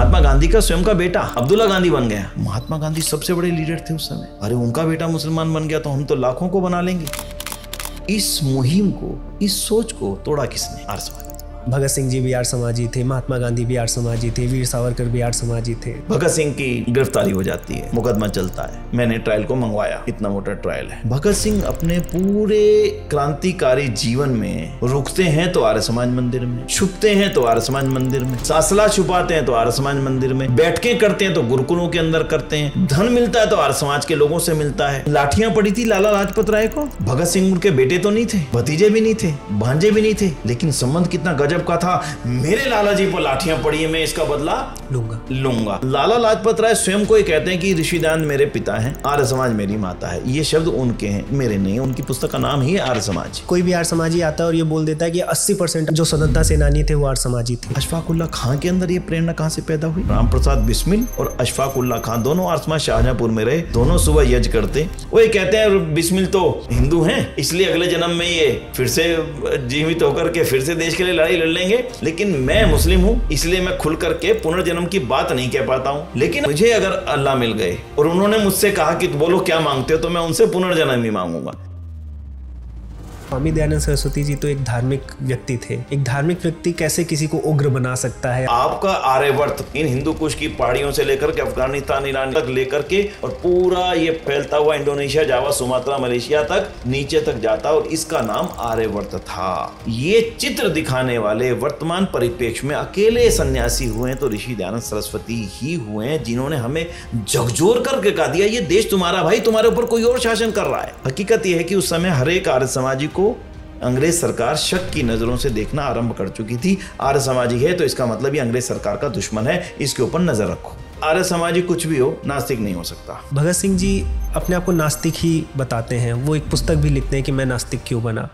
महात्मा गांधी का स्वयं का बेटा अब्दुल्ला गांधी बन गया। महात्मा गांधी सबसे बड़े लीडर थे उस समय, अरे उनका बेटा मुसलमान बन गया तो हम तो लाखों को बना लेंगे। इस मुहिम को, इस सोच को तोड़ा किसने? आर्य समाज। भगत सिंह जी भी आर्य समाजी थे, महात्मा गांधी भी आर्य समाजी थे, वीर सावरकर भी आर्य समाजी थे। भगत सिंह की गिरफ्तारी हो जाती है, मुकदमा चलता है, मैंने ट्रायल को मंगवाया, इतना मोटा ट्रायल है। भगत सिंह अपने पूरे क्रांतिकारी जीवन में रुकते हैं तो आर्य समाज मंदिर में, छुपते हैं तो आर्य समाज मंदिर में, सासला छुपाते हैं तो आर्य समाज मंदिर में, बैठकें करते हैं तो गुरुकुलों के अंदर करते हैं, धन मिलता है तो आर्य समाज के लोगों से मिलता है। लाठियां पड़ी थी लाला लाजपत राय को, भगत सिंह उनके बेटे तो नहीं थे, भतीजे भी नहीं थे, भांजे भी नहीं थे, लेकिन संबंध कितना गजब का था। मेरे लाला जी पर लाठियां पड़ी है, मैं इसका बदला लूंगा। लाला लाजपत राय स्वयं को ही कहते हैं कि ऋषि दयानंद मेरे पिता हैं, आर्य समाज मेरी माता है। ये शब्द उनके हैं, मेरे नहीं। उनकी पुस्तक का नाम ही है आर्य समाज। कोई भी आर्य समाजी आता है और ये बोल देता है कि 80% जो स्वतंत्रता सेनानी थे वो आर्य समाजी थे। अशफाक उल्लाह खां के अंदर ये प्रेरणा कहां से पैदा हुई? राम प्रसाद बिस्मिल और अशफाक उल्लाह खां दोनों आर्य समाज शाहजहांपुर में रहे, दोनों सुबह यज्ञ करते। वो ये कहते हैं बिस्मिल तो हिंदू हैं, इसलिए अगले जन्म में ये फिर से जीवित होकर के फिर से देश के लिए लड़ाई लड़ लेंगे, लेकिन मैं मुस्लिम हूँ इसलिए मैं खुल करके पुनर्जन्म की बात नहीं कह पाता हूँ। लेकिन मुझे अगर अल्लाह मिल गए और उन्होंने मुझसे कहा कि बोलो क्या मांगते हो, तो मैं उनसे पुनर्जन्म ही मांगूंगा। स्वामी दयानंद सरस्वती जी तो एक धार्मिक व्यक्ति थे। एक धार्मिक व्यक्ति कैसे किसी को उग्र बना सकता है? आपका आर्यवर्त इन हिंदू कुश की पहाड़ियों से लेकर के अफगानिस्तान ईरान तक लेकर के और पूरा ये फैलता हुआ इंडोनेशिया, जावा, सुमात्रा, मलेशिया तक नीचे तक जाता, और इसका नाम आर्यवर्त था। ये चित्र दिखाने वाले वर्तमान परिप्रेक्ष्य में अकेले सन्यासी हुए हैं तो ऋषि दयानंद सरस्वती ही हुए हैं, जिन्होंने हमें झकझोर करके कहा दिया ये देश तुम्हारा भाई, तुम्हारे ऊपर कोई और शासन कर रहा है। हकीकत यह है कि उस समय हर एक आर्य समाजी को अंग्रेज सरकार शक की नजरों से देखना आरंभ कर चुकी थी। आर्य समाजी है तो इसका मतलब ये अंग्रेज सरकार का दुश्मन है, इसके ऊपर नजर रखो। आर्य समाजी कुछ भी हो, नास्तिक नहीं हो सकता। भगत सिंह जी अपने आप को नास्तिक ही बताते हैं। वो एक पुस्तक भी लिखते हैं कि मैं नास्तिक क्यों बना।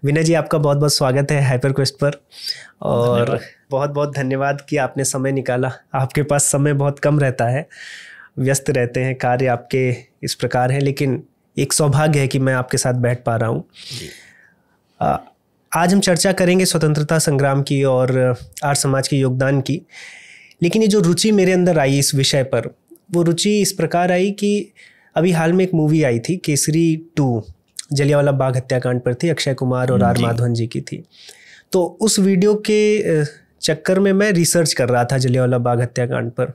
विनय जी, आपका बहुत बहुत स्वागत है हाइपर क्वेस्ट पर, और बहुत बहुत धन्यवाद कि आपने समय निकाला। आपके पास समय बहुत कम रहता है, व्यस्त रहते हैं, कार्य आपके इस प्रकार हैं, लेकिन एक सौभाग्य है कि मैं आपके साथ बैठ पा रहा हूँ। आज हम चर्चा करेंगे स्वतंत्रता संग्राम की और आर्य समाज के योगदान की, लेकिन ये जो रुचि मेरे अंदर आई इस विषय पर, वो रुचि इस प्रकार आई कि अभी हाल में एक मूवी आई थी केसरी 2, जलियांवाला बाग हत्याकांड पर थी, अक्षय कुमार और आर माधवन जी की थी। तो उस वीडियो के चक्कर में मैं रिसर्च कर रहा था जलियांवाला बाग हत्याकांड पर,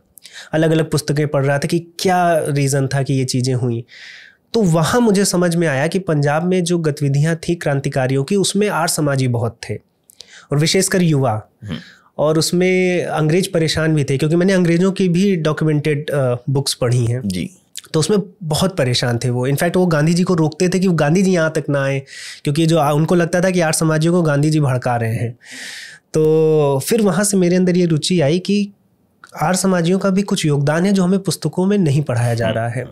अलग अलग पुस्तकें पढ़ रहा था कि क्या रीज़न था कि ये चीज़ें हुई। तो वहाँ मुझे समझ में आया कि पंजाब में जो गतिविधियाँ थी क्रांतिकारियों की, उसमें आर्य समाजी बहुत थे, और विशेषकर युवा, और उसमें अंग्रेज परेशान भी थे, क्योंकि मैंने अंग्रेज़ों की भी डॉक्यूमेंटेड बुक्स पढ़ी हैं जी। तो उसमें बहुत परेशान थे वो। इनफैक्ट वो गांधी जी को रोकते थे कि वो गांधी जी यहाँ तक ना आए, क्योंकि जो उनको लगता था कि आर्य समाजियों को गांधी जी भड़का रहे हैं। तो फिर वहाँ से मेरे अंदर ये रुचि आई कि आर्य समाजियों का भी कुछ योगदान है जो हमें पुस्तकों में नहीं पढ़ाया जा रहा है।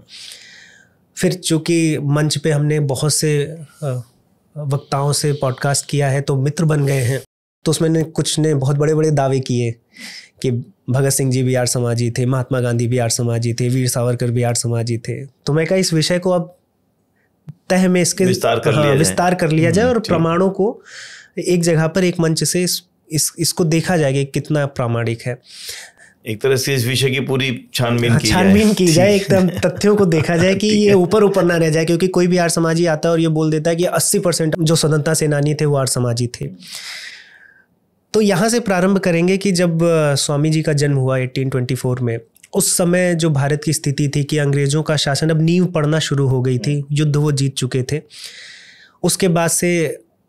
फिर चूँकि मंच पे हमने बहुत से वक्ताओं से पॉडकास्ट किया है तो मित्र बन गए हैं, तो उसमें कुछ ने बहुत बड़े बड़े दावे किए कि भगत सिंह जी भी आर्य समाजी थे, महात्मा गांधी भी आर्य समाजी थे, वीर सावरकर भी आर्य समाजी थे। तो मैं कहा इस विषय को अब तह में इसके विस्तार कर लिया जाए और प्रमाणों को एक जगह पर एक मंच से इसको देखा जाए कि कितना प्रामाणिक है। एक तरह से इस विषय की पूरी छानबीन की जाए, एकदम तथ्यों को देखा जाए कि ये ऊपर ऊपर ना रह जाए, क्योंकि कोई भी आर्य समाजी आता है और ये बोल देता है कि 80% जो स्वतंत्रता सेनानी थे वो आर्य समाजी थे। तो यहाँ से प्रारंभ करेंगे कि जब स्वामी जी का जन्म हुआ 1824 में, उस समय जो भारत की स्थिति थी कि अंग्रेज़ों का शासन अब नींव पड़ना शुरू हो गई थी, युद्ध वो जीत चुके थे। उसके बाद से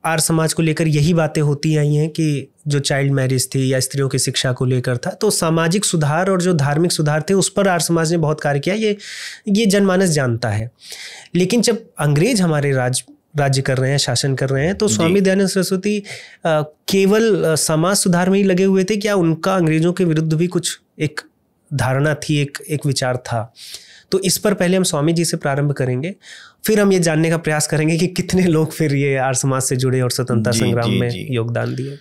आर्य समाज को लेकर यही बातें होती आई हैं कि जो चाइल्ड मैरिज थी या स्त्रियों की शिक्षा को लेकर था, तो सामाजिक सुधार और जो धार्मिक सुधार थे उस पर आर्य समाज ने बहुत कार्य किया, ये जनमानस जानता है। लेकिन जब अंग्रेज हमारे राज्य कर रहे हैं, शासन कर रहे हैं, तो स्वामी दयानंद सरस्वती केवल समाज सुधार में ही लगे हुए थे, क्या उनका अंग्रेजों के विरुद्ध भी कुछ एक धारणा थी, एक विचार था? तो इस पर पहले हम स्वामी जी से प्रारंभ करेंगे, फिर हम ये जानने का प्रयास करेंगे कि कितने लोग फिर ये आर्य समाज से जुड़े और स्वतंत्रता संग्राम में योगदान दिए।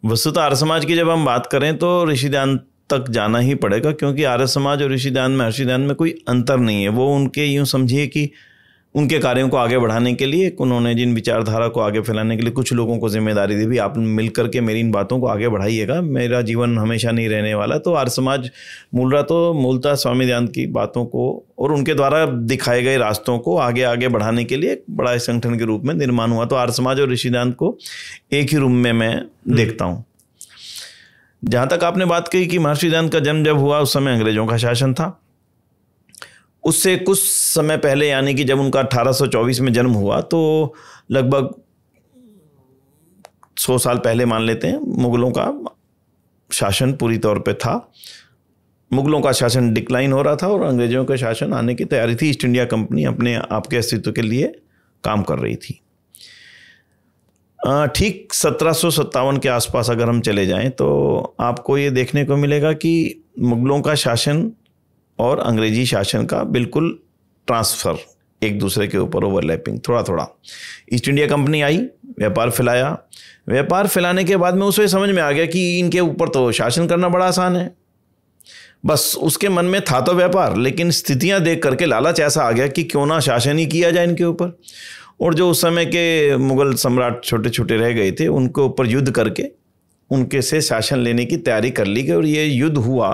वस्तुतः आर्य समाज की जब हम बात करें तो ऋषि ध्यान तक जाना ही पड़ेगा, क्योंकि आर्य समाज और ऋषि ध्यान, महर्षि ध्यान में कोई अंतर नहीं है। वो उनके, यूं समझिए कि उनके कार्यों को आगे बढ़ाने के लिए, उन्होंने जिन विचारधारा को आगे फैलाने के लिए कुछ लोगों को जिम्मेदारी दी भी, आप मिलकर के मेरी इन बातों को आगे बढ़ाइएगा, मेरा जीवन हमेशा नहीं रहने वाला। तो आर्य समाज मूलतः स्वामी दयानंद की बातों को और उनके द्वारा दिखाए गए रास्तों को आगे आगे बढ़ाने के लिए एक बड़ा संगठन के रूप में निर्माण हुआ। तो आर्य समाज और ऋषि दयानंद को एक ही रूम में मैं देखता हूँ। जहाँ तक आपने बात कही कि महर्षि दयानंद का जन्म जब हुआ उस समय अंग्रेजों का शासन था, उससे कुछ समय पहले, यानी कि जब उनका 1824 में जन्म हुआ, तो लगभग 100 साल पहले मान लेते हैं, मुगलों का शासन पूरी तौर पे था। मुगलों का शासन डिक्लाइन हो रहा था और अंग्रेजों का शासन आने की तैयारी थी। ईस्ट इंडिया कंपनी अपने आप के अस्तित्व के लिए काम कर रही थी। ठीक 1757 के आसपास अगर हम चले जाएं तो आपको ये देखने को मिलेगा कि मुगलों का शासन और अंग्रेजी शासन का बिल्कुल ट्रांसफ़र, एक दूसरे के ऊपर ओवरलैपिंग, थोड़ा थोड़ा। ईस्ट इंडिया कंपनी आई, व्यापार फैलाया। व्यापार फैलाने के बाद में उसे समझ में आ गया कि इनके ऊपर तो शासन करना बड़ा आसान है। बस उसके मन में था तो व्यापार, लेकिन स्थितियां देख करके लालच ऐसा आ गया कि क्यों ना शासन ही किया जाए इनके ऊपर। और जो उस समय के मुगल सम्राट छोटे छोटे रह गए थे, उनके ऊपर युद्ध करके उनके से शासन लेने की तैयारी कर ली गई। और ये युद्ध हुआ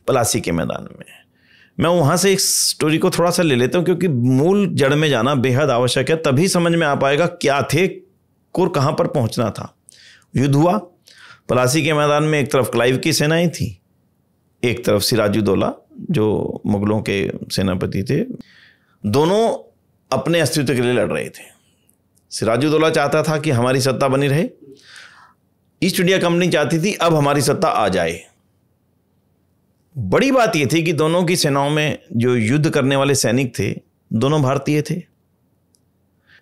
प्लासी के मैदान में। मैं वहाँ से एक स्टोरी को थोड़ा सा ले लेता हूँ, क्योंकि मूल जड़ में जाना बेहद आवश्यक है, तभी समझ में आ पाएगा क्या थे और कहाँ पर पहुँचना था। युद्ध हुआ प्लासी के मैदान में। एक तरफ क्लाइव की सेनाएं थी, एक तरफ सिराजुद्दौला जो मुगलों के सेनापति थे। दोनों अपने अस्तित्व के लिए लड़ रहे थे। सिराजुद्दौला चाहता था कि हमारी सत्ता बनी रहे, ईस्ट इंडिया कंपनी चाहती थी अब हमारी सत्ता आ जाए। बड़ी बात यह थी कि दोनों की सेनाओं में जो युद्ध करने वाले सैनिक थे, दोनों भारतीय थे।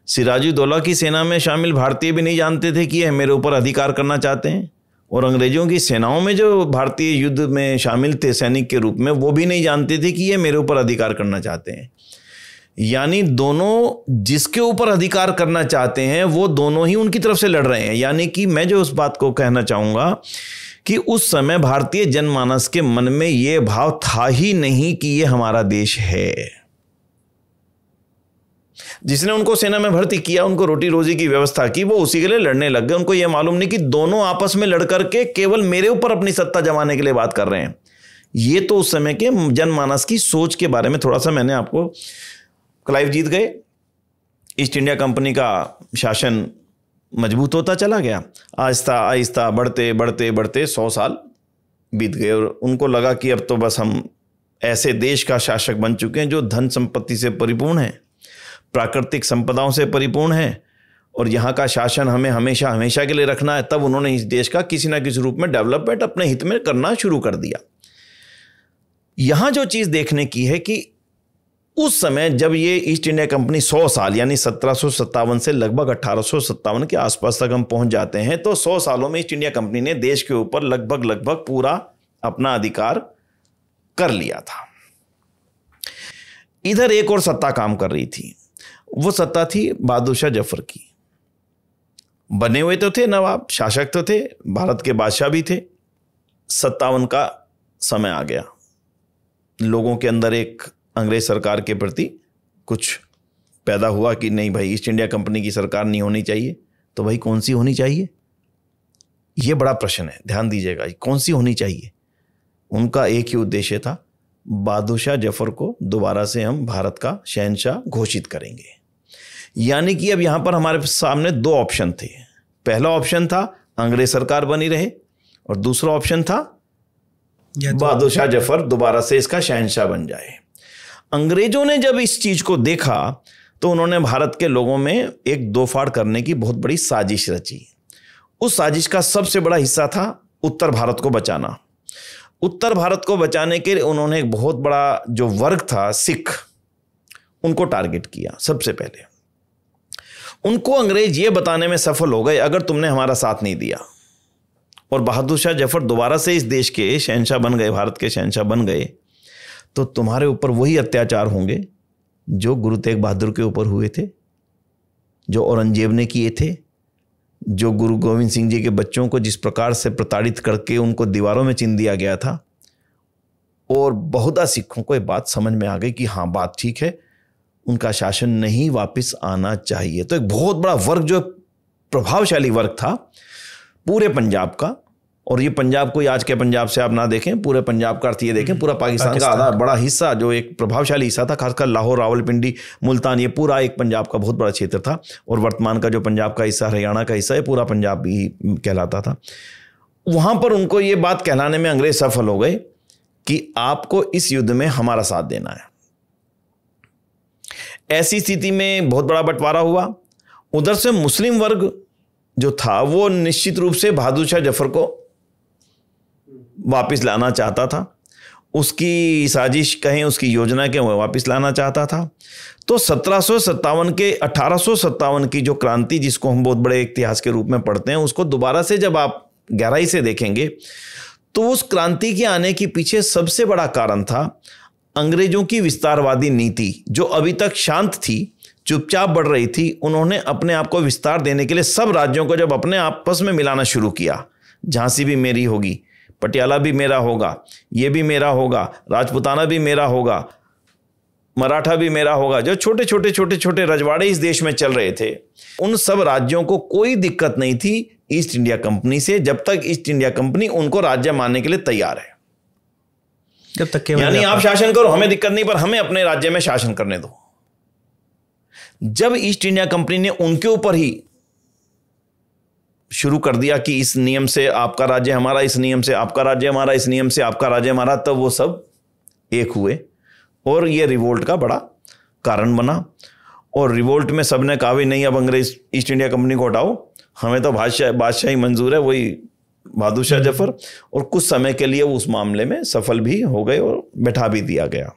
सिराजुद्दौला की सेना में शामिल भारतीय भी नहीं जानते थे कि यह मेरे ऊपर अधिकार करना चाहते हैं, और अंग्रेजों की सेनाओं में जो भारतीय युद्ध में शामिल थे सैनिक के रूप में, वो भी नहीं जानते थे कि यह मेरे ऊपर अधिकार करना चाहते हैं। यानी दोनों जिसके ऊपर अधिकार करना चाहते हैं वो दोनों ही उनकी तरफ से लड़ रहे हैं। यानी कि मैं जो उस बात को कहना चाहूँगा कि उस समय भारतीय जनमानस के मन में ये भाव था ही नहीं कि ये हमारा देश है। जिसने उनको सेना में भर्ती किया, उनको रोटी रोजी की व्यवस्था की, वो उसी के लिए लड़ने लग गए। उनको ये मालूम नहीं कि दोनों आपस में लड़ करके केवल मेरे ऊपर अपनी सत्ता जमाने के लिए बात कर रहे हैं। ये तो उस समय के जनमानस की सोच के बारे में थोड़ा सा मैंने आपको, क्लाइव जीत गए, ईस्ट इंडिया कंपनी का शासन मजबूत होता चला गया। आहिस्ता आहिस्ता बढ़ते बढ़ते बढ़ते 100 साल बीत गए और उनको लगा कि अब तो बस हम ऐसे देश का शासक बन चुके हैं जो धन संपत्ति से परिपूर्ण है, प्राकृतिक संपदाओं से परिपूर्ण है, और यहाँ का शासन हमें हमेशा हमेशा के लिए रखना है। तब उन्होंने इस देश का किसी ना किसी रूप में डेवलपमेंट अपने हित में करना शुरू कर दिया। यहाँ जो चीज़ देखने की है कि उस समय जब ये ईस्ट इंडिया कंपनी 100 साल यानी 1757 से लगभग 1857 के आसपास तक हम पहुंच जाते हैं, तो 100 सालों में ईस्ट इंडिया कंपनी ने देश के ऊपर लगभग पूरा अपना अधिकार कर लिया था। इधर एक और सत्ता काम कर रही थी, वो सत्ता थी बहादुर शाह जफर की। बने हुए तो थे नवाब, शासक तो थे, भारत के बादशाह भी थे। 57 का समय आ गया, लोगों के अंदर एक अंग्रेज सरकार के प्रति कुछ पैदा हुआ कि नहीं भाई, ईस्ट इंडिया कंपनी की सरकार नहीं होनी चाहिए। तो भाई कौन सी होनी चाहिए, ये बड़ा प्रश्न है, ध्यान दीजिएगा। कौन सी होनी चाहिए? उनका एक ही उद्देश्य था, बहादुर शाह जफर को दोबारा से हम भारत का शहंशाह घोषित करेंगे। यानी कि अब यहां पर हमारे सामने 2 ऑप्शन थे। पहला ऑप्शन था अंग्रेज सरकार बनी रहे, और दूसरा ऑप्शन था बहादुर शाह जफर दोबारा से इसका शहंशाह बन जाए। अंग्रेजों ने जब इस चीज को देखा तो उन्होंने भारत के लोगों में एक दो फाड़ करने की बहुत बड़ी साजिश रची। उस साजिश का सबसे बड़ा हिस्सा था उत्तर भारत को बचाना। उत्तर भारत को बचाने के लिए उन्होंने एक बहुत बड़ा जो वर्ग था, सिख, उनको टारगेट किया सबसे पहले। उनको अंग्रेज ये बताने में सफल हो गए, अगर तुमने हमारा साथ नहीं दिया और बहादुर शाह जफर दोबारा से इस देश के शहंशाह बन गए, भारत के शहंशाह बन गए, तो तुम्हारे ऊपर वही अत्याचार होंगे जो गुरु तेग बहादुर के ऊपर हुए थे, जो औरंगजेब ने किए थे, जो गुरु गोविंद सिंह जी के बच्चों को जिस प्रकार से प्रताड़ित करके उनको दीवारों में चिन दिया गया था। और बहुधा सिखों को ये बात समझ में आ गई कि हाँ, बात ठीक है, उनका शासन नहीं वापस आना चाहिए। तो एक बहुत बड़ा वर्ग, जो प्रभावशाली वर्ग था पूरे पंजाब का, और ये पंजाब कोई आज के पंजाब से आप ना देखें, पूरे पंजाब का अर्थ ये देखें पूरा पाकिस्तान का आधा बड़ा हिस्सा, जो एक प्रभावशाली हिस्सा था, खासकर लाहौर, रावलपिंडी, मुल्तान, ये पूरा एक पंजाब का बहुत बड़ा क्षेत्र था। और वर्तमान का जो पंजाब का हिस्सा, हरियाणा का हिस्सा, ये पूरा पंजाब ही कहलाता था। वहां पर उनको ये बात कहलाने में अंग्रेज सफल हो गए कि आपको इस युद्ध में हमारा साथ देना है। ऐसी स्थिति में बहुत बड़ा बंटवारा हुआ। उधर से मुस्लिम वर्ग जो था वो निश्चित रूप से बहादुर शाह जफर को वापस लाना चाहता था, उसकी साजिश कहें, उसकी योजना के वापस लाना चाहता था। तो 1757 के 1857 की जो क्रांति, जिसको हम बहुत बड़े इतिहास के रूप में पढ़ते हैं, उसको दोबारा से जब आप गहराई से देखेंगे तो उस क्रांति के आने के पीछे सबसे बड़ा कारण था अंग्रेजों की विस्तारवादी नीति, जो अभी तक शांत थी, चुपचाप बढ़ रही थी। उन्होंने अपने आप को विस्तार देने के लिए सब राज्यों को जब अपने आपस में मिलाना शुरू किया, झांसी भी मेरी होगी, पटियाला भी मेरा होगा, ये भी मेरा होगा, राजपूताना भी मेरा होगा, मराठा भी मेरा होगा, जो छोटे छोटे रजवाड़े इस देश में चल रहे थे, उन सब राज्यों को कोई दिक्कत नहीं थी ईस्ट इंडिया कंपनी से, जब तक ईस्ट इंडिया कंपनी उनको राज्य मानने के लिए तैयार है। जब तक यानी आप शासन करो, हमें दिक्कत नहीं, पर हमें अपने राज्य में शासन करने दो। जब ईस्ट इंडिया कंपनी ने उनके ऊपर ही शुरू कर दिया कि इस नियम से आपका राज्य हमारा, इस नियम से आपका राज्य हमारा, इस नियम से आपका राज्य हमारा, तब वो सब एक हुए और ये रिवोल्ट का बड़ा कारण बना। और रिवोल्ट में सबने कहा भी नहीं, अब अंग्रेज ईस्ट इंडिया कंपनी को हटाओ, हमें तो बादशाही मंजूर है, वही बहादुर शाह जफर। और कुछ समय के लिए उस मामले में सफल भी हो गए और बैठा भी दिया गया।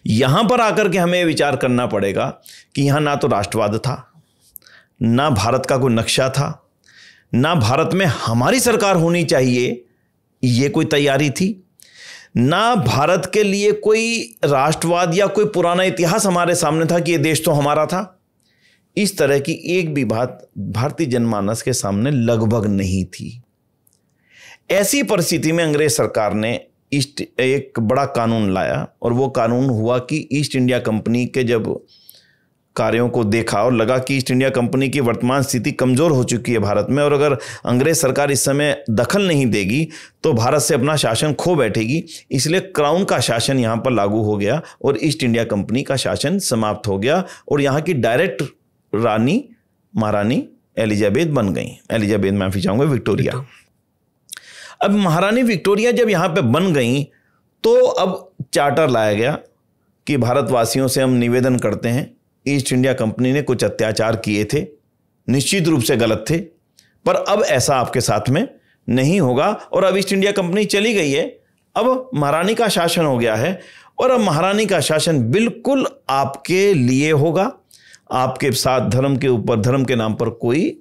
यहां पर आकर के हमें विचार करना पड़ेगा कि यहां ना तो राष्ट्रवाद था, ना भारत का कोई नक्शा था, ना भारत में हमारी सरकार होनी चाहिए ये कोई तैयारी थी, ना भारत के लिए कोई राष्ट्रवाद या कोई पुराना इतिहास हमारे सामने था कि ये देश तो हमारा था। इस तरह की एक भी बात भारतीय जनमानस के सामने लगभग नहीं थी। ऐसी परिस्थिति में अंग्रेज सरकार ने एक बड़ा कानून लाया, और वो कानून हुआ कि ईस्ट इंडिया कंपनी के जब कार्यों को देखा और लगा कि ईस्ट इंडिया कंपनी की वर्तमान स्थिति कमजोर हो चुकी है भारत में, और अगर अंग्रेज सरकार इस समय दखल नहीं देगी तो भारत से अपना शासन खो बैठेगी, इसलिए क्राउन का शासन यहाँ पर लागू हो गया और ईस्ट इंडिया कंपनी का शासन समाप्त हो गया। और यहाँ की डायरेक्ट रानी महारानी एलिजाबेथ बन गई, एलिजाबेथ माफी चाहूंगा, विक्टोरिया। अब महारानी विक्टोरिया जब यहाँ पे बन गई तो अब चार्टर लाया गया कि भारतवासियों से हम निवेदन करते हैं, ईस्ट इंडिया कंपनी ने कुछ अत्याचार किए थे, निश्चित रूप से गलत थे, पर अब ऐसा आपके साथ में नहीं होगा। और अब ईस्ट इंडिया कंपनी चली गई है, अब महारानी का शासन हो गया है, और अब महारानी का शासन बिल्कुल आपके लिए होगा। आपके साथ धर्म के ऊपर, धर्म के नाम पर कोई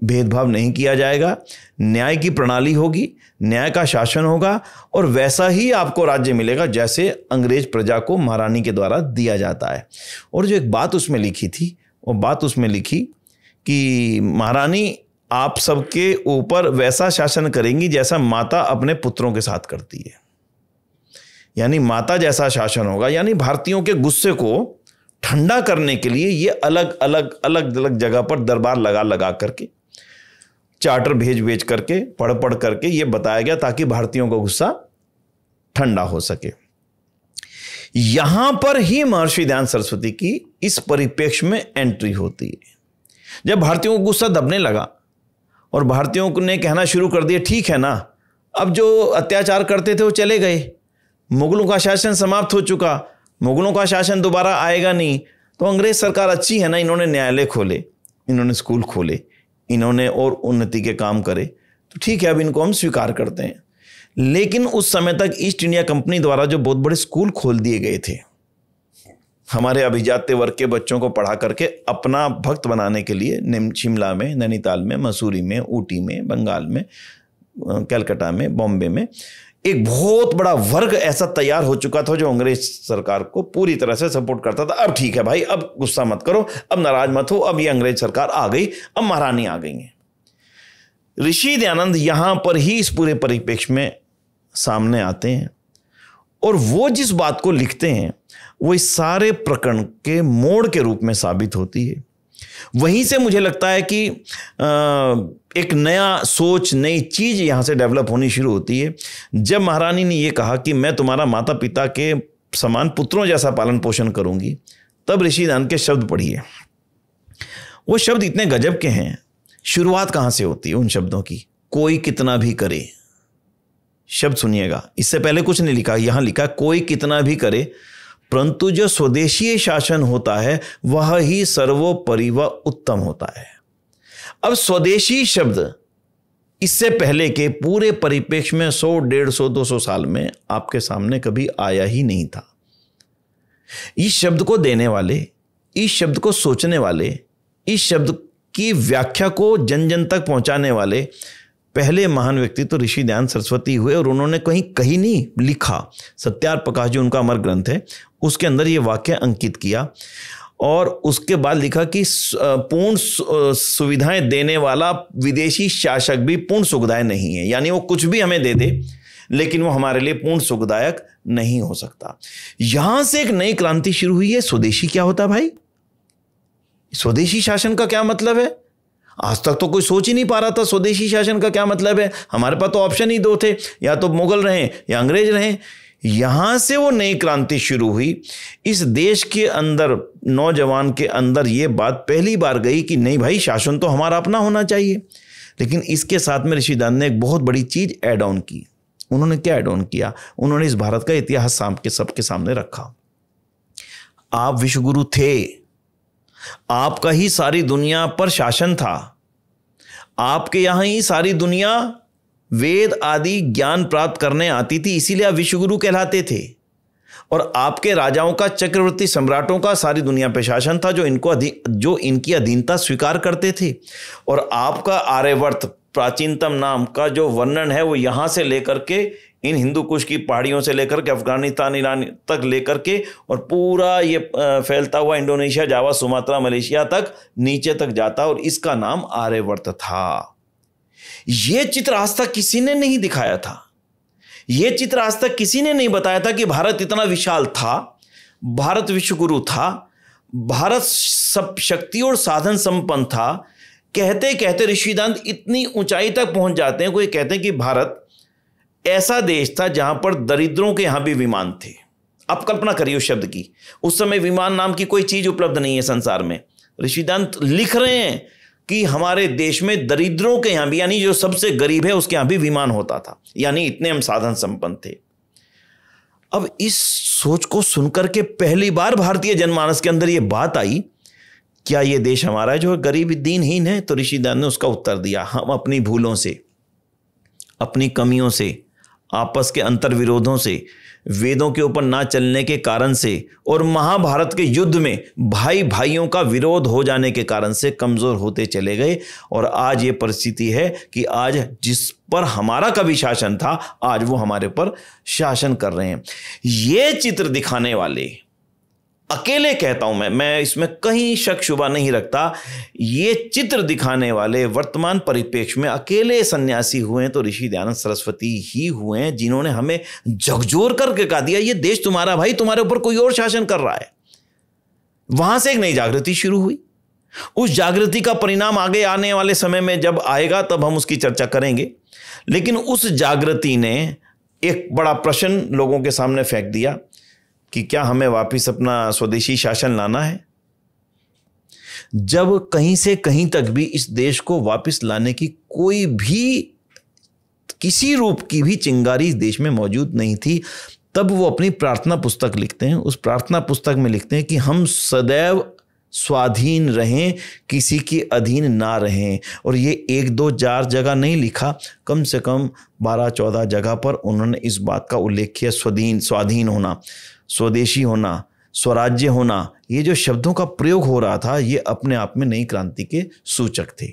भेदभाव नहीं किया जाएगा, न्याय की प्रणाली होगी, न्याय का शासन होगा, और वैसा ही आपको राज्य मिलेगा जैसे अंग्रेज प्रजा को महारानी के द्वारा दिया जाता है। और जो एक बात उसमें लिखी थी, वो बात उसमें लिखी कि महारानी आप सबके ऊपर वैसा शासन करेंगी जैसा माता अपने पुत्रों के साथ करती है, यानी माता जैसा शासन होगा। यानी भारतीयों के गुस्से को ठंडा करने के लिए ये अलग अलग जगह पर दरबार लगा करके, चार्टर भेज करके, पढ़ करके ये बताया गया ताकि भारतीयों का गुस्सा ठंडा हो सके। यहां पर ही महर्षि दयानंद सरस्वती की इस परिप्रेक्ष्य में एंट्री होती है। जब भारतीयों को गुस्सा दबने लगा और भारतीयों ने कहना शुरू कर दिया, ठीक है ना, अब जो अत्याचार करते थे वो चले गए, मुगलों का शासन समाप्त हो चुका, मुगलों का शासन दोबारा आएगा नहीं, तो अंग्रेज सरकार अच्छी है ना, इन्होंने न्यायालय खोले, इन्होंने स्कूल खोले, इन्होंने और उन्नति के काम करे, तो ठीक है, अब इनको हम स्वीकार करते हैं। लेकिन उस समय तक ईस्ट इंडिया कंपनी द्वारा जो बहुत बड़े स्कूल खोल दिए गए थे, हमारे अभिजात्य वर्ग के बच्चों को पढ़ा करके अपना भक्त बनाने के लिए शिमला में, नैनीताल में, मसूरी में, ऊटी में, बंगाल में, कलकत्ता में, बॉम्बे में एक बहुत बड़ा वर्ग ऐसा तैयार हो चुका था जो अंग्रेज सरकार को पूरी तरह से सपोर्ट करता था। अब ठीक है भाई, अब गुस्सा मत करो, अब नाराज मत हो, अब ये अंग्रेज सरकार आ गई, अब महारानी आ गई है। ऋषि दयानंद यहां पर ही इस पूरे परिप्रेक्ष्य में सामने आते हैं और वो जिस बात को लिखते हैं वो इस सारे प्रकरण के मोड़ के रूप में साबित होती है। वहीं से मुझे लगता है कि एक नया सोच, नई चीज यहां से डेवलप होनी शुरू होती है। जब महारानी ने यह कहा कि मैं तुम्हारा माता पिता के समान पुत्रों जैसा पालन पोषण करूंगी, तब ऋषि दयानंद के शब्द पढ़िए। वो शब्द इतने गजब के हैं। शुरुआत कहां से होती है उन शब्दों की? कोई कितना भी करे। शब्द सुनिएगा, इससे पहले कुछ नहीं लिखा, यहां लिखा कोई कितना भी करे, परंतु जो स्वदेशी शासन होता है वह ही सर्वोपरि व उत्तम होता है। अब स्वदेशी शब्द इससे पहले के पूरे परिप्रेक्ष्य में 100, 150, 200 साल में आपके सामने कभी आया ही नहीं था। इस शब्द को देने वाले, इस शब्द को सोचने वाले, इस शब्द की व्याख्या को जन जन तक पहुंचाने वाले पहले महान व्यक्ति तो ऋषि दयानंद सरस्वती हुए। और उन्होंने कहीं नहीं लिखा, सत्यार प्रकाश जो उनका अमर ग्रंथ है उसके अंदर ये वाक्य अंकित किया और उसके बाद लिखा कि पूर्ण सुविधाएं देने वाला विदेशी शासक भी पूर्ण सुखदायक नहीं है। यानी वो कुछ भी हमें दे दे लेकिन वो हमारे लिए पूर्ण सुखदायक नहीं हो सकता। यहां से एक नई क्रांति शुरू हुई है। स्वदेशी क्या होता है भाई? स्वदेशी शासन का क्या मतलब है? आज तक तो कोई सोच ही नहीं पा रहा था स्वदेशी शासन का क्या मतलब है। हमारे पास तो ऑप्शन ही दो थे, या तो मुगल रहें या अंग्रेज रहें। यहां से वो नई क्रांति शुरू हुई। इस देश के अंदर, नौजवान के अंदर ये बात पहली बार गई कि नहीं भाई, शासन तो हमारा अपना होना चाहिए। लेकिन इसके साथ में ऋषि दयानंद ने एक बहुत बड़ी चीज ऐड ऑन की। उन्होंने क्या ऐड ऑन किया? उन्होंने इस भारत का इतिहास सबके सामने रखा। आप विश्वगुरु थे, आपका ही सारी दुनिया पर शासन था, आपके यहां ही सारी दुनिया वेद आदि ज्ञान प्राप्त करने आती थी, इसीलिए आप विश्वगुरु कहलाते थे। और आपके राजाओं का, चक्रवर्ती सम्राटों का सारी दुनिया पे शासन था जो इनकी अधीनता स्वीकार करते थे। और आपका आर्यवर्त, प्राचीनतम नाम का जो वर्णन है वो यहां से लेकर के इन हिंदू कुश की पहाड़ियों से लेकर के अफगानिस्तान, ईरान तक लेकर के और पूरा ये फैलता हुआ इंडोनेशिया, जावा, सुमात्रा, मलेशिया तक नीचे तक जाता, और इसका नाम आर्यवर्त था। ये चित्र आज तक किसी ने नहीं दिखाया था। ये चित्र आज तक किसी ने नहीं बताया था कि भारत इतना विशाल था, भारत विश्वगुरु था, भारत सब शक्ति और साधन संपन्न था। कहते कहते ऋषि दयानंद इतनी ऊंचाई तक पहुंच जाते हैं, कोई कहते हैं कि भारत ऐसा देश था जहां पर दरिद्रों के यहां भी विमान थे। आप कल्पना करिए उस शब्द की। उस समय विमान नाम की कोई चीज उपलब्ध नहीं है संसार में। ऋषि दयानंद लिख रहे हैं कि हमारे देश में दरिद्रों के यहां भी, यानी जो सबसे गरीब है उसके यहां भी विमान होता था, यानी इतने हम साधन संपन्न थे। अब इस सोच को सुनकर के पहली बार भारतीय जनमानस के अंदर यह बात आई, क्या यह देश हमारा है जो गरीब दीनहीन है? तो ऋषि दयानंद ने उसका उत्तर दिया, हम अपनी भूलों से, अपनी कमियों से, आपस के अंतर विरोधों से, वेदों के ऊपर ना चलने के कारण से और महाभारत के युद्ध में भाई भाइयों का विरोध हो जाने के कारण से कमजोर होते चले गए। और आज ये परिस्थिति है कि आज जिस पर हमारा कभी शासन था, आज वो हमारे पर शासन कर रहे हैं। ये चित्र दिखाने वाले, अकेले कहता हूं मैं इसमें कहीं शक शुबा नहीं रखता, ये चित्र दिखाने वाले वर्तमान परिप्रेक्ष्य में अकेले सन्यासी हुए हैं तो ऋषि दयानंद सरस्वती ही हुए हैं, जिन्होंने हमें झकझोर करके कहा दिया ये देश तुम्हारा भाई, तुम्हारे ऊपर कोई और शासन कर रहा है। वहां से एक नई जागृति शुरू हुई। उस जागृति का परिणाम आगे आने वाले समय में जब आएगा तब हम उसकी चर्चा करेंगे। लेकिन उस जागृति ने एक बड़ा प्रश्न लोगों के सामने फेंक दिया कि क्या हमें वापस अपना स्वदेशी शासन लाना है? जब कहीं से कहीं तक भी इस देश को वापस लाने की कोई भी, किसी रूप की भी चिंगारी इस देश में मौजूद नहीं थी, तब वो अपनी प्रार्थना पुस्तक लिखते हैं। उस प्रार्थना पुस्तक में लिखते हैं कि हम सदैव स्वाधीन रहें, किसी के अधीन ना रहें। और ये 1, 2, 4 जगह नहीं लिखा, कम से कम 12, 14 जगह पर उन्होंने इस बात का उल्लेख किया, स्वाधीन होना, स्वदेशी होना, स्वराज्य होना, ये जो शब्दों का प्रयोग हो रहा था, ये अपने आप में नई क्रांति के सूचक थे।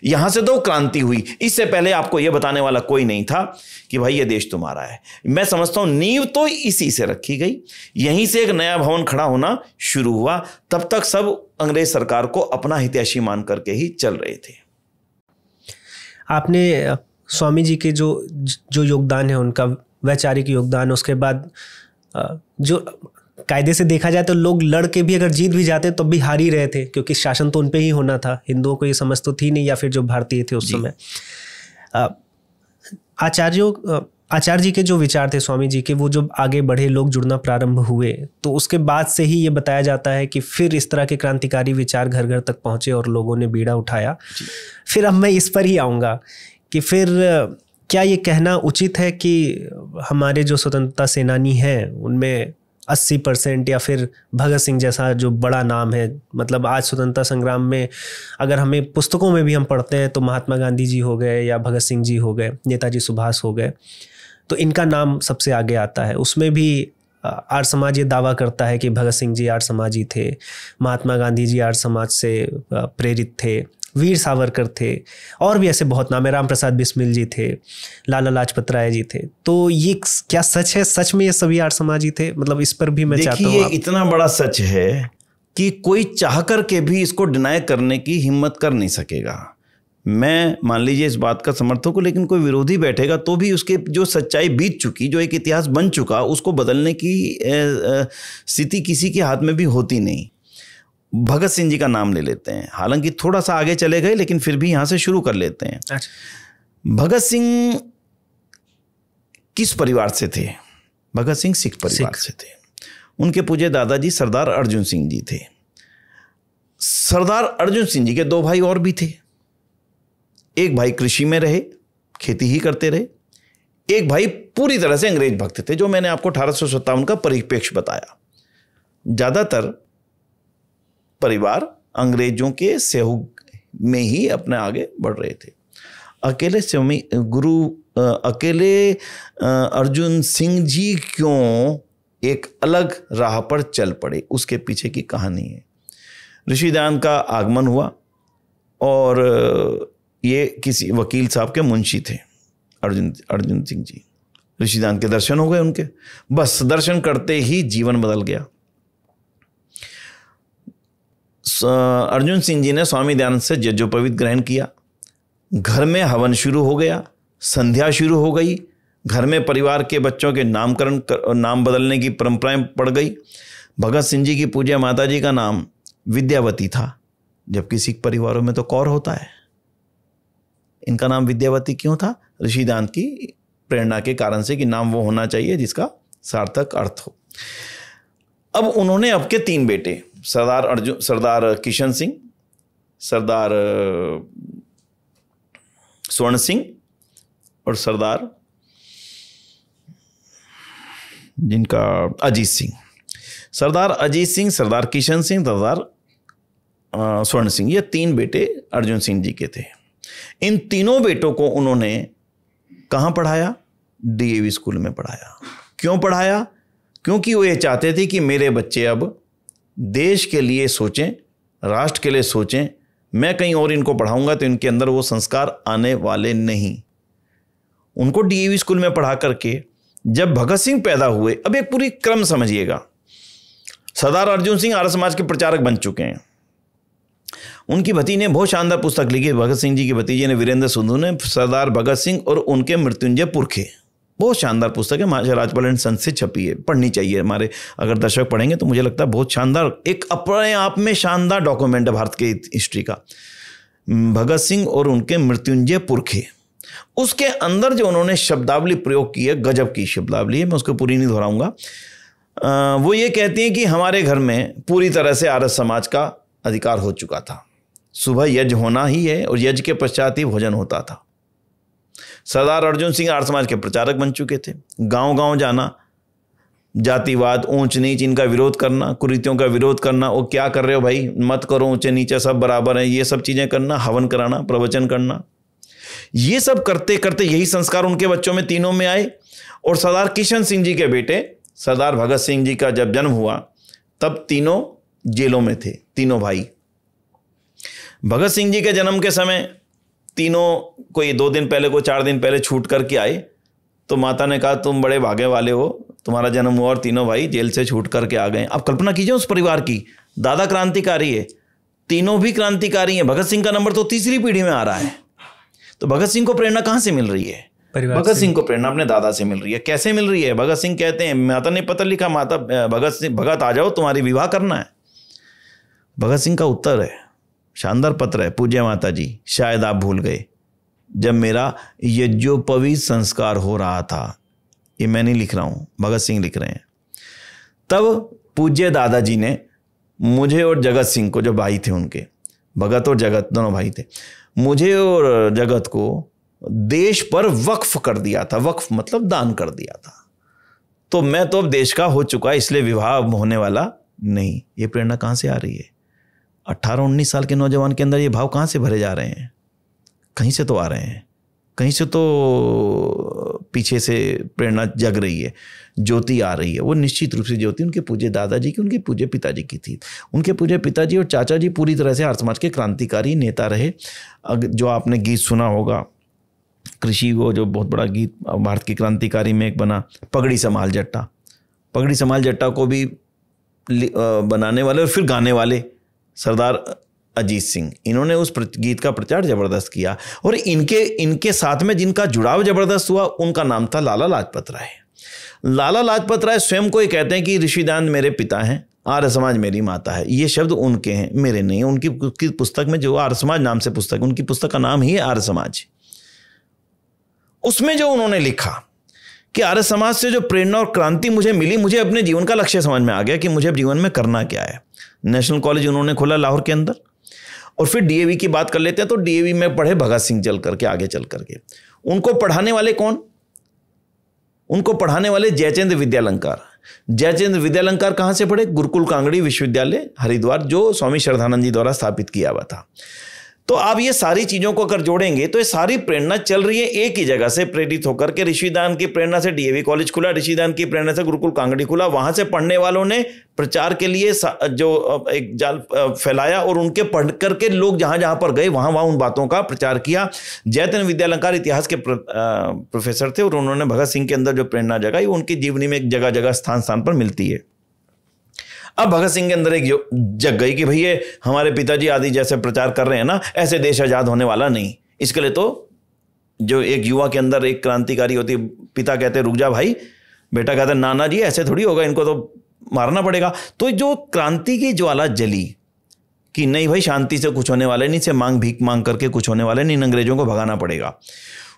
यहां से तो क्रांति हुई। इससे पहले आपको यह बताने वाला कोई नहीं था कि भाई ये देश तुम्हारा है। मैं समझता हूं नींव तो इसी से रखी गई, यहीं से एक नया भवन खड़ा होना शुरू हुआ। तब तक सब अंग्रेज सरकार को अपना हितैषी मान करके ही चल रहे थे। आपने स्वामी जी के जो योगदान है, उनका वैचारिक योगदान, उसके बाद जो कायदे से देखा जाए तो लोग लड़ के भी अगर जीत भी जाते तो भी हार ही रहे थे, क्योंकि शासन तो उन पे ही होना था। हिंदुओं को ये समझ तो थी नहीं, या फिर जो भारतीय थे उस समय। आचार्य जी के जो विचार थे स्वामी जी के, वो जब आगे बढ़े, लोग जुड़ना प्रारंभ हुए, तो उसके बाद से ही ये बताया जाता है कि फिर इस तरह के क्रांतिकारी विचार घर घर तक पहुंचे और लोगों ने बीड़ा उठाया। फिर अब मैं इस पर ही आऊँगा कि फिर क्या ये कहना उचित है कि हमारे जो स्वतंत्रता सेनानी हैं उनमें 80% या फिर भगत सिंह जैसा जो बड़ा नाम है, मतलब आज स्वतंत्रता संग्राम में अगर हमें पुस्तकों में भी हम पढ़ते हैं तो महात्मा गांधी जी हो गए या भगत सिंह जी हो गए, नेताजी सुभाष हो गए, तो इनका नाम सबसे आगे आता है। उसमें भी आर्य समाज ये दावा करता है कि भगत सिंह जी आर्य समाजी थे, महात्मा गांधी जी आर्य समाज से प्रेरित थे, वीर सावरकर थे, और भी ऐसे बहुत नाम है, राम प्रसाद बिस्मिल जी थे, लाला लाजपत राय जी थे। तो ये क्या सच है? सच में ये सभी आर्य समाजी थे? मतलब इस पर भी मैं चाहता हूँ। देखिए, इतना बड़ा सच है कि कोई चाह कर के भी इसको डिनाई करने की हिम्मत कर नहीं सकेगा। मैं मान लीजिए इस बात का समर्थक हूँ, लेकिन कोई विरोधी बैठेगा तो भी उसके जो सच्चाई बीत चुकी, जो एक इतिहास बन चुका, उसको बदलने की स्थिति किसी के हाथ में भी होती नहीं। भगत सिंह जी का नाम ले लेते हैं, हालांकि थोड़ा सा आगे चले गए, लेकिन फिर भी यहां से शुरू कर लेते हैं। अच्छा। भगत सिंह किस परिवार से थे? भगत सिंह सिख परिवार से थे। उनके पूज्य दादाजी सरदार अर्जुन सिंह जी थे। सरदार अर्जुन सिंह जी के 2 भाई और भी थे। एक भाई कृषि में रहे, खेती ही करते रहे। एक भाई पूरी तरह से अंग्रेज भक्त थे, जो मैंने आपको 1857 का परिप्रेक्ष्य बताया। ज्यादातर परिवार अंग्रेजों के सहयोग में ही अपने आगे बढ़ रहे थे। अकेले अर्जुन सिंह जी क्यों एक अलग राह पर चल पड़े, उसके पीछे की कहानी है। ऋषिदान का आगमन हुआ और ये किसी वकील साहब के मुंशी थे अर्जुन सिंह जी। ऋषिदान के दर्शन हो गए उनके, बस दर्शन करते ही जीवन बदल गया। अर्जुन सिंह जी ने स्वामी दयानंद से यज्ञोपवीत ग्रहण किया। घर में हवन शुरू हो गया, संध्या शुरू हो गई, घर में परिवार के बच्चों के नामकरण नाम बदलने की परंपराएं पड़ गई। भगत सिंह जी की पूज्य माता जी का नाम विद्यावती था, जबकि सिख परिवारों में तो कौर होता है। इनका नाम विद्यावती क्यों था? ऋषिदान की प्रेरणा के कारण से कि नाम वो होना चाहिए जिसका सार्थक अर्थ हो। अब उन्होंने आपके 3 बेटे, सरदार किशन सिंह, सरदार स्वर्ण सिंह और सरदार जिनका अजीत सिंह। सरदार अजीत सिंह, सरदार किशन सिंह, सरदार स्वर्ण सिंह, ये 3 बेटे अर्जुन सिंह जी के थे। इन तीनों बेटों को उन्होंने कहां पढ़ाया? डीएवी स्कूल में पढ़ाया। क्यों पढ़ाया? क्योंकि वो ये चाहते थे कि मेरे बच्चे अब देश के लिए सोचें, राष्ट्र के लिए सोचें। मैं कहीं और इनको पढ़ाऊंगा तो इनके अंदर वो संस्कार आने वाले नहीं। उनको डीएवी स्कूल में पढ़ा करके जब भगत सिंह पैदा हुए, अब एक पूरी क्रम समझिएगा। सरदार अर्जुन सिंह आर्य समाज के प्रचारक बन चुके हैं। उनकी भतीजी ने बहुत शानदार पुस्तक लिखी, भगत सिंह जी की भतीजे ने, वीरेंद्र सिंधु ने, सरदार भगत सिंह और उनके मृत्युंजय पुरखे। बहुत शानदार पुस्तक है, महाराजा राजपाल एंड सन्स से छपी है, पढ़नी चाहिए। हमारे अगर दर्शक पढ़ेंगे तो मुझे लगता है बहुत शानदार, एक अपने आप में शानदार डॉक्यूमेंट है भारत के हिस्ट्री का। भगत सिंह और उनके मृत्युंजय पुरखे, उसके अंदर जो उन्होंने शब्दावली प्रयोग की है, गजब की शब्दावली है, मैं उसको पूरी नहीं दोहराऊंगा। वो ये कहती हैं कि हमारे घर में पूरी तरह से आर्य समाज का अधिकार हो चुका था। सुबह यज्ञ होना ही है और यज्ञ के पश्चात ही भोजन होता था। सरदार अर्जुन सिंह आर्य समाज के प्रचारक बन चुके थे। गांव गांव जाना, जातिवाद, ऊंच नीच, इनका विरोध करना, कुरीतियों का विरोध करना। वो क्या कर रहे हो भाई, मत करो, ऊंचे नीचे सब बराबर है, ये सब चीजें करना, हवन कराना, प्रवचन करना, ये सब करते करते यही संस्कार उनके बच्चों में, तीनों में आए। और सरदार किशन सिंह जी के बेटे सरदार भगत सिंह जी का जब जन्म हुआ, तब तीनों जेलों में थे, तीनों भाई। भगत सिंह जी के जन्म के समय तीनों कोई 2 दिन पहले, कोई 4 दिन पहले छूट करके आए, तो माता ने कहा तुम बड़े भागे वाले हो, तुम्हारा जन्म हुआ और तीनों भाई जेल से छूट करके आ गए। अब कल्पना कीजिए उस परिवार की, दादा क्रांतिकारी है, तीनों भी क्रांतिकारी हैं, भगत सिंह का नंबर तो तीसरी पीढ़ी में आ रहा है। तो भगत सिंह को प्रेरणा कहां से मिल रही है? भगत सिंह को प्रेरणा अपने दादा से मिल रही है। कैसे मिल रही है? भगत सिंह कहते हैं, माता ने पत्र लिखा, माता भगत आ जाओ, तुम्हारी विवाह करना है। भगत सिंह का उत्तर है, शानदार पत्र है, पूज्य माता जी शायद आप भूल गए, जब मेरा यज्ञोपवीत संस्कार हो रहा था, ये मैं नहीं लिख रहा हूं, भगत सिंह लिख रहे हैं, तब पूज्य दादाजी ने मुझे और जगत सिंह को, जो भाई थे उनके, भगत और जगत दोनों भाई थे, मुझे और जगत को देश पर वक्फ कर दिया था। वक्फ मतलब दान कर दिया था। तो मैं तो अब देश का हो चुका, इसलिए विवाह होने वाला नहीं। ये प्रेरणा कहां से आ रही है? 18-19 साल के नौजवान के अंदर ये भाव कहां से भरे जा रहे हैं? कहीं से तो आ रहे हैं, कहीं से तो पीछे से प्रेरणा जग रही है, ज्योति आ रही है। वो निश्चित रूप से ज्योति उनके पूज्य दादाजी की, उनके पूज्य पिताजी की थी। उनके पूज्य पिताजी और चाचा जी पूरी तरह से आर्य समाज के क्रांतिकारी नेता रहे। जो आपने गीत सुना होगा कृषि, वो जो बहुत बड़ा गीत भारत की क्रांतिकारी में एक बना, पगड़ी संभाल जट्टा। पगड़ी संभाल जट्टा को भी बनाने वाले और फिर गाने वाले सरदार अजीत सिंह, इन्होंने उस गीत का प्रचार जबरदस्त किया। और इनके साथ में जिनका जुड़ाव जबरदस्त हुआ, उनका नाम था लाला लाजपत राय। लाला लाजपत राय स्वयं को ये कहते हैं कि ऋषिदान मेरे पिता हैं, आर्य समाज मेरी माता है। ये शब्द उनके हैं, मेरे नहीं। उनकी पुस्तक में, जो आर्य समाज नाम से पुस्तक, उनकी पुस्तक का नाम ही है आर्य समाज। उसमें जो उन्होंने लिखा कि आर्य समाज से जो प्रेरणा और क्रांति मुझे मिली, मुझे अपने जीवन का लक्ष्य समझ में आ गया कि मुझे जीवन में करना क्या है। नेशनल कॉलेज उन्होंने खोला लाहौर के अंदर, और फिर डीएवी की बात कर लेते हैं तो डीएवी में पढ़े भगत सिंह चल करके, आगे चल करके। उनको पढ़ाने वाले कौन? उनको पढ़ाने वाले जयचंद्र विद्यालंकार। जयचंद्र विद्यालंकार कहां से पढ़े? गुरुकुल कांगड़ी विश्वविद्यालय हरिद्वार, जो स्वामी श्रद्धानंद जी द्वारा स्थापित किया हुआ था। तो आप ये सारी चीजों को अगर जोड़ेंगे तो ये सारी प्रेरणा चल रही है एक ही जगह से प्रेरित होकर के। ऋषिदान की प्रेरणा से डीएवी कॉलेज खुला, ऋषिदान की प्रेरणा से गुरुकुल कांगड़ी खुला। वहां से पढ़ने वालों ने प्रचार के लिए जो एक जाल फैलाया, और उनके पढ़ करके लोग जहां जहां पर गए वहां वहां उन बातों का प्रचार किया। जयचंद्र विद्यालंकार इतिहास के प्रोफेसर थे, और उन्होंने भगत सिंह के अंदर जो प्रेरणा जगाई, वो उनकी जीवनी में एक जगह जगह स्थान स्थान पर मिलती है। अब भगत सिंह के अंदर एक जग गई कि भैया हमारे पिताजी आदि जैसे प्रचार कर रहे हैं ना, ऐसे देश आजाद होने वाला नहीं। इसके लिए तो जो एक युवा के अंदर एक क्रांतिकारी होती, पिता कहते रुक जा भाई, बेटा कहता नाना जी ऐसे थोड़ी होगा, इनको तो मारना पड़ेगा। तो जो क्रांति की ज्वाला जली कि नहीं भाई शांति से कुछ होने वाले नहीं, से भीख मांग करके कुछ होने वाले नहीं, अंग्रेजों को भगाना पड़ेगा।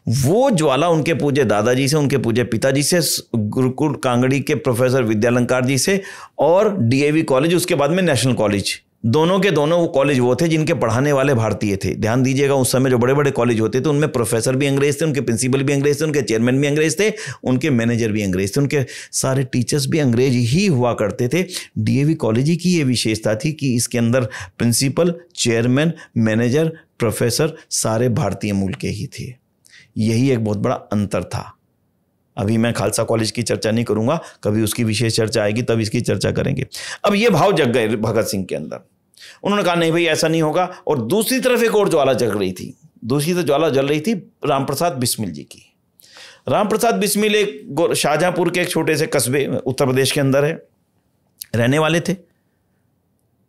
वो ज्वाला उनके पूज्य दादाजी से, उनके पूज्य पिताजी से, गुरुकुल कांगड़ी के प्रोफेसर विद्यालंकार जी से, और डीएवी कॉलेज, उसके बाद में नेशनल कॉलेज, दोनों के दोनों वो कॉलेज वो थे जिनके पढ़ाने वाले भारतीय थे। ध्यान दीजिएगा, उस समय जो बड़े बड़े कॉलेज होते थे उनमें प्रोफेसर भी अंग्रेज थे, उनके प्रिंसिपल भी अंग्रेज थे, उनके चेयरमैन भी अंग्रेज थे, उनके मैनेजर भी अंग्रेज थे, उनके सारे टीचर्स भी अंग्रेज ही हुआ करते थे। डीएवी कॉलेज की ये विशेषता थी कि इसके अंदर प्रिंसिपल, चेयरमैन, मैनेजर, प्रोफेसर सारे भारतीय मूल के ही थे। यही एक बहुत बड़ा अंतर था। अभी मैं खालसा कॉलेज की चर्चा नहीं करूंगा, कभी उसकी विशेष चर्चा आएगी तब इसकी चर्चा करेंगे। अब ये भाव जग गए भगत सिंह के अंदर। उन्होंने कहा नहीं भाई ऐसा नहीं होगा। और दूसरी तरफ एक और ज्वाला जग रही थी, दूसरी तरफ ज्वाला जल रही थी रामप्रसाद बिस्मिल जी की। रामप्रसाद बिस्मिल एक शाहजहांपुर के एक छोटे से कस्बे उत्तर प्रदेश के अंदर है, रहने वाले थे।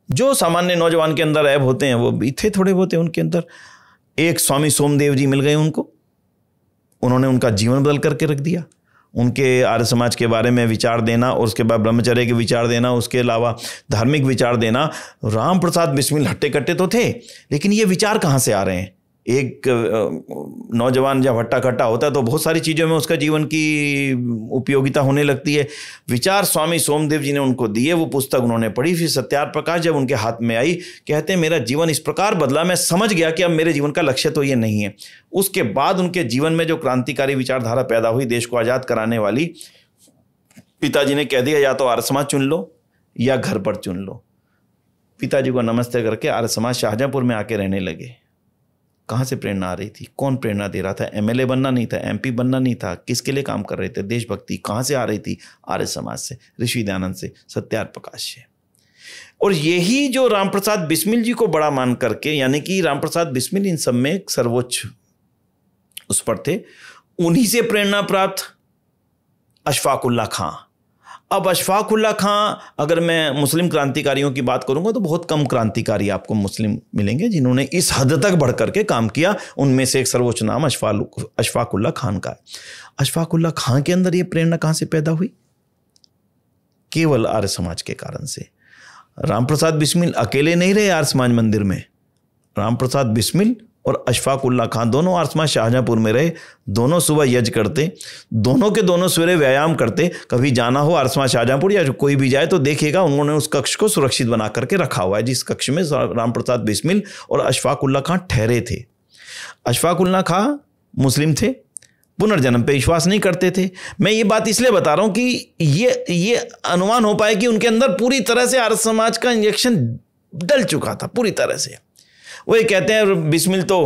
जो सामान्य नौजवान के अंदर ऐब होते हैं वो भी थे थोड़े बहुत उनके अंदर। एक स्वामी सोमदेव जी मिल गए उनको, उन्होंने उनका जीवन बदल करके रख दिया। उनके आर्य समाज के बारे में विचार देना, और उसके बाद ब्रह्मचर्य के विचार देना, उसके अलावा धार्मिक विचार देना। रामप्रसाद बिस्मिल हट्टे कट्टे तो थे, लेकिन ये विचार कहाँ से आ रहे हैं? एक नौजवान जब हट्टा कट्टा होता है तो बहुत सारी चीज़ों में उसका जीवन की उपयोगिता होने लगती है। विचार स्वामी सोमदेव जी ने उनको दिए, वो पुस्तक उन्होंने पढ़ी। फिर सत्यार्थ प्रकाश जब उनके हाथ में आई, कहते हैं मेरा जीवन इस प्रकार बदला, मैं समझ गया कि अब मेरे जीवन का लक्ष्य तो ये नहीं है। उसके बाद उनके जीवन में जो क्रांतिकारी विचारधारा पैदा हुई देश को आज़ाद कराने वाली, पिताजी ने कह दिया या तो आर्य समाज चुन लो या घर पर चुन लो। पिताजी को नमस्ते करके आर्य समाज शाहजहांपुर में आके रहने लगे। कहाँ से प्रेरणा आ रही थी? कौन प्रेरणा दे रहा था? एमएलए बनना नहीं था, एमपी बनना नहीं था, किसके लिए काम कर रहे थे? देशभक्ति कहाँ से आ रही थी? आर्य समाज से, ऋषि दयानंद से, सत्यार्थ प्रकाश से। और यही जो रामप्रसाद बिस्मिल जी को बड़ा मान करके, यानी कि रामप्रसाद बिस्मिल इन सब में सर्वोच्च उस पर थे, उन्हीं से प्रेरणा प्राप्त अशफाक उल्लाह खां। अब अशफाक उल्लाह खां, अगर मैं मुस्लिम क्रांतिकारियों की बात करूंगा तो बहुत कम क्रांतिकारी आपको मुस्लिम मिलेंगे जिन्होंने इस हद तक बढ़ करके काम किया। उनमें से एक सर्वोच्च नाम अशफाक उल्लाह खान का है। अशफाक उल्लाह खां के अंदर यह प्रेरणा कहां से पैदा हुई? केवल आर्य समाज के कारण से। रामप्रसाद बिस्मिल अकेले नहीं रहे आर्य समाज मंदिर में। रामप्रसाद बिस्मिल और अशफाक उल्लाह खां दोनों आर्य समाज शाहजहांपुर में रहे। दोनों सुबह यज्ञ करते, दोनों के दोनों सवेरे व्यायाम करते। कभी जाना हो आर्य समाज शाहजहांपुर या कोई भी जाए तो देखिएगा उन्होंने उस कक्ष को सुरक्षित बना करके रखा हुआ है, जिस कक्ष में रामप्रसाद बिस्मिल और अशफाक उल्लाह खां ठहरे थे। अशफाक उल्लाह खां मुस्लिम थे, पुनर्जन्म पे विश्वास नहीं करते थे। मैं ये बात इसलिए बता रहा हूं कि ये अनुमान हो पाए कि उनके अंदर पूरी तरह से आर्य समाज का इंजेक्शन डल चुका था, पूरी तरह से। वो ये कहते हैं बिस्मिल तो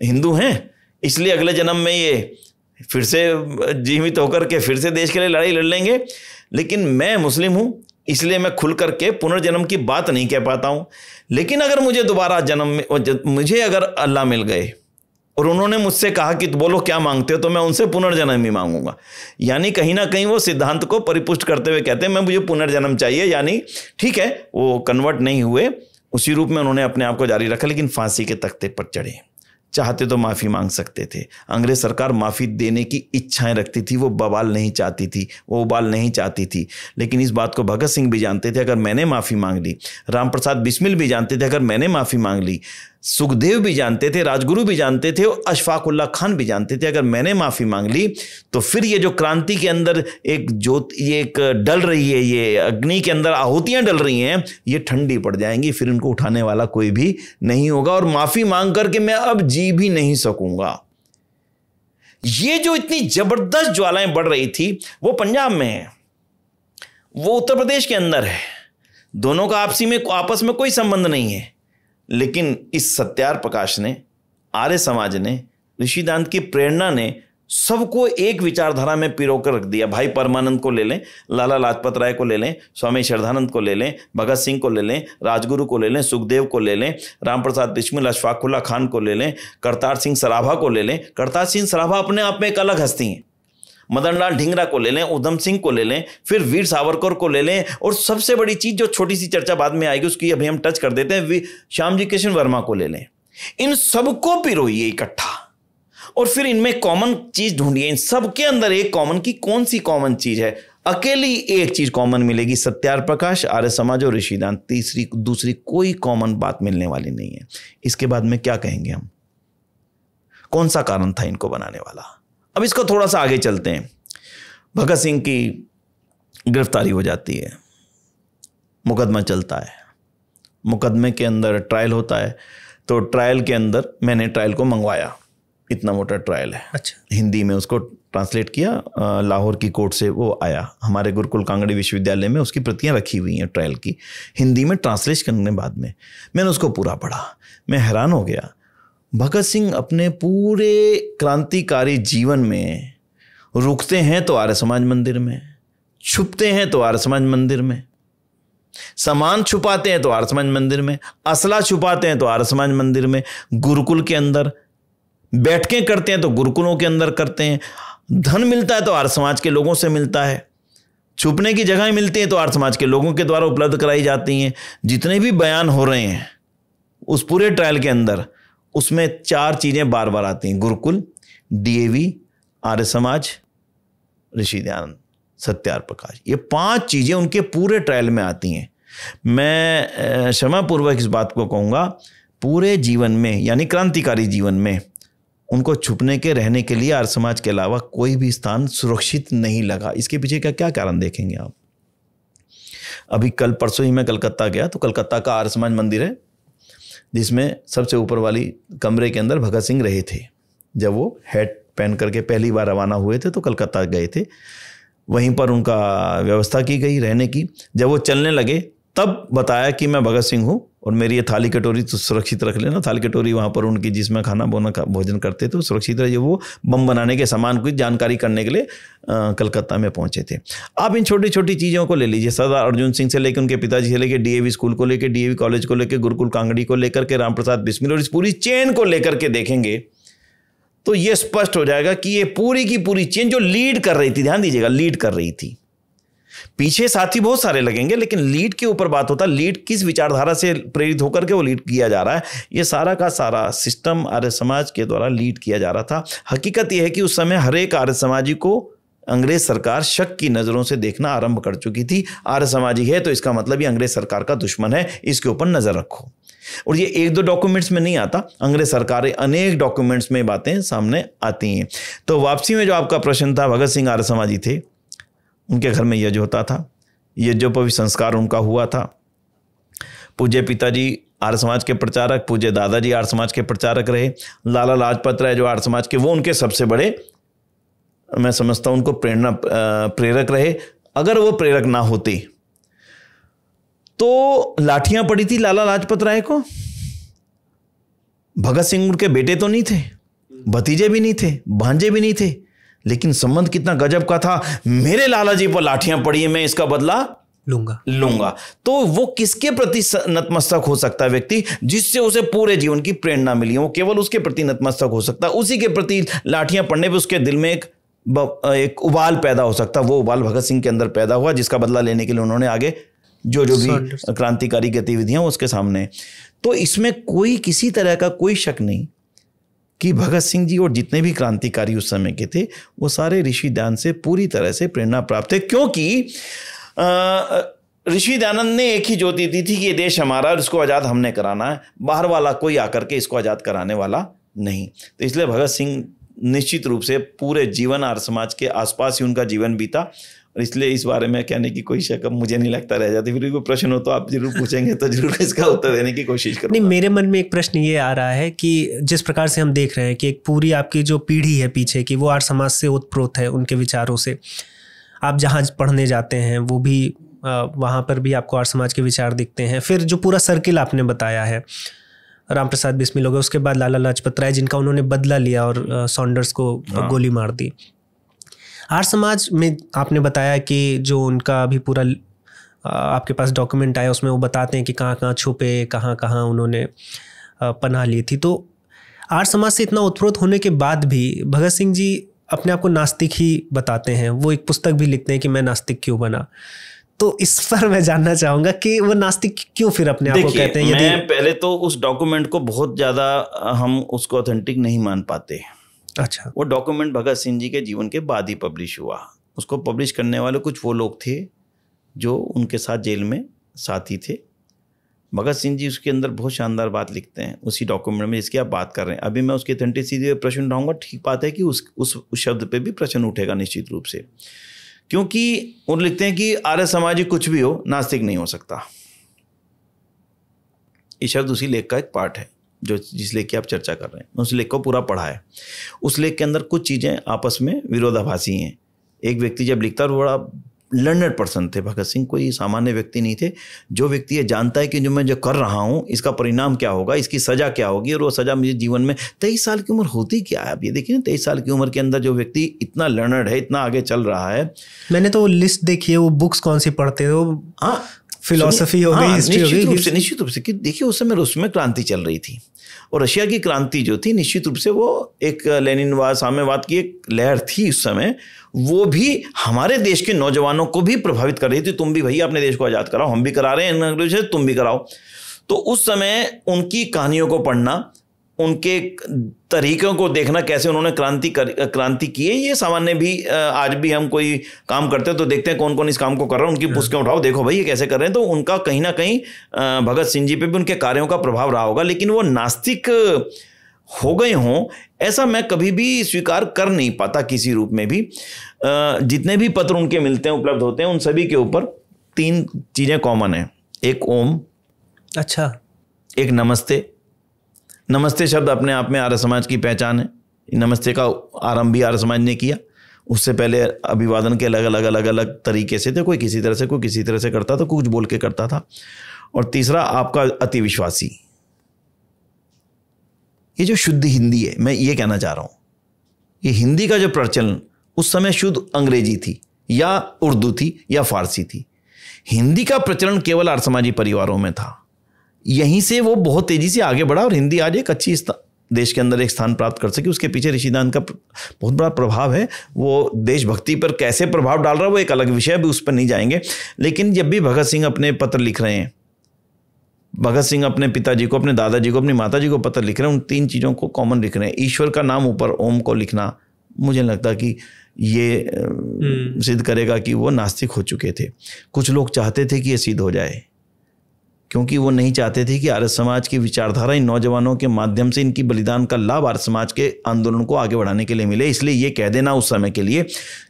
हिंदू हैं, इसलिए अगले जन्म में ये फिर से जीवित होकर के फिर से देश के लिए लड़ाई लड़ लेंगे, लेकिन मैं मुस्लिम हूं इसलिए मैं खुल करके पुनर्जन्म की बात नहीं कह पाता हूं। लेकिन अगर मुझे दोबारा जन्म में, मुझे अगर अल्लाह मिल गए और उन्होंने मुझसे कहा कि बोलो क्या मांगते हो, तो मैं उनसे पुनर्जन्म ही मांगूंगा। यानी कहीं ना कहीं वो सिद्धांत को परिपुष्ट करते हुए कहते हैं मैं मुझे पुनर्जन्म चाहिए। यानी ठीक है, वो कन्वर्ट नहीं हुए, उसी रूप में उन्होंने अपने आप को जारी रखा, लेकिन फांसी के तख्ते पर चढ़े। चाहते तो माफ़ी मांग सकते थे। अंग्रेज सरकार माफ़ी देने की इच्छाएं रखती थी, वो बवाल नहीं चाहती थी, वो उबाल नहीं चाहती थी। लेकिन इस बात को भगत सिंह भी जानते थे, अगर मैंने माफ़ी मांग ली, रामप्रसाद बिस्मिल भी जानते थे अगर मैंने माफ़ी मांग ली, सुखदेव भी जानते थे, राजगुरु भी जानते थे, और अशफाक उल्लाह खान भी जानते थे अगर मैंने माफ़ी मांग ली तो फिर ये जो क्रांति के अंदर एक जोत, ये एक डल रही है, ये अग्नि के अंदर आहुतियां डल रही हैं, ये ठंडी पड़ जाएंगी, फिर इनको उठाने वाला कोई भी नहीं होगा और माफ़ी मांग करके मैं अब जी भी नहीं सकूंगा। ये जो इतनी जबरदस्त ज्वालाएं बढ़ रही थी वो पंजाब में है, वो उत्तर प्रदेश के अंदर है। दोनों का आपस में कोई संबंध नहीं है। लेकिन इस सत्यार प्रकाश ने, आर्य समाज ने, ऋषिदांत की प्रेरणा ने सबको एक विचारधारा में पिरो कर रख दिया। भाई परमानंद को ले लें, लाला लाजपत राय को ले लें, स्वामी श्रद्धानंद को ले लें, भगत सिंह को ले लें, राजगुरु को ले लें, सुखदेव को ले लें, रामप्रसाद बिस्मिल, अशफाक उल्लाह खान को ले लें, करतार सिंह सराभा को ले लें। करतार सिंह सराभा अपने आप में एक अलग हस्ती हैं। मदन लाल ढींगरा को ले लें, उधम सिंह को ले लें, फिर वीर सावरकर को ले लें, और सबसे बड़ी चीज जो छोटी सी चर्चा बाद में आएगी उसकी अभी हम टच कर देते हैं, श्यामजी कृष्ण वर्मा को ले लें। इन सबको पिरोइए इकट्ठा और फिर इनमें कॉमन चीज ढूंढिए। इन सबके अंदर एक कॉमन की कौन सी कॉमन चीज है? अकेली एक चीज कॉमन मिलेगी, सत्यार प्रकाश, आर्य समाज और ऋषिदांत। तीसरी दूसरी कोई कॉमन बात मिलने वाली नहीं है। इसके बाद में क्या कहेंगे हम? कौन सा कारण था इनको बनाने वाला? अब इसको थोड़ा सा आगे चलते हैं। भगत सिंह की गिरफ्तारी हो जाती है, मुकदमा चलता है, मुकदमे के अंदर ट्रायल होता है। तो ट्रायल के अंदर मैंने ट्रायल को मंगवाया, इतना मोटा ट्रायल है। अच्छा। हिंदी में उसको ट्रांसलेट किया, लाहौर की कोर्ट से वो आया। हमारे गुरुकुल कांगड़ी विश्वविद्यालय में उसकी प्रतियां रखी हुई हैं ट्रायल की, हिंदी में ट्रांसलेट करने बाद में मैंने उसको पूरा पढ़ा। मैं हैरान हो गया। भगत सिंह अपने पूरे क्रांतिकारी जीवन में रुकते हैं तो आर्य समाज मंदिर में, छुपते हैं तो आर्य समाज मंदिर में, सामान छुपाते हैं तो आर्य समाज मंदिर में, असला छुपाते हैं तो आर्य समाज मंदिर में, गुरुकुल के अंदर बैठकें करते हैं तो गुरुकुलों के अंदर करते हैं, धन मिलता है तो आर्य समाज के लोगों से मिलता है, छुपने की जगह मिलती है तो आर्य समाज के लोगों के द्वारा उपलब्ध कराई जाती हैं। जितने भी बयान हो रहे हैं उस पूरे ट्रायल के अंदर, उसमें 4 चीजें बार बार आती हैं: गुरुकुल, डीएवी, आर्य समाज, ऋषि दयानंद, सत्यार प्रकाश। ये 5 चीजें उनके पूरे ट्रायल में आती हैं। मैं क्षमापूर्वक इस बात को कहूँगा, पूरे जीवन में यानी क्रांतिकारी जीवन में उनको छुपने के, रहने के लिए आर्य समाज के अलावा कोई भी स्थान सुरक्षित नहीं लगा। इसके पीछे का क्या कारण देखेंगे आप? अभी कल परसों ही मैं कलकत्ता गया, तो कलकत्ता का आर्य समाज मंदिर है जिसमें सबसे ऊपर वाली कमरे के अंदर भगत सिंह रहे थे। जब वो हैट पहन करके पहली बार रवाना हुए थे तो कलकत्ता गए थे, वहीं पर उनका व्यवस्था की गई रहने की। जब वो चलने लगे तब बताया कि मैं भगत सिंह हूँ और मेरी ये थाली कटोरी तो सुरक्षित रख लेना। थाली कटोरी वहाँ पर उनकी जिसमें खाना भोजन करते थे सुरक्षित रहे। वो बम बनाने के सामान की जानकारी करने के लिए कलकत्ता में पहुंचे थे। आप इन छोटी छोटी चीज़ों को ले लीजिए, सरदार अर्जुन सिंह से लेकर उनके पिताजी से लेकर डीएवी स्कूल को लेकर, डीएवी कॉलेज को लेकर, गुरुकुल कांगड़ी को लेकर के, राम प्रसाद बिस्मिल, और इस पूरी चेन को लेकर के देखेंगे तो ये स्पष्ट हो जाएगा कि ये पूरी की पूरी चेन जो लीड कर रही थी, ध्यान दीजिएगा, लीड कर रही थी। पीछे साथी बहुत सारे लगेंगे लेकिन लीड के ऊपर बात होता है, लीड किस विचारधारा से प्रेरित होकर के वो लीड किया जा रहा है। ये सारा का सारा सिस्टम आर्य समाज के द्वारा लीड किया जा रहा था। हकीकत यह है कि उस समय हर एक आर्य समाजी को अंग्रेज सरकार शक की नजरों से देखना आरंभ कर चुकी थी। आर्य समाजी है तो इसका मतलब ये अंग्रेज सरकार का दुश्मन है, इसके ऊपर नजर रखो। और ये एक दो डॉक्यूमेंट्स में नहीं आता, अंग्रेज सरकारें अनेक डॉक्यूमेंट्स में बातें सामने आती हैं। तो वापसी में जो आपका प्रश्न था, भगत सिंह आर्य समाजी थे, उनके घर में यज्ञ होता था, यज्ञोपवीत संस्कार उनका हुआ था। पूज्य पिताजी आर्य समाज के प्रचारक, पूज्य दादाजी आर्य समाज के प्रचारक रहे। लाला लाजपत राय जो आर्य समाज के, वो उनके सबसे बड़े, मैं समझता हूं, उनको प्रेरक रहे। अगर वो प्रेरक ना होते तो लाठियां पड़ी थी लाला लाजपत राय को। भगत सिंह उनके बेटे तो नहीं थे, भतीजे भी नहीं थे, भांजे भी नहीं थे, लेकिन संबंध कितना गजब का था। मेरे लाला जी पर लाठियां पड़ी है, मैं इसका बदला लूंगा। तो वो किसके प्रति नतमस्तक हो सकता है व्यक्ति? जिससे उसे पूरे जीवन की प्रेरणा मिली है, वो केवल उसके प्रति नतमस्तक हो सकता है। उसी के प्रति लाठियां पड़ने पे उसके दिल में एक उबाल पैदा हो सकता है। वो उबाल भगत सिंह के अंदर पैदा हुआ, जिसका बदला लेने के लिए उन्होंने आगे जो भी क्रांतिकारी गतिविधियां उसके सामने। तो इसमें कोई किसी तरह का कोई शक नहीं कि भगत सिंह जी और जितने भी क्रांतिकारी उस समय के थे वो सारे ऋषि दयानंद से पूरी तरह से प्रेरणा प्राप्त है। क्योंकि ऋषि दयानंद ने एक ही ज्योति दी थी कि ये देश हमारा और इसको आज़ाद हमने कराना है, बाहर वाला कोई आकर के इसको आज़ाद कराने वाला नहीं। तो इसलिए भगत सिंह निश्चित रूप से पूरे जीवन आर्य समाज के आसपास ही उनका जीवन बीता, और इसलिए इस बारे में कहने की कोई शक मुझे नहीं लगता रह जाती। फिर कोई प्रश्न हो तो आप जरूर पूछेंगे तो जरूर इसका उत्तर देने की कोशिश करूंगा। नहीं, मेरे मन में एक प्रश्न ये आ रहा है कि जिस प्रकार से हम देख रहे हैं कि एक पूरी आपकी जो पीढ़ी है पीछे की, वो आर्य समाज से ओतप्रोत है, उनके विचारों से। आप जहाँ पढ़ने जाते हैं वो भी वहाँ पर भी आपको आर्य समाज के विचार दिखते हैं। फिर जो पूरा सर्किल आपने बताया है, राम प्रसाद बिस्मिल हो गए, उसके बाद लाला लाजपत राय जिनका उन्होंने बदला लिया और सॉन्डर्स को गोली मार दी। आर्य समाज में आपने बताया कि जो उनका अभी पूरा आपके पास डॉक्यूमेंट आया उसमें वो बताते हैं कि कहाँ कहाँ छुपे, कहाँ कहाँ उन्होंने पनाह ली थी। तो आर्य समाज से इतना उत्प्रोत होने के बाद भी भगत सिंह जी अपने आप को नास्तिक ही बताते हैं। वो एक पुस्तक भी लिखते हैं कि मैं नास्तिक क्यों बना। तो इस पर मैं जानना चाहूँगा कि वो नास्तिक क्यों फिर अपने आप को कहते हैं। मैं पहले तो उस डॉक्यूमेंट को बहुत ज़्यादा हम उसको ऑथेंटिक नहीं मान पाते। अच्छा, वो डॉक्यूमेंट भगत सिंह जी के जीवन के बाद ही पब्लिश हुआ। उसको पब्लिश करने वाले कुछ वो लोग थे जो उनके साथ जेल में साथी थे। भगत सिंह जी उसके अंदर बहुत शानदार बात लिखते हैं उसी डॉक्यूमेंट में जिसकी आप बात कर रहे हैं। अभी मैं उसकी ऑथेंटिसिटी पर प्रश्न उठाऊंगा। ठीक बात है कि उस शब्द पे भी प्रश्न उठेगा निश्चित रूप से, क्योंकि वो लिखते हैं कि आर्य समाजी कुछ भी हो, नास्तिक नहीं हो सकता। ये शब्द उसी लेख का एक पार्ट है जो जिस लेख की आप चर्चा कर रहे हैं। उस लेख को पूरा पढ़ा है। उस लेख के अंदर कुछ चीज़ें आपस में विरोधाभासी हैं। एक व्यक्ति जब लिखता है, बड़ा लर्नड पर्सन थे भगत सिंह, कोई सामान्य व्यक्ति नहीं थे। जो व्यक्ति ये जानता है कि जो मैं जो कर रहा हूँ इसका परिणाम क्या होगा, इसकी सज़ा क्या होगी, और वो सज़ा मुझे जीवन में 23 साल की उम्र होती क्या है। आप ये देखिए ना, 23 साल की उम्र के अंदर जो व्यक्ति इतना लर्नड है, इतना आगे चल रहा है। मैंने तो लिस्ट देखी है, वो बुक्स कौन सी पढ़ते हो। हाँ, फिलॉसफी हो गई, हिस्ट्री हो गई। निश्चित रूप से कि देखिए उस समय रूस में क्रांति चल रही थी और रशिया की क्रांति जो थी निश्चित रूप से वो एक लेनिनवाद, साम्यवाद की एक लहर थी उस समय। वो भी हमारे देश के नौजवानों को भी प्रभावित कर रही थी। तुम भी भैया अपने देश को आज़ाद कराओ, हम भी करा रहे हैं, तुम भी कराओ। तो उस समय उनकी कहानियों को पढ़ना, उनके तरीकों को देखना, कैसे उन्होंने क्रांति की है, ये सामान्य भी आज भी हम कोई काम करते हैं तो देखते हैं कौन कौन इस काम को कर रहा है, उनकी पुस्तकें उठाओ, देखो भाई ये कैसे कर रहे हैं। तो उनका कहीं ना कहीं भगत सिंह जी पे भी उनके कार्यों का प्रभाव रहा होगा। लेकिन वो नास्तिक हो गए हों ऐसा मैं कभी भी स्वीकार कर नहीं पाता किसी रूप में भी। जितने भी पत्र उनके मिलते हैं, उपलब्ध होते हैं, उन सभी के ऊपर 3 चीज़ें कॉमन है। एक ओम, अच्छा, एक नमस्ते। नमस्ते शब्द अपने आप में आर्य समाज की पहचान है। नमस्ते का आरंभ भी आर्य समाज ने किया। उससे पहले अभिवादन के अलग अलग तरीके से थे, कोई किसी तरह से करता था, कुछ बोल के करता था। और तीसरा आपका अति विश्वासी। ये जो शुद्ध हिंदी है, मैं ये कहना चाह रहा हूं, ये हिंदी का जो प्रचलन उस समय शुद्ध अंग्रेजी थी या उर्दू थी या फारसी थी। हिंदी का प्रचलन केवल आर्य समाजी परिवारों में था। यहीं से वो बहुत तेजी से आगे बढ़ा और हिंदी आज एक अच्छी देश के अंदर एक स्थान प्राप्त कर सकी। उसके पीछे ऋषिदान का बहुत बड़ा प्रभाव है। वो देशभक्ति पर कैसे प्रभाव डाल रहा है वो एक अलग विषय है, अभी उस पर नहीं जाएंगे। लेकिन जब भी भगत सिंह अपने पत्र लिख रहे हैं, भगत सिंह अपने पिताजी को, अपने दादाजी को, अपनी माताजी को पत्र लिख रहे हैं, उन 3 चीज़ों को कॉमन लिख रहे हैं। ईश्वर का नाम ऊपर ओम को लिखना, मुझे लगता कि ये सिद्ध करेगा कि वो नास्तिक हो चुके थे। कुछ लोग चाहते थे कि ये सिद्ध हो जाए, क्योंकि वो नहीं चाहते थे कि आर्य समाज की विचारधारा इन नौजवानों के माध्यम से इनकी बलिदान का लाभ आर्य समाज के आंदोलन को आगे बढ़ाने के लिए मिले। इसलिए ये कह देना उस समय के लिए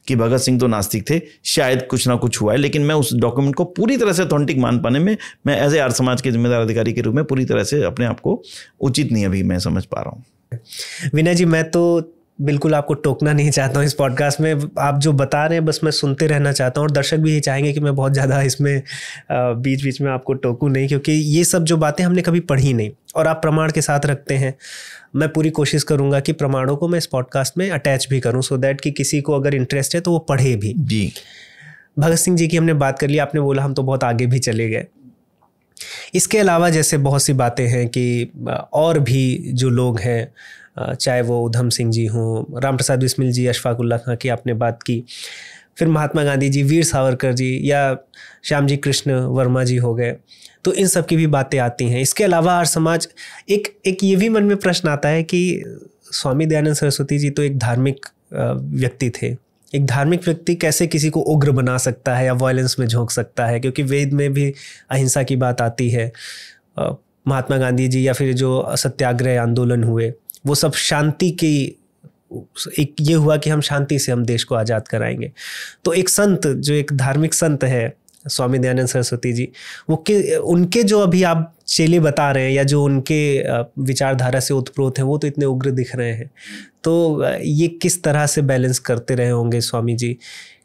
कि भगत सिंह तो नास्तिक थे, शायद कुछ ना कुछ हुआ है। लेकिन मैं उस डॉक्यूमेंट को पूरी तरह से ऑथेंटिक मान पाने में, मैं एज ए आर्य समाज के जिम्मेदार अधिकारी के रूप में पूरी तरह से अपने आप को उचित नहीं अभी मैं समझ पा रहा हूँ। विनय जी, मैं तो बिल्कुल आपको टोकना नहीं चाहता हूँ इस पॉडकास्ट में। आप जो बता रहे हैं बस मैं सुनते रहना चाहता हूँ, और दर्शक भी ये चाहेंगे कि मैं बहुत ज़्यादा इसमें बीच बीच में आपको टोकूँ नहीं, क्योंकि ये सब जो बातें हमने कभी पढ़ी नहीं और आप प्रमाण के साथ रखते हैं। मैं पूरी कोशिश करूँगा कि प्रमाणों को मैं इस पॉडकास्ट में अटैच भी करूँ, सो दैट कि किसी को अगर इंटरेस्ट है तो वो पढ़े भी। जी, भगत सिंह जी की हमने बात कर ली, आपने बोला हम तो बहुत आगे भी चले गए। इसके अलावा जैसे बहुत सी बातें हैं कि और भी जो लोग हैं, चाहे वो उधम सिंह जी हों, राम प्रसाद बिस्मिल जी, अशफाक उल्लाह खां की आपने बात की, फिर महात्मा गांधी जी, वीर सावरकर जी, या श्याम जी कृष्ण वर्मा जी हो गए, तो इन सब की भी बातें आती हैं। इसके अलावा आर्य समाज, एक ये भी मन में प्रश्न आता है कि स्वामी दयानंद सरस्वती जी तो एक धार्मिक व्यक्ति थे। एक धार्मिक व्यक्ति कैसे किसी को उग्र बना सकता है या वायलेंस में झोंक सकता है, क्योंकि वेद में भी अहिंसा की बात आती है। महात्मा गांधी जी या फिर जो सत्याग्रह आंदोलन हुए वो सब शांति की, एक ये हुआ कि हम शांति से हम देश को आज़ाद कराएंगे। तो एक संत, जो एक धार्मिक संत है स्वामी दयानंद सरस्वती जी, वो उनके जो अभी आप चेले बता रहे हैं या जो उनके विचारधारा से उत्प्रोत हैं, वो तो इतने उग्र दिख रहे हैं। तो ये किस तरह से बैलेंस करते रहे होंगे स्वामी जी,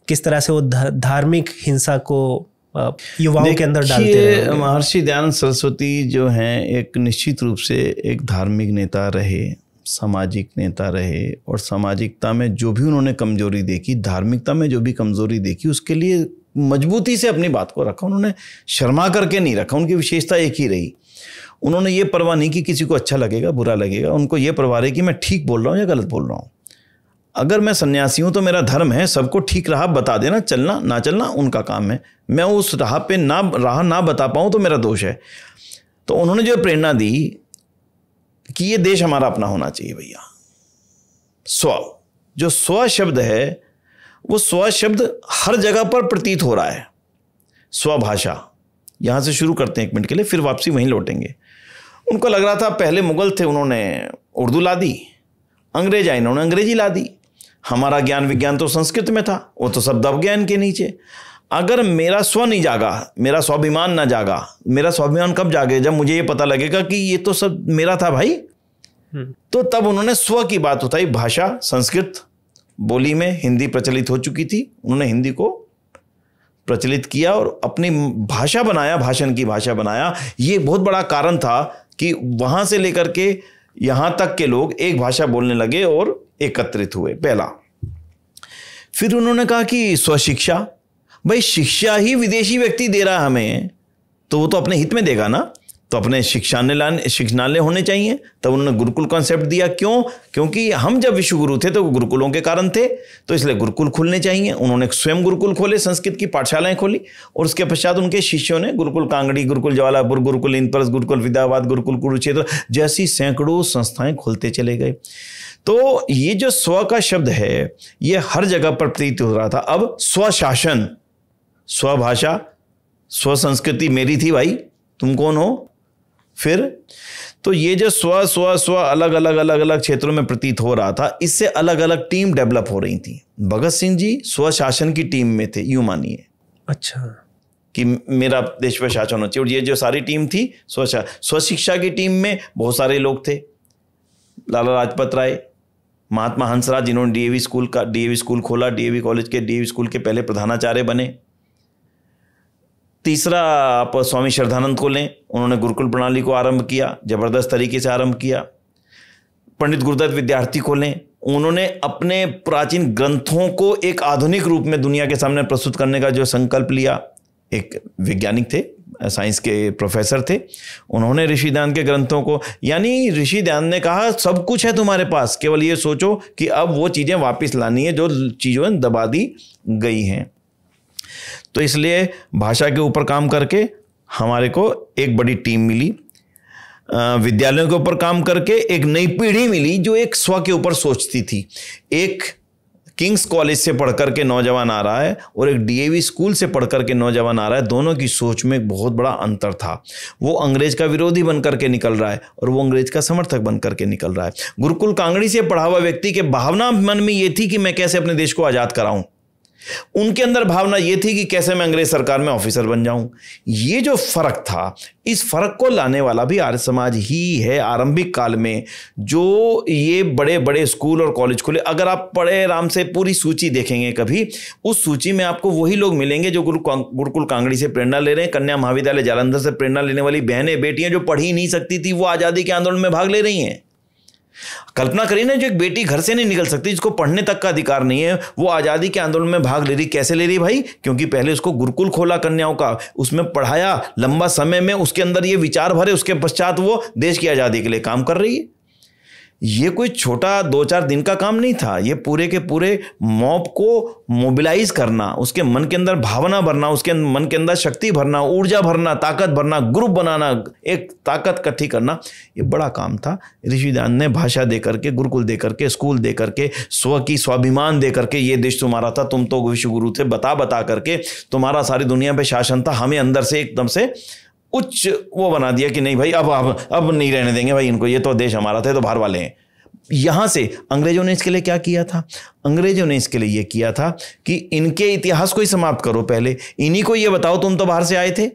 किस तरह से वो धार्मिक हिंसा को युवाओं के अंदर डालते रहे? महर्षि दयानंद सरस्वती जो हैं एक निश्चित रूप से एक धार्मिक नेता रहे, सामाजिक नेता रहे, और सामाजिकता में जो भी उन्होंने कमजोरी देखी, धार्मिकता में जो भी कमजोरी देखी, उसके लिए मजबूती से अपनी बात को रखा। उन्होंने शर्मा करके नहीं रखा। उनकी विशेषता एक ही रही, उन्होंने ये परवाह नहीं कि किसी को अच्छा लगेगा बुरा लगेगा, उनको ये परवाह रही कि मैं ठीक बोल रहा हूँ या गलत बोल रहा हूँ। अगर मैं सन्यासी हूँ तो मेरा धर्म है सबको ठीक राह बता देना, चलना ना चलना उनका काम है। मैं उस राह पे राह ना बता पाऊँ तो मेरा दोष है। तो उन्होंने जो प्रेरणा दी कि ये देश हमारा अपना होना चाहिए भैया। जो स्व शब्द है, वो स्व शब्द हर जगह पर प्रतीत हो रहा है। स्वभाषा, यहां से शुरू करते हैं 1 मिनट के लिए, फिर वापसी वहीं लौटेंगे। उनको लग रहा था पहले मुगल थे, उन्होंने उर्दू ला दी, अंग्रेज आए, इन्होंने अंग्रेजी ला दी। हमारा ज्ञान विज्ञान तो संस्कृत में था, वो तो सब दब ज्ञान के नीचे। अगर मेरा स्व नहीं जागा, मेरा स्वाभिमान ना जागा, मेरा स्वाभिमान कब जागे? जब मुझे ये पता लगेगा कि ये तो सब मेरा था भाई। तो तब उन्होंने स्व की बात उठाई। भाषा, संस्कृत बोली में हिंदी प्रचलित हो चुकी थी, उन्होंने हिंदी को प्रचलित किया और अपनी भाषा बनाया, भाषण की भाषा बनाया। ये बहुत बड़ा कारण था कि वहां से लेकर के यहां तक के लोग एक भाषा बोलने लगे और एकत्रित हुए। पहला। फिर उन्होंने कहा कि स्वशिक्षा, भाई शिक्षा ही विदेशी व्यक्ति दे रहा है हमें, तो वो तो अपने हित में देगा ना, तो अपने शिक्षणालय होने चाहिए। तब उन्होंने गुरुकुल कॉन्सेप्ट दिया। क्यों? क्योंकि हम जब विश्वगुरु थे तो गुरुकुलों के कारण थे, तो इसलिए गुरुकुल खुलने चाहिए। उन्होंने स्वयं गुरुकुल खोले, संस्कृत की पाठशालाएं खोली, और उसके पश्चात उनके शिष्यों ने गुरुकुल कांगड़ी, गुरुकुल जवालापुर, गुरुकुल इंदप्रस्थ, गुरुकुल विद्याबाद, गुरुकुल कुरुक्षेत्र जैसी सैकड़ों संस्थाएं खोलते चले गए। तो ये जो स्व का शब्द है, ये हर जगह पर प्रतीत हो रहा था। अब स्वशासन, स्वभाषा, स्व संस्कृति मेरी थी भाई, तुम कौन हो? फिर तो ये जो स्व स्व स्व अलग अलग क्षेत्रों में प्रतीत हो रहा था, इससे अलग अलग टीम डेवलप हो रही थी। भगत सिंह जी स्वशासन की टीम में थे, यूं मानिए। अच्छा, कि मेरा देश पर शासन होना चाहिए। और ये जो सारी टीम थी स्वशिक्षा की टीम में बहुत सारे लोग थे। लाला लाजपत राय, महात्मा हंसराज, जिन्होंने डीएवी स्कूल खोला, डीएवी कॉलेज के डीएवी स्कूल के पहले प्रधानाचार्य बने। तीसरा आप स्वामी श्रद्धानंद को लें, उन्होंने गुरुकुल प्रणाली को आरंभ किया, जबरदस्त तरीके से आरंभ किया। पंडित गुरुदत्त विद्यार्थी को लें, उन्होंने अपने प्राचीन ग्रंथों को एक आधुनिक रूप में दुनिया के सामने प्रस्तुत करने का जो संकल्प लिया। एक वैज्ञानिक थे, साइंस के प्रोफेसर थे, उन्होंने ऋषि ध्यान के ग्रंथों को, यानी ऋषि ध्यान ने कहा सब कुछ है तुम्हारे पास, केवल ये सोचो कि अब वो चीज़ें वापस लानी है जो चीज़ों दबा दी गई हैं। तो इसलिए भाषा के ऊपर काम करके हमारे को एक बड़ी टीम मिली, विद्यालयों के ऊपर काम करके एक नई पीढ़ी मिली जो एक स्व के ऊपर सोचती थी। एक किंग्स कॉलेज से पढ़ करके नौजवान आ रहा है और एक डीएवी स्कूल से पढ़ करके नौजवान आ रहा है, दोनों की सोच में एक बहुत बड़ा अंतर था। वो अंग्रेज का विरोधी बन करके निकल रहा है और वो अंग्रेज का समर्थक बन करके निकल रहा है। गुरुकुल कांगड़ी से पढ़ा हुआ व्यक्ति के भावना मन में ये थी कि मैं कैसे अपने देश को आज़ाद कराऊं, उनके अंदर भावना ये थी कि कैसे मैं अंग्रेज सरकार में ऑफिसर बन जाऊं। ये जो फर्क था, इस फर्क को लाने वाला भी आर्य समाज ही है। आरंभिक काल में जो ये बड़े बड़े स्कूल और कॉलेज खुले, अगर आप बड़े आराम से पूरी सूची देखेंगे कभी, उस सूची में आपको वही लोग मिलेंगे जो गुरुकुल कांगड़ी से प्रेरणा ले रहे हैं, कन्या महाविद्यालय जालंधर से प्रेरणा लेने वाली बहनें बेटियां जो पढ़ ही नहीं सकती थी वो आज़ादी के आंदोलन में भाग ले रही हैं। कल्पना करिए ना, जो एक बेटी घर से नहीं निकल सकती, जिसको पढ़ने तक का अधिकार नहीं है, वो आज़ादी के आंदोलन में भाग ले रही। कैसे ले रही भाई? क्योंकि पहले उसको गुरुकुल खोला कन्याओं का, उसमें पढ़ाया लंबा समय में, उसके अंदर ये विचार भरे, उसके पश्चात वो देश की आज़ादी के लिए काम कर रही है। ये कोई छोटा 2-4 दिन का काम नहीं था, ये पूरे के पूरे मॉब को मोबिलाइज करना, उसके मन के अंदर भावना भरना, उसके मन के अंदर शक्ति भरना, ऊर्जा भरना, ताकत भरना, ग्रुप बनाना, एक ताकत इकट्ठी करना, ये बड़ा काम था। ऋषि ध्यान ने भाषा दे करके, गुरुकुल दे करके, स्कूल दे करके, स्वाभिमान दे करके, ये देश तुम्हारा था, तुम तो विश्व गुरु थे, बता करके तुम्हारा सारी दुनिया पे शासन था, हमें अंदर से एकदम से उच्च वो बना दिया कि नहीं भाई अब नहीं रहने देंगे भाई इनको, ये तो देश हमारा था, तो बाहर वाले हैं। यहां से अंग्रेजों ने इसके लिए क्या किया था? अंग्रेजों ने इसके लिए ये किया था कि इनके इतिहास को ही समाप्त करो, पहले इन्हीं को ये बताओ तुम तो बाहर से आए थे।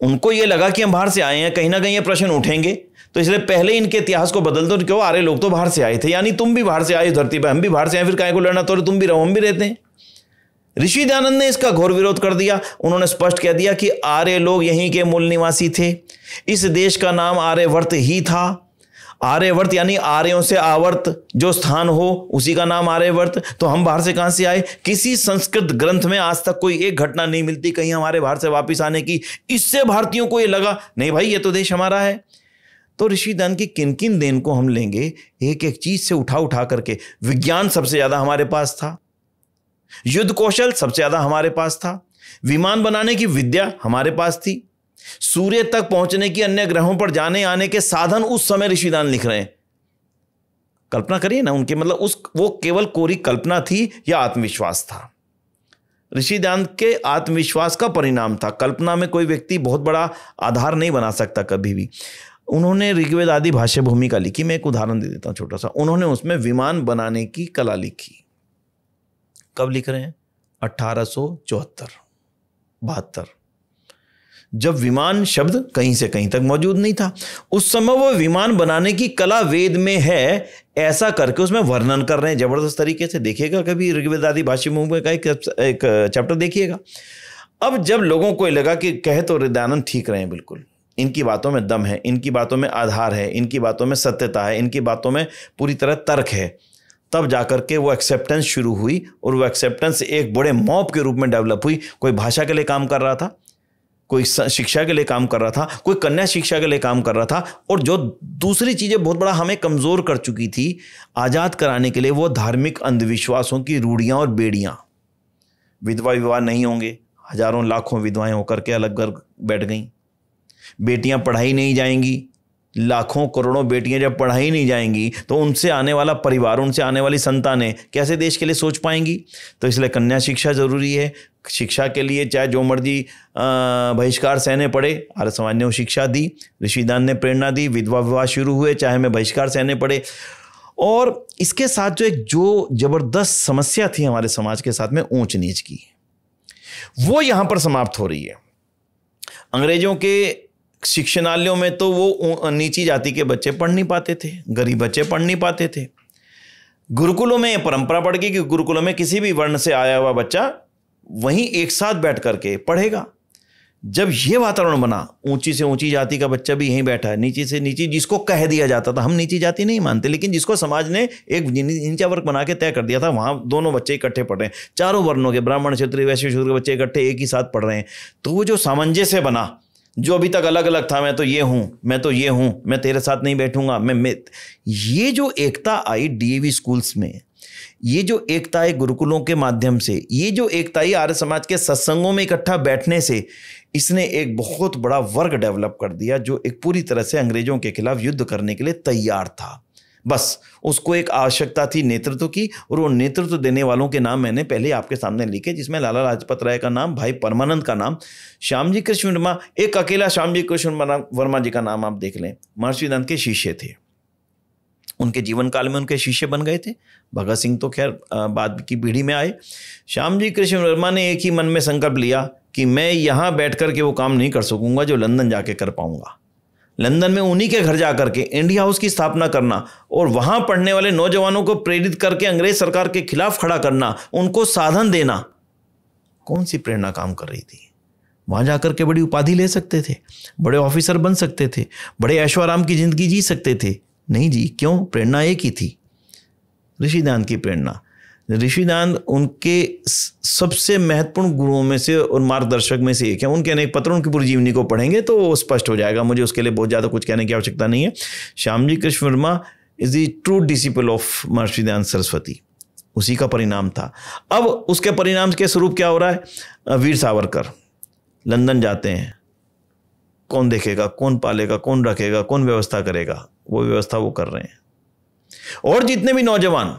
उनको ये लगा कि हम बाहर से आए हैं, कहीं ना कहीं ये प्रश्न उठेंगे, तो इसलिए पहले इनके इतिहास को बदल दो। क्यों? अरे लोग तो बाहर से आए थे, यानी तुम भी बाहर से आए धरती पर, हम भी बाहर से आए, फिर काहे को लड़ना, तो तुम भी रहो हम भी रहते हैं। ऋषि दयानंद ने इसका घोर विरोध कर दिया। उन्होंने स्पष्ट कह दिया कि आर्य लोग यहीं के मूल निवासी थे, इस देश का नाम आर्यवर्त ही था। आर्यवर्त यानी आर्यों से आवर्त, जो स्थान हो उसी का नाम आर्यवर्त। तो हम बाहर से कहां से आए? किसी संस्कृत ग्रंथ में आज तक कोई एक घटना नहीं मिलती कहीं हमारे बाहर से वापिस आने की। इससे भारतीयों को ये लगा नहीं भाई ये तो देश हमारा है। तो ऋषि दयानंद की किन किन देन को हम लेंगे, एक एक चीज से उठा करके। विज्ञान सबसे ज्यादा हमारे पास था, युद्ध कौशल सबसे ज्यादा हमारे पास था, विमान बनाने की विद्या हमारे पास थी, सूर्य तक पहुंचने की, अन्य ग्रहों पर जाने आने के साधन उस समय ऋषि दयानंद लिख रहे हैं। कल्पना करिए ना, उनके मतलब वो केवल कोरी कल्पना थी या आत्मविश्वास था? ऋषि दयानंद के आत्मविश्वास का परिणाम था। कल्पना में कोई व्यक्ति बहुत बड़ा आधार नहीं बना सकता कभी भी। उन्होंने ऋग्वेद आदि भाष्य भूमिका लिखी। मैं एक उदाहरण दे देता हूं छोटा सा। उन्होंने उसमें विमान बनाने की कला लिखी। कब लिख रहे हैं? 1874-72, जब विमान शब्द कहीं से कहीं तक मौजूद नहीं था। उस समय वो विमान बनाने की कला वेद में है, ऐसा करके उसमें वर्णन कर रहे हैं जबरदस्त तरीके से। देखिएगा कभी ऋग्वेद आदि भाष्य भूमिका का एक चैप्टर देखिएगा। अब जब लोगों को लगा कि कहे तो दयानंद ठीक रहे हैं, बिल्कुल इनकी बातों में दम है, इनकी बातों में आधार है, इनकी बातों में सत्यता है, इनकी बातों में पूरी तरह तर्क है, तब जाकर के वो एक्सेप्टेंस शुरू हुई। और वो एक्सेप्टेंस एक बड़े मॉब के रूप में डेवलप हुई। कोई भाषा के लिए काम कर रहा था, कोई शिक्षा के लिए काम कर रहा था, कोई कन्या शिक्षा के लिए काम कर रहा था, और जो दूसरी चीजें बहुत बड़ा हमें कमजोर कर चुकी थी आजाद कराने के लिए, वो धार्मिक अंधविश्वासों की रूढ़ियां और बेड़ियां। विधवा विवाह नहीं होंगे, हजारों लाखों विधवाएं होकर के अलग घर बैठ गईं। बेटियां पढ़ाई नहीं जाएंगी, लाखों करोड़ों बेटियां जब पढ़ाई नहीं जाएंगी तो उनसे आने वाला परिवार, उनसे आने वाली संतानें कैसे देश के लिए सोच पाएंगी? तो इसलिए कन्या शिक्षा जरूरी है। शिक्षा के लिए चाहे जो मर्जी बहिष्कार सहने पड़े, आर्य समाज ने वो शिक्षा दी, ऋषि दयानंद ने प्रेरणा दी, विधवा विवाह शुरू हुए, चाहे हमें बहिष्कार सहने पड़े। और इसके साथ जो जबरदस्त समस्या थी हमारे समाज के साथ में, ऊंच नीच की, वो यहां पर समाप्त हो रही है। अंग्रेजों के शिक्षणालयों में तो वो नीची जाति के बच्चे पढ़ नहीं पाते थे, गरीब बच्चे पढ़ नहीं पाते थे। गुरुकुलों में यह परंपरा पड़ गई कि गुरुकुलों में किसी भी वर्ण से आया हुआ बच्चा वहीं एक साथ बैठ करके पढ़ेगा। जब ये वातावरण बना, ऊंची से ऊंची जाति का बच्चा भी यहीं बैठा है, नीची से नीची, जिसको कह दिया जाता था, हम नीची जाति नहीं मानते, लेकिन जिसको समाज ने एक नीचा वर्ग बना के तय कर दिया था, वहां दोनों बच्चे इकट्ठे पढ़ रहे हैं, चारों वर्णों के, ब्राह्मण, क्षत्रिय, वैश्य, शूद्र के बच्चे इकट्ठे एक ही साथ पढ़ रहे हैं। तो वो जो सामंजस्य बना, जो अभी तक अलग अलग था, मैं तो ये हूं, मैं तो ये हूं, मैं तेरे साथ नहीं बैठूंगा, मैं ये जो एकता आई डीएवी स्कूल्स में, ये जो एकता है गुरुकुलों के माध्यम से, ये जो एकता है आर्य समाज के सत्संगों में इकट्ठा बैठने से, इसने एक बहुत बड़ा वर्ग डेवलप कर दिया जो एक पूरी तरह से अंग्रेजों के खिलाफ युद्ध करने के लिए तैयार था। बस उसको एक आवश्यकता थी नेतृत्व की, और वो नेतृत्व देने वालों के नाम मैंने पहले आपके सामने लिखे, जिसमें लाला लाजपत राय का नाम, भाई परमानंद का नाम, श्यामजी कृष्ण वर्मा, एक अकेला श्यामजी कृष्ण वर्मा जी का नाम आप देख लें, महर्षि दत्त के शिष्य थे। उनके जीवन काल में उनके शिष्य बन गए थे। भगत सिंह तो खैर बाद की पीढ़ी में आए। श्यामजी कृष्ण वर्मा ने एक ही मन में संकल्प लिया कि मैं यहाँ बैठ कर के वो काम नहीं कर सकूंगा जो लंदन जाके कर पाऊंगा। लंदन में उन्हीं के घर जा करके इंडिया हाउस की स्थापना करना और वहां पढ़ने वाले नौजवानों को प्रेरित करके अंग्रेज सरकार के खिलाफ खड़ा करना, उनको साधन देना, कौन सी प्रेरणा काम कर रही थी? वहां जाकर के बड़ी उपाधि ले सकते थे, बड़े ऑफिसर बन सकते थे, बड़े ऐशोआराम की जिंदगी जी सकते थे। नहीं जी, क्यों? प्रेरणा एक ही थी, ऋषिदान की प्रेरणा। ऋषिदान उनके सबसे महत्वपूर्ण गुरुओं में से और मार्गदर्शक में से एक है। उनके अनेक पत्र, उनकी पूरी जीवनी को पढ़ेंगे तो वो स्पष्ट हो जाएगा, मुझे उसके लिए बहुत ज़्यादा कुछ कहने की आवश्यकता नहीं है। Shyamji Krishna Verma is the true disciple of Maharshi Dayanand Saraswati, उसी का परिणाम था। अब उसके परिणाम के स्वरूप क्या हो रहा है? वीर सावरकर लंदन जाते हैं, कौन देखेगा, कौन पालेगा, कौन रखेगा, कौन व्यवस्था करेगा? वो व्यवस्था वो कर रहे हैं। और जितने भी नौजवान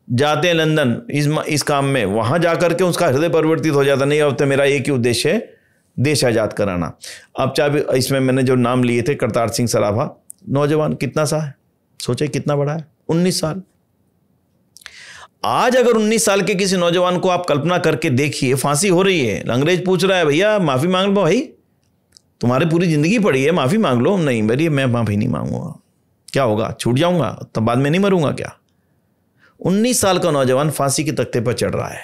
जाते हैं लंदन इस काम में, वहां जाकर के उसका हृदय परिवर्तित हो जाता, नहीं अब तो मेरा एक ही उद्देश्य है, देश आजाद कराना। अब चाहे इसमें मैंने जो नाम लिए थे, करतार सिंह सराभा, नौजवान कितना सा है, सोचे कितना बड़ा है, 19 साल। आज अगर 19 साल के किसी नौजवान को आप कल्पना करके देखिए, फांसी हो रही है, अंग्रेज पूछ रहा है भैया माफी मांग लो, भाई तुम्हारी पूरी जिंदगी पड़ी है, माफी मांग लो। नहीं भैया मैं माफी नहीं मांगूंगा, क्या होगा, छूट जाऊंगा, तब बाद में नहीं मरूंगा क्या? 19 साल का नौजवान फांसी के तख्ते पर चढ़ रहा है।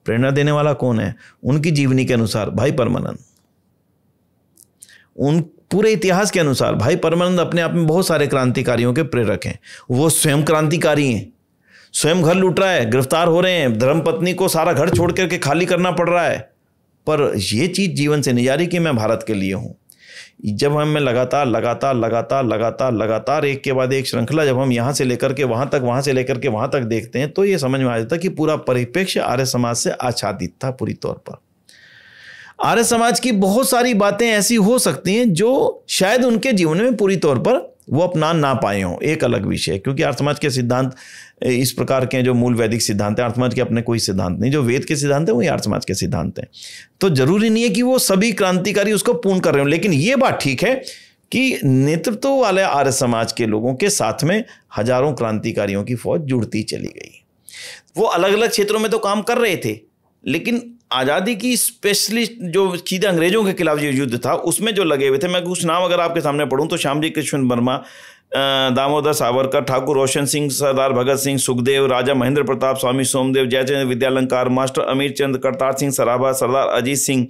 प्रेरणा देने वाला कौन है? उनकी जीवनी के अनुसार भाई परमानंद। उन पूरे इतिहास के अनुसार भाई परमानंद अपने आप में बहुत सारे क्रांतिकारियों के प्रेरक हैं। वो स्वयं क्रांतिकारी हैं, स्वयं घर लूट रहा है, गिरफ्तार हो रहे हैं, धर्मपत्नी को सारा घर छोड़ करके खाली करना पड़ रहा है, पर ये चीज जीवन से नहीं जा रही कि मैं भारत के लिए हूं। जब हमें लगातार एक के बाद एक श्रृंखला जब हम यहाँ से लेकर के वहाँ तक, वहाँ से लेकर के वहाँ तक देखते हैं, तो ये समझ में आ जाता है कि पूरा परिप्रेक्ष्य आर्य समाज से आच्छादित था पूरी तौर पर। आर्य समाज की बहुत सारी बातें ऐसी हो सकती हैं जो शायद उनके जीवन में पूरी तौर पर वो अपना ना पाए हों, एक अलग विषय है, क्योंकि आर्य समाज के सिद्धांत इस प्रकार के हैं जो मूल वैदिक सिद्धांत है। आर्य समाज के अपने कोई सिद्धांत नहीं, जो वेद के सिद्धांत है वही आर्य समाज के सिद्धांत हैं। तो जरूरी नहीं है कि वो सभी क्रांतिकारी उसको पूर्ण कर रहे हो, लेकिन ये बात ठीक है कि नेतृत्व वाले आर्य समाज के लोगों के साथ में हजारों क्रांतिकारियों की फौज जुड़ती चली गई। वो अलग अलग क्षेत्रों में तो काम कर रहे थे, लेकिन आज़ादी की स्पेशलिस्ट जो सीधे अंग्रेजों के खिलाफ जो युद्ध था उसमें जो लगे हुए थे, मैं कुछ नाम अगर आपके सामने पढ़ूं तो श्यामजी कृष्ण वर्मा, दामोदर सावरकर, ठाकुर रोशन सिंह, सरदार भगत सिंह, सुखदेव, राजा महेंद्र प्रताप, स्वामी सोमदेव, जयचंद्र विद्यालंकार, मास्टर अमीर चंद, करतार सिंह सराभा, सरदार अजीत सिंह,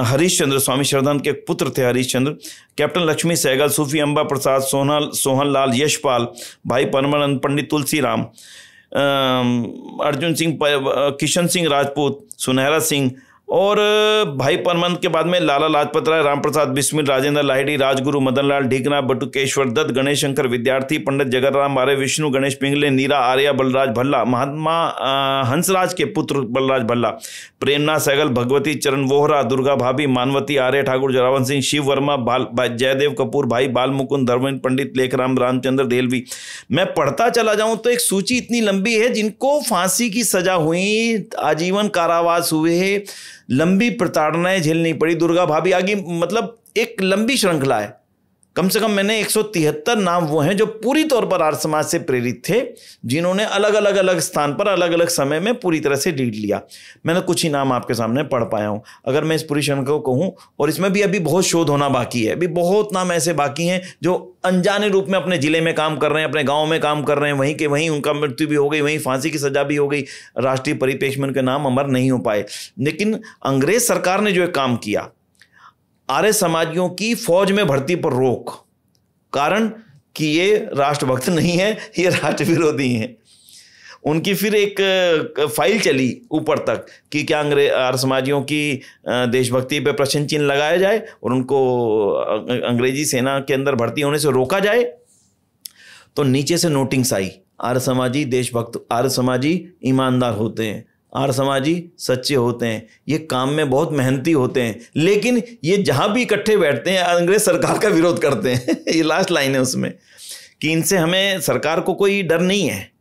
हरीश चंद्र, स्वामी श्रद्धानंद के पुत्र थे हरीश चंद्र, कैप्टन लक्ष्मी सहगल, सूफी अंबा प्रसाद, सोहन लाल, यशपाल, भाई परमानंद, पंडित तुलसीराम, अर्जुन सिंह, किशन सिंह राजपूत, सुनहरा सिंह, और भाई परमानंद के बाद में लाला लाजपत राय, राम प्रसाद बिस्मिल, राजेंद्र लाहिड़ी, राजगुरु मदन लाल ढीकना, बटुकेश्वर दत्त, गणेश शंकर विद्यार्थी, पंडित जगरराम आर्य, विष्णु गणेश पिंगले, नीरा आर्या, बलराज भल्ला, महात्मा हंसराज के पुत्र बलराज भल्ला, प्रेमनाथ सहगल, भगवती चरण वोहरा, दुर्गा भाभी, मानवती आर्य, ठाकुर जरावन सिंह, शिव वर्मा, जयदेव कपूर, भाई बाल मुकुंद, धर्मेंद्र पंडित, लेखराम, रामचंद्र देलवी। मैं पढ़ता चला जाऊं तो एक सूची इतनी लंबी है जिनको फांसी की सजा हुई, आजीवन कारावास हुए, लंबी प्रताड़नाएं झेलनी पड़ी। दुर्गा भाभी आगे, मतलब एक लंबी श्रृंखला है। कम से कम मैंने 173 नाम वो हैं जो पूरी तौर पर आर्य समाज से प्रेरित थे, जिन्होंने अलग स्थान पर अलग अलग समय में पूरी तरह से लीड लिया। मैंने कुछ ही नाम आपके सामने पढ़ पाया हूं। अगर मैं इस पूरी श्रृंखला को कहूं, और इसमें भी अभी बहुत शोध होना बाकी है, अभी बहुत नाम ऐसे बाकी हैं जो अनजाने रूप में अपने जिले में काम कर रहे हैं, अपने गाँव में काम कर रहे हैं, वहीं के वहीं उनका मृत्यु भी हो गई, वहीं फांसी की सजा भी हो गई, राष्ट्रीय परिप्रेक्ष्य में उनके नाम अमर नहीं हो पाए। लेकिन अंग्रेज सरकार ने जो एक काम किया, आर्य समाजियों की फौज में भर्ती पर रोक, कारण कि ये राष्ट्रभक्त नहीं है, ये राष्ट्र विरोधी हैं। उनकी फिर एक फाइल चली ऊपर तक कि क्या आर्य समाजियों की देशभक्ति पे प्रश्न चिन्ह लगाया जाए और उनको अंग्रेजी सेना के अंदर भर्ती होने से रोका जाए। तो नीचे से नोटिंग्स आई, आर्य समाजी देशभक्त, आर्य समाजी ईमानदार होते हैं, आर्य समाजी सच्चे होते हैं, ये काम में बहुत मेहनती होते हैं, लेकिन ये जहां भी इकट्ठे बैठते हैं अंग्रेज सरकार का विरोध करते हैं। ये लास्ट लाइन है उसमें कि इनसे हमें सरकार को कोई डर नहीं है,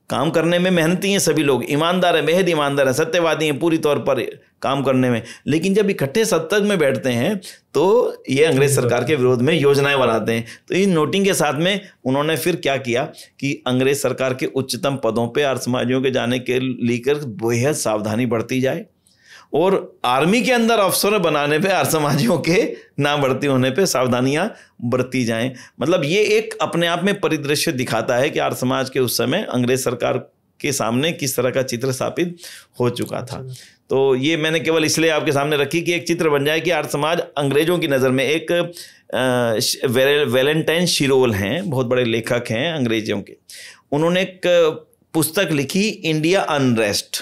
काम करने में मेहनती हैं सभी लोग, ईमानदार है, बेहद ईमानदार है, सत्यवादी हैं पूरी तौर पर काम करने में, लेकिन जब इकट्ठे सत्ता में बैठते हैं तो ये अंग्रेज सरकार के विरोध में योजनाएं बनाते हैं। तो इन नोटिंग के साथ में उन्होंने फिर क्या किया कि अंग्रेज सरकार के उच्चतम पदों पे आर्य समाजियों के जाने के लेकर बेहद सावधानी बरती जाए, और आर्मी के अंदर अफसर बनाने पे आर्य समाजियों के ना भर्ती होने पे सावधानियां बरती जाएं। मतलब ये एक अपने आप में परिदृश्य दिखाता है कि आर्य समाज के उस समय अंग्रेज सरकार के सामने किस तरह का चित्र स्थापित हो चुका था। तो ये मैंने केवल इसलिए आपके सामने रखी कि एक चित्र बन जाए कि आर्य समाज अंग्रेजों की नज़र में। एक वैलेंटाइन शिरोल हैं, बहुत बड़े लेखक हैं अंग्रेजों के, उन्होंने एक पुस्तक लिखी इंडिया अनरेस्ट।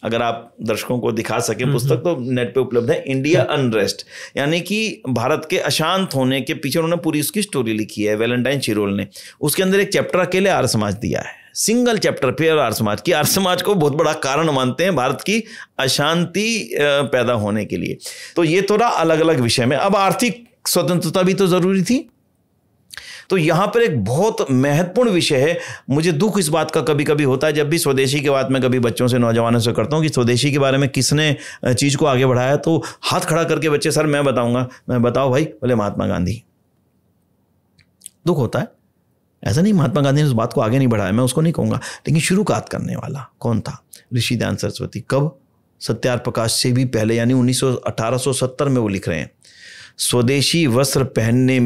अगर आप दर्शकों को दिखा सके पुस्तक तो नेट पे उपलब्ध है, इंडिया अनरेस्ट, यानी कि भारत के अशांत होने के पीछे उन्होंने पूरी उसकी स्टोरी लिखी है वैलेंटाइन शिरोल ने। उसके अंदर एक चैप्टर अकेले आर्य समाज दिया है, सिंगल चैप्टर पे आर्य समाज की। आर्य समाज को बहुत बड़ा कारण मानते हैं भारत की अशांति पैदा होने के लिए। तो ये थोड़ा अलग अलग विषय में। अब आर्थिक स्वतंत्रता भी तो जरूरी थी, तो यहां पर एक बहुत महत्वपूर्ण विषय है। मुझे दुख इस बात का कभी कभी होता है जब भी स्वदेशी की बात मैं कभी बच्चों से, नौजवानों से करता हूं कि स्वदेशी के बारे में किसने चीज को आगे बढ़ाया, तो हाथ खड़ा करके बच्चे सर मैं बताऊंगा। मैं बताओ भाई, बोले महात्मा गांधी। दुख होता है, ऐसा नहीं महात्मा गांधी ने उस बात को आगे नहीं बढ़ाया, मैं उसको नहीं कहूंगा, लेकिन शुरुआत करने वाला कौन था? ऋषि दयानंद सरस्वती। कब? सत्यार्थ प्रकाश से भी पहले, यानी 1870 में वो लिख रहे हैं, स्वदेशी वस्त्र पहनने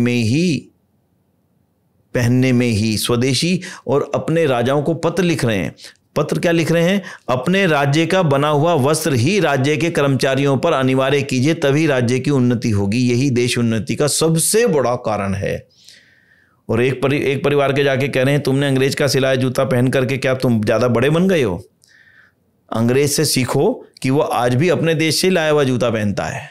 में ही स्वदेशी, और अपने राजाओं को पत्र लिख रहे हैं। पत्र क्या लिख रहे हैं? अपने राज्य का बना हुआ वस्त्र ही राज्य के कर्मचारियों पर अनिवार्य कीजिए, तभी राज्य की उन्नति होगी, यही देश उन्नति का सबसे बड़ा कारण है। और एक परिवार के जाके कह रहे हैं तुमने अंग्रेज का सिलाया जूता पहन करके क्या तुम ज्यादा बड़े बन गए हो? अंग्रेज से सीखो कि वो आज भी अपने देश से लाया हुआ जूता पहनता है।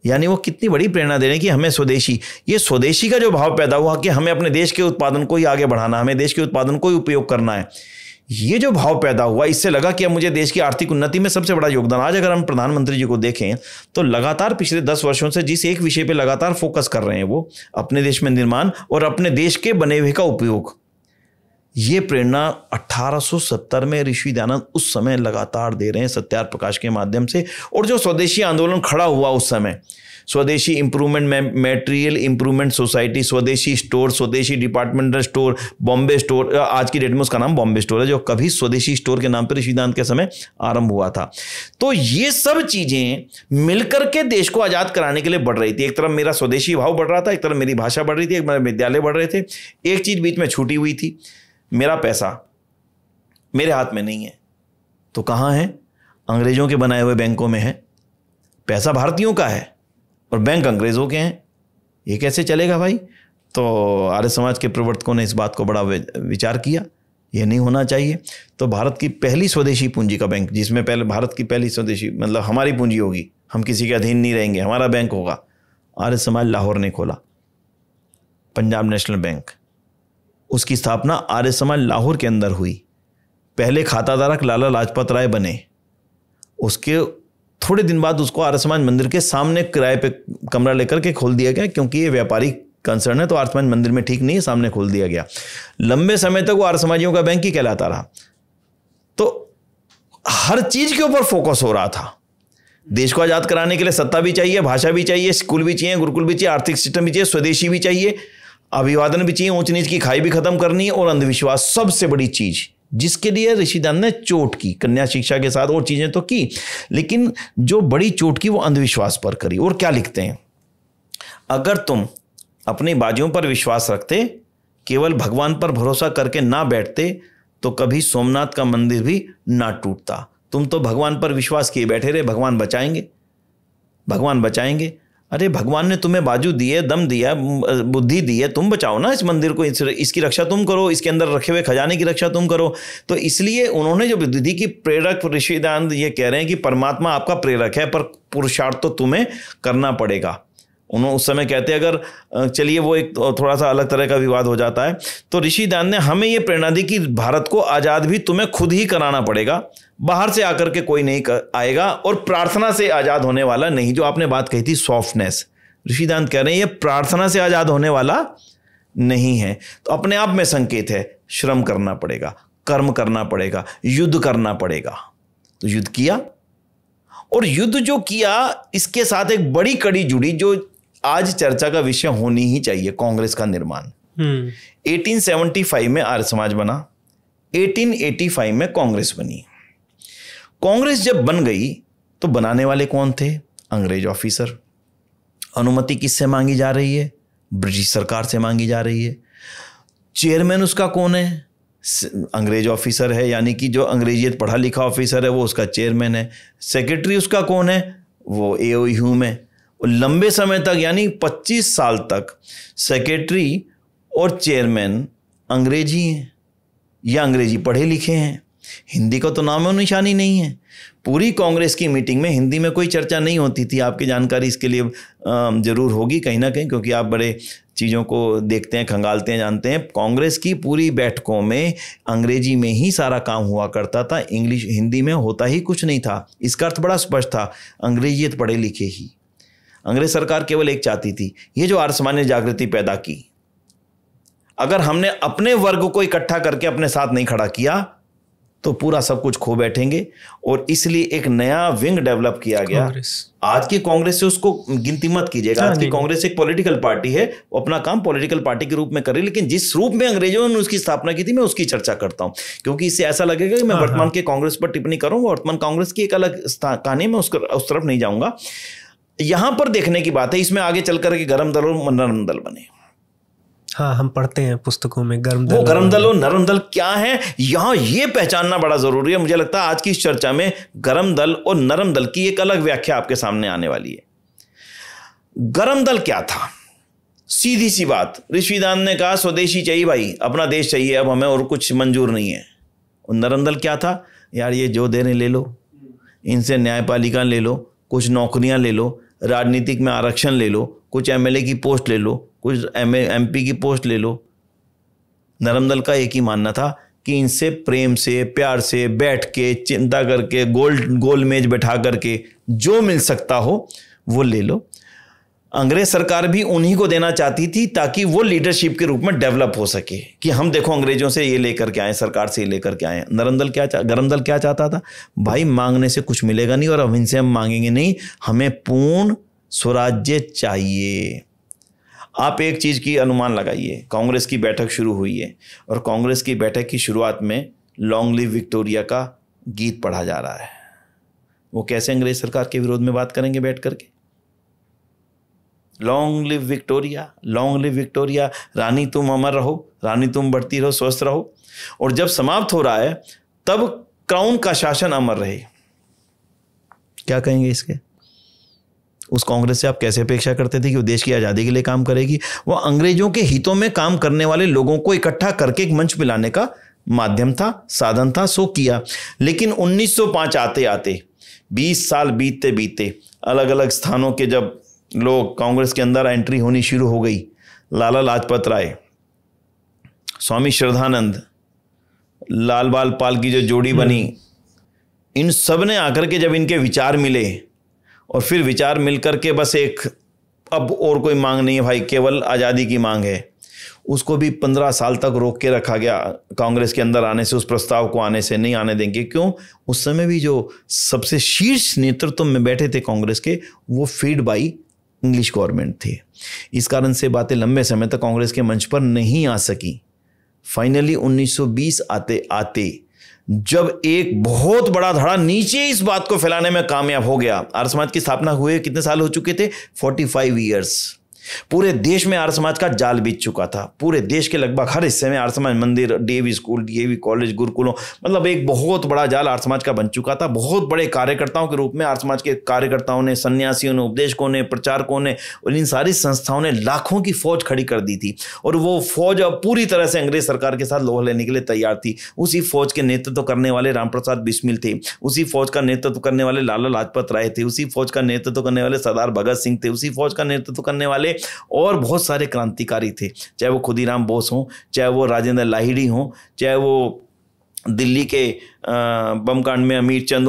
यानी वो कितनी बड़ी प्रेरणा दे रहे हैं कि हमें स्वदेशी, ये स्वदेशी का जो भाव पैदा हुआ कि हमें अपने देश के उत्पादन को ही आगे बढ़ाना, हमें देश के उत्पादन को ही उपयोग करना है, ये जो भाव पैदा हुआ, इससे लगा कि अब मुझे देश की आर्थिक उन्नति में सबसे बड़ा योगदान। आज अगर हम प्रधानमंत्री जी को देखें तो लगातार पिछले 10 वर्षों से जिस एक विषय पे लगातार फोकस कर रहे हैं वो अपने देश में निर्माण और अपने देश के बने हुए का उपयोग। ये प्रेरणा 1870 में ऋषि दयानंद उस समय लगातार दे रहे हैं सत्यार्थ प्रकाश के माध्यम से। और जो स्वदेशी आंदोलन खड़ा हुआ उस समय, स्वदेशी इंप्रूवमेंट मटेरियल इंप्रूवमेंट सोसाइटी, स्वदेशी स्टोर, स्वदेशी डिपार्टमेंटल स्टोर, बॉम्बे स्टोर, आज की डेट में उसका नाम बॉम्बे स्टोर है, जो कभी स्वदेशी स्टोर के नाम पर ऋषि दयानंद के समय आरंभ हुआ था। तो ये सब चीजें मिलकर के देश को आजाद कराने के लिए बढ़ रही थी। एक तरफ मेरा स्वदेशी भाव बढ़ रहा था, एक तरफ मेरी भाषा बढ़ रही थी, एक मेरे विद्यालय बढ़ रहे थे। एक चीज बीच में छूटी हुई थी, मेरा पैसा मेरे हाथ में नहीं है तो कहाँ है? अंग्रेजों के बनाए हुए बैंकों में है। पैसा भारतीयों का है और बैंक अंग्रेजों के हैं, ये कैसे चलेगा भाई? तो आर्य समाज के प्रवर्तकों ने इस बात को बड़ा विचार किया, ये नहीं होना चाहिए। तो भारत की पहली स्वदेशी पूंजी का बैंक, जिसमें पहले भारत की पहली स्वदेशी मतलब हमारी पूंजी होगी, हम किसी के अधीन नहीं रहेंगे, हमारा बैंक होगा, आर्य समाज लाहौर ने खोला, पंजाब नेशनल बैंक। उसकी स्थापना आर्य समाज लाहौर के अंदर हुई। पहले खाताधारक लाला लाजपत राय बने, उसके थोड़े दिन बाद उसको आर्य समाज मंदिर के सामने किराए पे कमरा लेकर के खोल दिया गया, क्योंकि ये व्यापारी कंसर्न है तो आर्य समाज मंदिर में ठीक नहीं है, सामने खोल दिया गया। लंबे समय तक वो आर्य समाजियों का बैंक ही कहलाता रहा। तो हर चीज के ऊपर फोकस हो रहा था। देश को आजाद कराने के लिए सत्ता भी चाहिए, भाषा भी चाहिए, स्कूल भी चाहिए, गुरुकुल भी चाहिए, आर्थिक सिस्टम भी चाहिए, स्वदेशी भी चाहिए, अभिवादन भी चाहिए, ऊंच नीच की खाई भी खत्म करनी है, और अंधविश्वास सबसे बड़ी चीज जिसके लिए ऋषिदान ने चोट की, कन्या शिक्षा के साथ और चीजें तो की, लेकिन जो बड़ी चोट की वो अंधविश्वास पर करी। और क्या लिखते हैं, अगर तुम अपनी बाजियों पर विश्वास रखते, केवल भगवान पर भरोसा करके ना बैठते, तो कभी सोमनाथ का मंदिर भी ना टूटता। तुम तो भगवान पर विश्वास किए बैठे रहे, भगवान बचाएंगे, भगवान बचाएंगे। अरे भगवान ने तुम्हें बाजू दी है, दम दिया, बुद्धि दी है, तुम बचाओ ना इस मंदिर को, इसकी रक्षा तुम करो, इसके अंदर रखे हुए खजाने की रक्षा तुम करो। तो इसलिए उन्होंने जो बुद्धि की प्रेरक, ऋषिदान ये कह रहे हैं कि परमात्मा आपका प्रेरक है, पर पुरुषार्थ तो तुम्हें करना पड़ेगा। उन्होंने उस समय कहते अगर चलिए वो एक थोड़ा सा अलग तरह का विवाद हो जाता है, तो ऋषिदान ने हमें ये प्रेरणा दी कि भारत को आज़ाद भी तुम्हें खुद ही कराना पड़ेगा, बाहर से आकर के कोई नहीं आएगा, और प्रार्थना से आज़ाद होने वाला नहीं। जो आपने बात कही थी सॉफ्टनेस, ऋषिदान कह रहे हैं ये प्रार्थना से आज़ाद होने वाला नहीं है। तो अपने आप में संकेत है, श्रम करना पड़ेगा, कर्म करना पड़ेगा, युद्ध करना पड़ेगा। तो युद्ध किया, और युद्ध जो किया इसके साथ एक बड़ी कड़ी जुड़ी जो आज चर्चा का विषय होनी ही चाहिए, कांग्रेस का निर्माण। 1875 में आर्य समाज बना, 1885 में कांग्रेस बनी। कांग्रेस जब बन गई तो बनाने वाले कौन थे? अंग्रेज ऑफिसर। अनुमति किससे मांगी जा रही है? ब्रिटिश सरकार से मांगी जा रही है। चेयरमैन उसका कौन है? अंग्रेज ऑफिसर है, यानी कि जो अंग्रेजियत पढ़ा लिखा ऑफिसर है वो उसका चेयरमैन है। सेक्रेटरी उसका कौन है? वो ए.ओ. ह्यूम है। और लंबे समय तक यानी 25 साल तक सेक्रेटरी और चेयरमैन अंग्रेजी हैं या अंग्रेजी पढ़े लिखे हैं। हिंदी का तो नामो निशानी नहीं है। पूरी कांग्रेस की मीटिंग में हिंदी में कोई चर्चा नहीं होती थी। आपकी जानकारी इसके लिए जरूर होगी कहीं ना कहीं, क्योंकि आप बड़े चीज़ों को देखते हैं, खंगालते हैं, जानते हैं। कांग्रेस की पूरी बैठकों में अंग्रेजी में ही सारा काम हुआ करता था, इंग्लिश हिंदी में होता ही कुछ नहीं था। इसका अर्थ बड़ा स्पष्ट था, अंग्रेजियत पढ़े लिखे ही। अंग्रेज सरकार केवल एक चाहती थी, ये जो आर्य समाज ने जागृति पैदा की, अगर हमने अपने वर्ग को इकट्ठा करके अपने साथ नहीं खड़ा किया तो पूरा सब कुछ खो बैठेंगे। और इसलिए एक नया विंग डेवलप किया गया। आज की कांग्रेस से उसको गिनती मत कीजिएगा। आज की कांग्रेस एक पॉलिटिकल पार्टी है, वो अपना काम पॉलिटिकल पार्टी के रूप में कर रही है, लेकिन जिस रूप में अंग्रेजों ने उसकी स्थापना की थी मैं उसकी चर्चा करता हूं, क्योंकि इससे ऐसा लगेगा कि मैं वर्तमान के कांग्रेस पर टिप्पणी करूंगा। वर्तमान कांग्रेस की एक अलग कहानी, मैं उस तरफ नहीं जाऊंगा। यहां पर देखने की बात है, इसमें आगे चलकर के गर्म दल और नरम दल बने। हाँ, हम पढ़ते हैं पुस्तकों में गर्म दल, वो गर्म दल और नरम दल क्या है, यहां ये पहचानना बड़ा जरूरी है। मुझे लगता है आज की इस चर्चा में गर्म दल और नरम दल की एक अलग व्याख्या आपके सामने आने वाली है। गर्म दल क्या था? सीधी सी बात, ऋषिदान ने कहा स्वदेशी चाहिए भाई, अपना देश चाहिए, अब हमें और कुछ मंजूर नहीं है। और नरम दल क्या था? यार ये जो दे रहे ले लो, इनसे न्यायपालिका ले लो, कुछ नौकरियां ले लो, राजनीतिक में आरक्षण ले लो, कुछ एमएलए की पोस्ट ले लो, कुछ एमपी की पोस्ट ले लो। नरम दल का एक ही मानना था कि इनसे प्रेम से, प्यार से बैठ के, चिंता करके, गोल मेज बैठा करके जो मिल सकता हो वो ले लो। अंग्रेज सरकार भी उन्हीं को देना चाहती थी ताकि वो लीडरशिप के रूप में डेवलप हो सके कि हम देखो अंग्रेजों से ये लेकर के आए, सरकार से ये लेकर के आए। गर्म दल क्या चाहता था? भाई मांगने से कुछ मिलेगा नहीं और अब इनसे हम मांगेंगे नहीं, हमें पूर्ण स्वराज्य चाहिए। आप एक चीज की अनुमान लगाइए, कांग्रेस की बैठक शुरू हुई है और कांग्रेस की बैठक की शुरुआत में लॉन्ग लिव विक्टोरिया का गीत पढ़ा जा रहा है। वो कैसे अंग्रेज सरकार के विरोध में बात करेंगे बैठ करके? Long live Victoria, long live Victoria, रानी तुम अमर रहो, रानी तुम बढ़ती रहो, स्वस्थ रहो। और जब समाप्त हो रहा है तब क्राउन का शासन अमर रहे। क्या कहेंगे इसके? उस कांग्रेस से आप कैसे अपेक्षा करते थे कि वो देश की आज़ादी के लिए काम करेगी? वो अंग्रेजों के हितों में काम करने वाले लोगों को इकट्ठा करके एक मंच पे लाने का माध्यम था, साधन था, सो किया। लेकिन 1905 आते आते 20 साल बीतते बीतते अलग अलग स्थानों के जब लोग कांग्रेस के अंदर एंट्री होनी शुरू हो गई, लाला लाजपत राय, स्वामी श्रद्धानंद, लाल बाल पाल की जो जोड़ी बनी, इन सब ने आकर के जब इनके विचार मिले और फिर विचार मिलकर के बस एक अब और कोई मांग नहीं है भाई, केवल आज़ादी की मांग है। उसको भी 15 साल तक रोक के रखा गया कांग्रेस के अंदर आने से, उस प्रस्ताव को आने से, नहीं आने देंगे। क्यों? उस समय भी जो सबसे शीर्ष नेतृत्व में बैठे थे कांग्रेस के, वो फीड बाई इंग्लिश गवर्नमेंट थे। इस कारण से बातें लंबे समय तक कांग्रेस के मंच पर नहीं आ सकी। फाइनली 1920 आते आते जब एक बहुत बड़ा धड़ा नीचे इस बात को फैलाने में कामयाब हो गया, आर्य समाज की स्थापना हुए कितने साल हो चुके थे? 45 ईयर्स। पूरे देश में आर्य समाज का जाल बिछ चुका था। पूरे देश के लगभग हर हिस्से में आर्य समाज मंदिर, डीएवी स्कूल, डीएवी कॉलेज, गुरुकुलों, मतलब एक बहुत बड़ा जाल आर्य समाज का बन चुका था। बहुत बड़े कार्यकर्ताओं के रूप में आर्य समाज के कार्यकर्ताओं ने, सन्यासियों ने, उपदेशकों ने, प्रचारकों ने और इन सारी संस्थाओं ने लाखों की फौज खड़ी कर दी थी। और वो फौज अब पूरी तरह से अंग्रेज सरकार के साथ लोहा लेने के लिए तैयार थी। उसी फौज के नेतृत्व करने वाले रामप्रसाद बिस्मिल थे, उसी फौज का नेतृत्व करने वाले लाला लाजपत राय थे, उसी फौज का नेतृत्व करने वाले सरदार भगत सिंह थे, उसी फौज का नेतृत्व करने वाले और बहुत सारे क्रांतिकारी थे, चाहे वो खुदीराम बोस हों, चाहे वो राजेंद्र लाहिड़ी हों, चाहे वो दिल्ली के बम कांड में अमीर चंद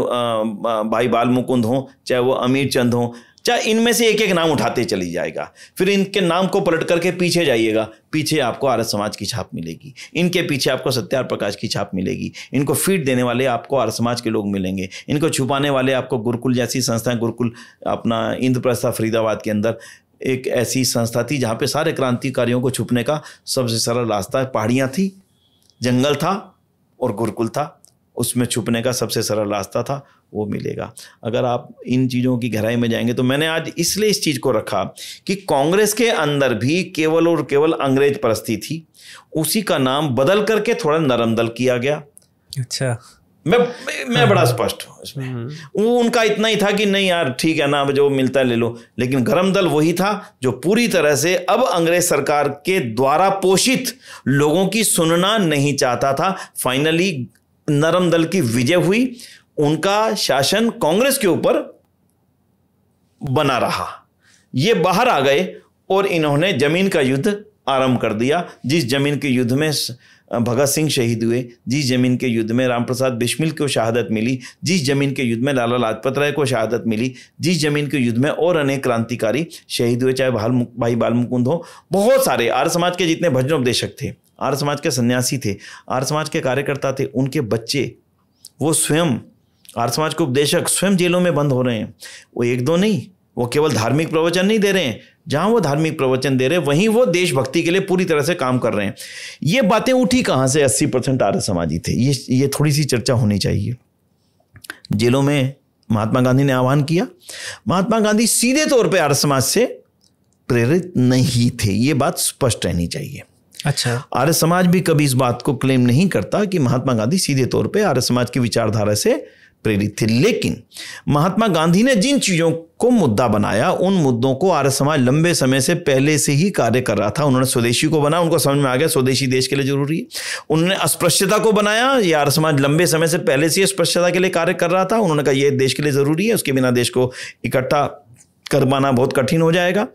भाई बाल मुकुंद हों, चाहे वो अमीर चंद हों, चाहे इनमें से एक एक नाम उठाते चली जाएगा। फिर इनके नाम को पलट करके पीछे जाइएगा, पीछे आपको आर्य समाज की छाप मिलेगी। इनके पीछे आपको सत्याग्रह प्रकाश की छाप मिलेगी। इनको फीड देने वाले आपको आर्य समाज के लोग मिलेंगे। इनको छुपाने वाले आपको गुरुकुल जैसी संस्थाएं, गुरुकुल अपना इंद्रप्रस्थ फरीदाबाद के अंदर एक ऐसी संस्था थी जहाँ पे सारे क्रांतिकारियों को छुपने का सबसे सरल रास्ता, पहाड़ियाँ थी, जंगल था और गुरुकुल था, उसमें छुपने का सबसे सरल रास्ता था, वो मिलेगा। अगर आप इन चीज़ों की गहराई में जाएंगे तो मैंने आज इसलिए इस चीज़ को रखा कि कांग्रेस के अंदर भी केवल और केवल अंग्रेज परस्ती थी, उसी का नाम बदल करके थोड़ा नरम दल किया गया। अच्छा, मैं बड़ा स्पष्ट हूँ इसमें। वो उनका इतना ही था कि नहीं यार ठीक है ना, अब जो मिलता है ले लो, लेकिन गरम दल वही था जो पूरी तरह से अब अंग्रेज सरकार के द्वारा पोषित लोगों की सुनना नहीं चाहता था। फाइनली नरम दल की विजय हुई, उनका शासन कांग्रेस के ऊपर बना रहा। ये बाहर आ गए और इन्होंने जमीन का युद्ध आरंभ कर दिया। जिस जमीन के युद्ध में भगत सिंह शहीद हुए, जिस जमीन के युद्ध में रामप्रसाद बिस्मिल को शहादत मिली, जिस जमीन के युद्ध में लाला लाजपत राय को शहादत मिली, जिस जमीन के युद्ध में और अनेक क्रांतिकारी शहीद हुए, चाहे भाई बाल मुकुंद हो, बहुत सारे आर्य समाज के जितने भजनोपदेशक थे, आर्य समाज के सन्यासी थे, आर्य समाज के कार्यकर्ता थे, उनके बच्चे, वो स्वयं आर्य समाज के उपदेशक स्वयं जेलों में बंद हो रहे हैं। वो एक दो नहीं, वो केवल धार्मिक प्रवचन नहीं दे रहे हैं, जहां वो धार्मिक प्रवचन दे रहे हैं वहीं वो देशभक्ति के लिए पूरी तरह से काम कर रहे हैं। ये बातें उठी कहां से? 80% आर्य समाजी थे। ये थोड़ी सी चर्चा होनी चाहिए। जेलों में महात्मा गांधी ने आह्वान किया। महात्मा गांधी सीधे तौर पे आर्य समाज से प्रेरित नहीं थे, ये बात स्पष्ट रहनी चाहिए। अच्छा, आर्य समाज भी कभी इस बात को क्लेम नहीं करता कि महात्मा गांधी सीधे तौर पे आर्य समाज की विचारधारा से प्रेरित थे, लेकिन महात्मा गांधी ने जिन चीजों को मुद्दा बनाया, उन मुद्दों को आर्य समाज लंबे समय से पहले से ही कार्य कर रहा था। उन्होंने स्वदेशी को बनाया, उनको समझ में आ गया स्वदेशी देश के लिए जरूरी है। उन्होंने अस्पृश्यता को बनाया, ये आर्य समाज लंबे समय से पहले से अस्पृश्यता के लिए कार्य कर रहा था। उन्होंने कहा ये देश के लिए जरूरी है, उसके बिना देश को इकट्ठा कर पाना बहुत कठिन हो जाएगा।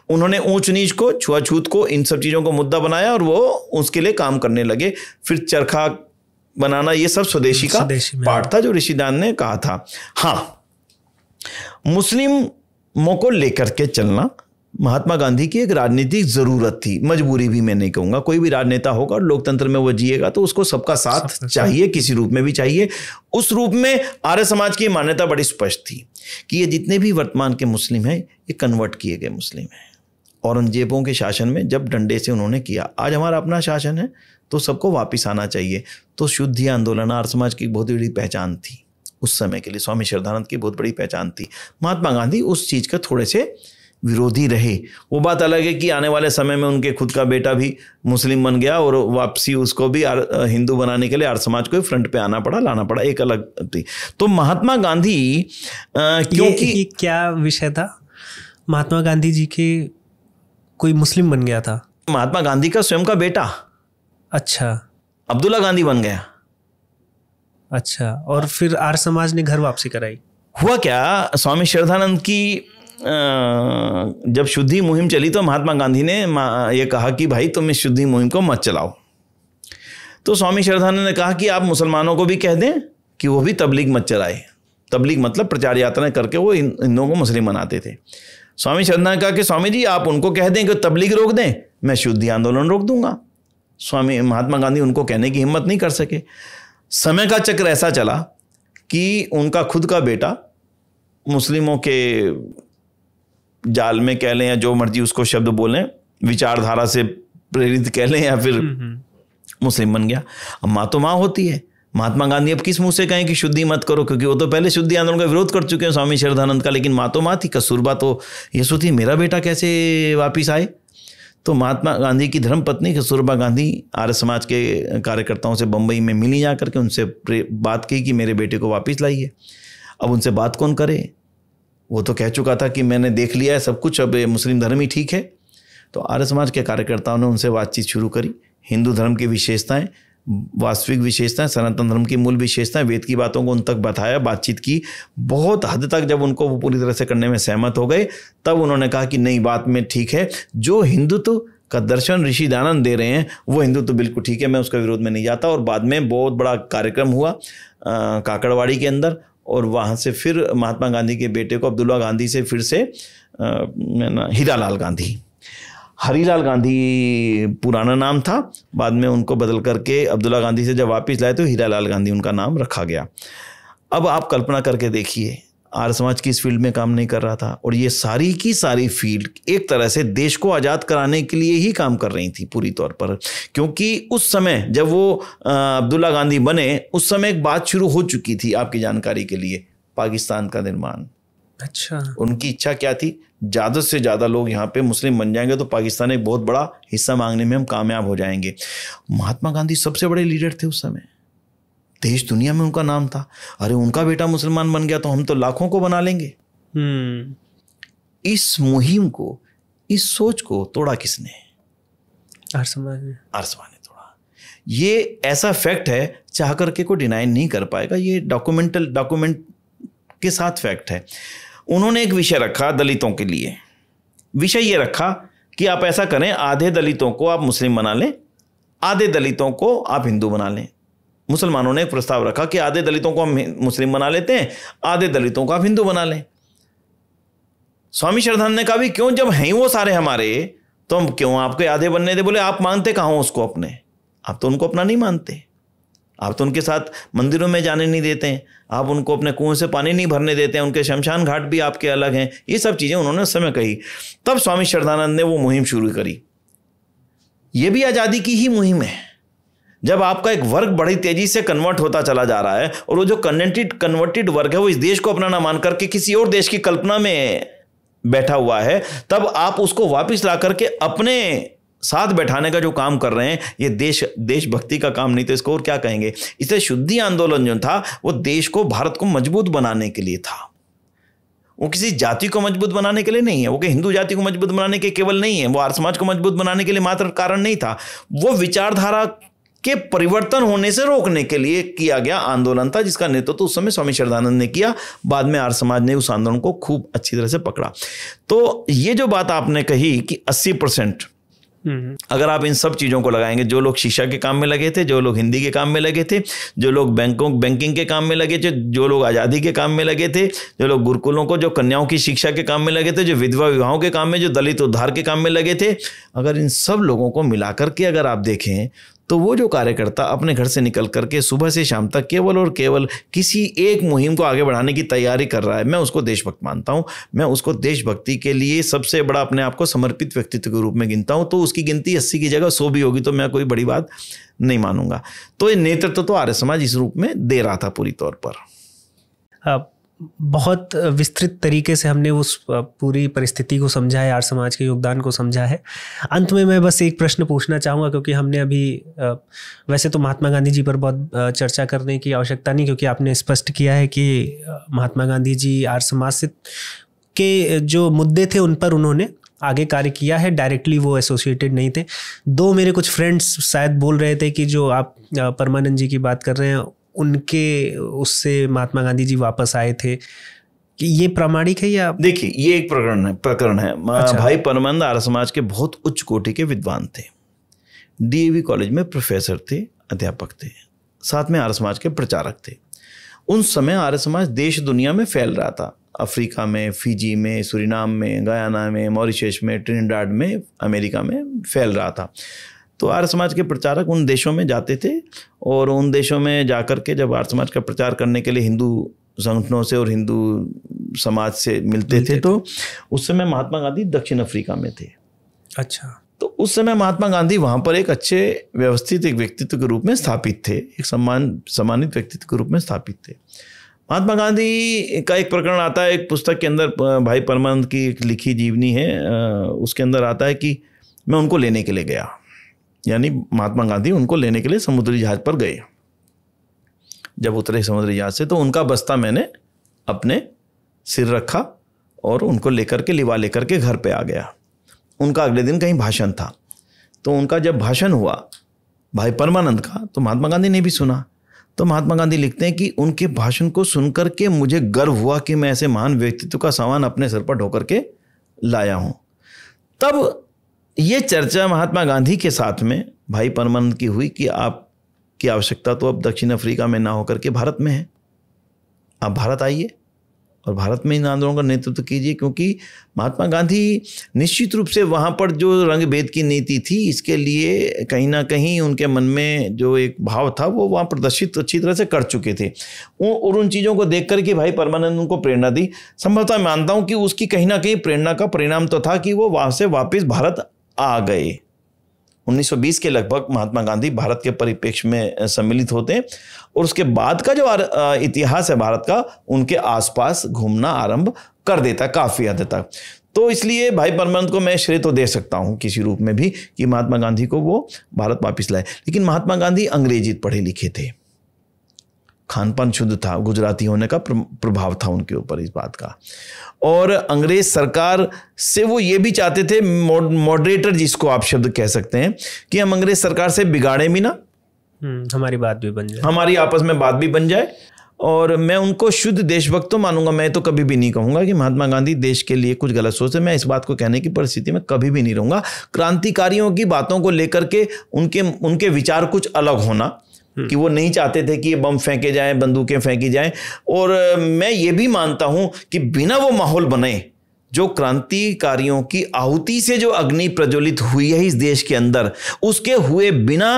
उन्होंने ऊंच नीच को, छुआछूत को, इन सब चीजों को मुद्दा बनाया और वो उसके लिए काम करने लगे। फिर चरखा बनाना, ये सब स्वदेशी का पार्ट था जो ऋषिदान ने कहा था। हाँ, मुस्लिमों को लेकर के चलना महात्मा गांधी की एक राजनीतिक जरूरत थी, मजबूरी भी मैं नहीं कहूंगा। कोई भी राजनेता होगा और लोकतंत्र में वो जिएगा तो उसको सबका साथ चाहिए, किसी रूप में भी चाहिए। उस रूप में आर्य समाज की मान्यता बड़ी स्पष्ट थी कि ये जितने भी वर्तमान के मुस्लिम हैं ये कन्वर्ट किए गए मुस्लिम हैं। औरंगजेबों के शासन में जब डंडे से उन्होंने किया, आज हमारा अपना शासन है तो सबको वापिस आना चाहिए। तो शुद्धि आंदोलन आर्य समाज की बहुत बड़ी पहचान थी उस समय के लिए, स्वामी श्रद्धानंद की बहुत बड़ी पहचान थी। महात्मा गांधी उस चीज के थोड़े से विरोधी रहे। वो बात अलग है कि आने वाले समय में उनके खुद का बेटा भी मुस्लिम बन गया और वापसी उसको भी हिंदू बनाने के लिए आर्य समाज को फ्रंट पे आना पड़ा, लाना पड़ा, एक अलग थी। तो महात्मा गांधी क्योंकि ये क्या विषय था? महात्मा गांधी जी के कोई मुस्लिम बन गया था? महात्मा गांधी का स्वयं का बेटा, अच्छा, अब्दुल्ला गांधी बन गया। अच्छा, और फिर आर्य समाज ने घर वापसी कराई। हुआ क्या, स्वामी श्रद्धानंद की जब शुद्धि मुहिम चली तो महात्मा गांधी ने ये कहा कि भाई तुम इस शुद्धि मुहिम को मत चलाओ। तो स्वामी श्रद्धानंद ने कहा कि आप मुसलमानों को भी कह दें कि वो भी तबलीग मत चलाए। तबलीग मतलब प्रचार यात्राएं करके वो हिंदुओं को मुस्लिम बनाते थे। स्वामी श्रद्धानंद ने कहा कि स्वामी जी आप उनको कह दें कि तबलीग रोक दें, मैं शुद्धि आंदोलन रोक दूंगा। स्वामी महात्मा गांधी उनको कहने की हिम्मत नहीं कर सके। समय का चक्र ऐसा चला कि उनका खुद का बेटा मुस्लिमों के जाल में कह लें या जो मर्जी उसको शब्द बोलें, विचारधारा से प्रेरित कह लें या फिर मुस्लिम बन गया। अब माँ तो माँ होती है। महात्मा गांधी अब किस मुंह से कहें कि शुद्धि मत करो, क्योंकि वो तो पहले शुद्धि आंदोलन का विरोध कर चुके हैं स्वामी श्रद्धानंद का, लेकिन माँ तो माँ थी। कस्तूरबा तो ये सोचती मेरा बेटा कैसे वापिस आए। तो महात्मा गांधी की धर्मपत्नी कस्तूरबा गांधी आर्य समाज के कार्यकर्ताओं से बम्बई में मिली, जा करके उनसे बात की कि मेरे बेटे को वापस लाइए। अब उनसे बात कौन करे, वो तो कह चुका था कि मैंने देख लिया है सब कुछ, अब मुस्लिम धर्म ही ठीक है। तो आर्य समाज के कार्यकर्ताओं ने उनसे बातचीत शुरू करी। हिंदू धर्म की विशेषताएं, वास्तविक विशेषताएं, सनातन धर्म की मूल विशेषताएं, वेद की बातों को उन तक बताया, बातचीत की। बहुत हद तक जब उनको वो पूरी तरह से करने में सहमत हो गए, तब उन्होंने कहा कि नहीं, बात में ठीक है, जो हिंदुत्व का दर्शन ऋषि दयानंद दे रहे हैं वो हिंदुत्व बिल्कुल ठीक है, मैं उसका विरोध में नहीं जाता। और बाद में बहुत बड़ा कार्यक्रम हुआ काकड़वाड़ी के अंदर, और वहाँ से फिर महात्मा गांधी के बेटे को अब्दुल्ला गांधी से फिर से हीरालाल गांधी, हरीलाल गांधी पुराना नाम था, बाद में उनको बदल करके अब्दुल्ला गांधी से जब वापस लाए तो हीरालाल गांधी उनका नाम रखा गया। अब आप कल्पना करके देखिए, आर्य समाज की इस फील्ड में काम नहीं कर रहा था, और ये सारी की सारी फील्ड एक तरह से देश को आज़ाद कराने के लिए ही काम कर रही थी पूरी तौर पर। क्योंकि उस समय जब वो अब्दुल्ला गांधी बने, उस समय एक बात शुरू हो चुकी थी, आपकी जानकारी के लिए, पाकिस्तान का निर्माण। अच्छा, उनकी इच्छा क्या थी, ज़्यादा से ज़्यादा लोग यहाँ पे मुस्लिम बन जाएंगे तो पाकिस्तान एक बहुत बड़ा हिस्सा मांगने में हम कामयाब हो जाएंगे। महात्मा गांधी सबसे बड़े लीडर थे उस समय, देश दुनिया में उनका नाम था। अरे उनका बेटा मुसलमान बन गया तो हम तो लाखों को बना लेंगे। इस मुहिम को, इस सोच को तोड़ा किसने? आर्य समाज ने। आर्य समाज ने तोड़ा। ये ऐसा फैक्ट है, चाह करके कोई डिनाई नहीं कर पाएगा, ये डॉक्यूमेंट के साथ फैक्ट है। उन्होंने एक विषय रखा दलितों के लिए। विषय ये रखा कि आप ऐसा करें, आधे दलितों को आप मुस्लिम बना लें, आधे दलितों को आप हिंदू बना लें। मुसलमानों ने एक प्रस्ताव रखा कि आधे दलितों को हम मुस्लिम बना लेते हैं, आधे दलितों को आप हिंदू बना लें। स्वामी श्रद्धानंद ने कहा भी क्यों, जब हैं वो सारे हमारे, तो हम क्यों आपके आधे बनने दे। बोले आप मानते कहाँ हो उसको अपने? आप तो उनको अपना नहीं मानते, आप तो उनके साथ मंदिरों में जाने नहीं देते हैं, आप उनको अपने कुएं से पानी नहीं भरने देते हैं, उनके शमशान घाट भी आपके अलग हैं। ये सब चीज़ें उन्होंने उस समय कही। तब स्वामी श्रद्धानंद ने वो मुहिम शुरू करी। ये भी आज़ादी की ही मुहिम है। जब आपका एक वर्ग बड़ी तेजी से कन्वर्ट होता चला जा रहा है, और वो जो कन्वर्टेड वर्ग है वो इस देश को अपना ना मान करके किसी और देश की कल्पना में बैठा हुआ है, तब आप उसको वापस ला करके अपने साथ बैठाने का जो काम कर रहे हैं, ये देशभक्ति का काम नहीं तो इसको और क्या कहेंगे। इसलिए शुद्धि आंदोलन जो था वो देश को, भारत को मजबूत बनाने के लिए था। वो किसी जाति को मजबूत बनाने के लिए नहीं है, वो कि हिंदू जाति को मजबूत बनाने के केवल नहीं है, वो आर्य समाज को मजबूत बनाने के लिए मात्र कारण नहीं था, वो विचारधारा के परिवर्तन होने से रोकने के लिए किया गया आंदोलन था, जिसका नेतृत्व उस समय स्वामी श्रद्धानंद ने किया। बाद में आर्य समाज ने उस आंदोलन को खूब अच्छी तरह से पकड़ा। तो ये जो बात आपने कही कि 80% अगर आप इन सब चीज़ों को लगाएंगे, जो लोग शिक्षा के काम में लगे थे, जो लोग हिंदी के काम में लगे थे, जो लोग बैंकिंग के काम में लगे थे, जो लोग आज़ादी के काम में लगे थे, जो लोग गुरुकुलों को, जो कन्याओं की शिक्षा के काम में लगे थे, जो विधवा विवाहों के काम में, जो दलित उद्धार के काम में लगे थे, अगर इन सब लोगों को मिलाकर के अगर आप देखें तो वो जो कार्यकर्ता अपने घर से निकल करके सुबह से शाम तक केवल और केवल किसी एक मुहिम को आगे बढ़ाने की तैयारी कर रहा है, मैं उसको देशभक्त मानता हूँ। मैं उसको देशभक्ति के लिए सबसे बड़ा अपने आप को समर्पित व्यक्तित्व के रूप में गिनता हूँ। तो उसकी गिनती 80 की जगह 100 भी होगी तो मैं कोई बड़ी बात नहीं मानूंगा। तो ये नेतृत्व तो आर्य समाज इस रूप में दे रहा था पूरी तौर पर। बहुत विस्तृत तरीके से हमने उस पूरी परिस्थिति को समझा है, आर्य समाज के योगदान को समझा है। अंत में मैं बस एक प्रश्न पूछना चाहूँगा, क्योंकि हमने अभी वैसे तो महात्मा गांधी जी पर बहुत चर्चा करने की आवश्यकता नहीं, क्योंकि आपने स्पष्ट किया है कि महात्मा गांधी जी आर्य समाज से के जो मुद्दे थे उन पर उन्होंने आगे कार्य किया है, डायरेक्टली वो एसोसिएटेड नहीं थे। दो मेरे कुछ फ्रेंड्स शायद बोल रहे थे कि जो आप परमानंद जी की बात कर रहे हैं, उनके उससे महात्मा गांधी जी वापस आए थे, कि ये प्रामाणिक है या? देखिए, ये एक प्रकरण है। अच्छा। भाई परमानंद आर्य समाज के बहुत उच्च कोटि के विद्वान थे, डीएवी कॉलेज में प्रोफेसर थे, अध्यापक थे, साथ में आर्य समाज के प्रचारक थे। उन समय आर्य समाज देश दुनिया में फैल रहा था, अफ्रीका में, फिजी में, सुरीनाम में, गयाना में, मॉरिशस में, ट्रिनिडाड में, अमेरिका में फैल रहा था। तो आर्य समाज के प्रचारक उन देशों में जाते थे और उन देशों में जाकर के जब आर्य समाज का प्रचार करने के लिए हिंदू संगठनों से और हिंदू समाज से मिलते थे, तो उस समय महात्मा गांधी दक्षिण अफ्रीका में थे। अच्छा। तो उस समय महात्मा गांधी वहाँ पर एक अच्छे व्यवस्थित एक व्यक्तित्व के रूप में स्थापित थे, एक सम्मानित व्यक्तित्व के रूप में स्थापित थे। महात्मा गांधी का एक प्रकरण आता है एक पुस्तक के अंदर, भाई परमानंद की एक लिखी जीवनी है, उसके अंदर आता है कि मैं उनको लेने के लिए गया, यानी महात्मा गांधी उनको लेने के लिए समुद्री जहाज पर गए। जब उतरे समुद्री जहाज से तो उनका बस्ता मैंने अपने सिर रखा और उनको लेकर के लिवा लेकर के घर पे आ गया। उनका अगले दिन कहीं भाषण था, तो उनका जब भाषण हुआ भाई परमानंद का, तो महात्मा गांधी ने भी सुना। तो महात्मा गांधी लिखते हैं कि उनके भाषण को सुनकर के मुझे गर्व हुआ कि मैं ऐसे महान व्यक्तित्व का सामान अपने सर पर ढोकर के लाया हूं। तब ये चर्चा महात्मा गांधी के साथ में भाई परमानंद की हुई कि आपकी आवश्यकता तो अब दक्षिण अफ्रीका में ना होकर के भारत में है, आप भारत आइए और भारत में इन आंदोलनों का नेतृत्व कीजिए, क्योंकि महात्मा गांधी निश्चित रूप से वहाँ पर जो रंग भेद की नीति थी, इसके लिए कहीं ना कहीं उनके मन में जो एक भाव था वो वहाँ प्रदर्शित अच्छी तरह से कर चुके थे। और उन चीज़ों को देख कर के भाई परमानंद उनको प्रेरणा दी। संभवतः मानता हूँ कि उसकी कहीं ना कहीं प्रेरणा का परिणाम तो था कि वो वहाँ से वापस भारत आ गए। 1920 के लगभग महात्मा गांधी भारत के परिप्रेक्ष्य में सम्मिलित होते हैं और उसके बाद का जो इतिहास है भारत का, उनके आसपास घूमना आरंभ कर देता है काफ़ी हद तक। तो इसलिए भाई परमानंद को मैं श्रेय तो दे सकता हूं किसी रूप में भी कि महात्मा गांधी को वो भारत वापस लाए। लेकिन महात्मा गांधी अंग्रेजी पढ़े लिखे थे, खान पान शुद्ध था, गुजराती होने का प्रभाव था उनके ऊपर इस बात का। और अंग्रेज सरकार से वो ये भी चाहते थे, मॉडरेटर जिसको आप शब्द कह सकते हैं, कि हम अंग्रेज सरकार से बिगाड़े भी ना, हमारी बात भी बन जाए, हमारी आपस में बात भी बन जाए। और मैं उनको शुद्ध देशभक्त तो मानूंगा। मैं तो कभी भी नहीं कहूंगा कि महात्मा गांधी देश के लिए कुछ गलत सोचे। मैं इस बात को कहने की परिस्थिति में कभी भी नहीं रहूंगा। क्रांतिकारियों की बातों को लेकर के उनके विचार कुछ अलग होना, कि वो नहीं चाहते थे कि ये बम फेंके जाएं, बंदूकें फेंकी जाएं। और मैं ये भी मानता हूं कि बिना वो माहौल बने जो क्रांतिकारियों की आहुति से जो अग्नि प्रज्वलित हुई है इस देश के अंदर, उसके हुए बिना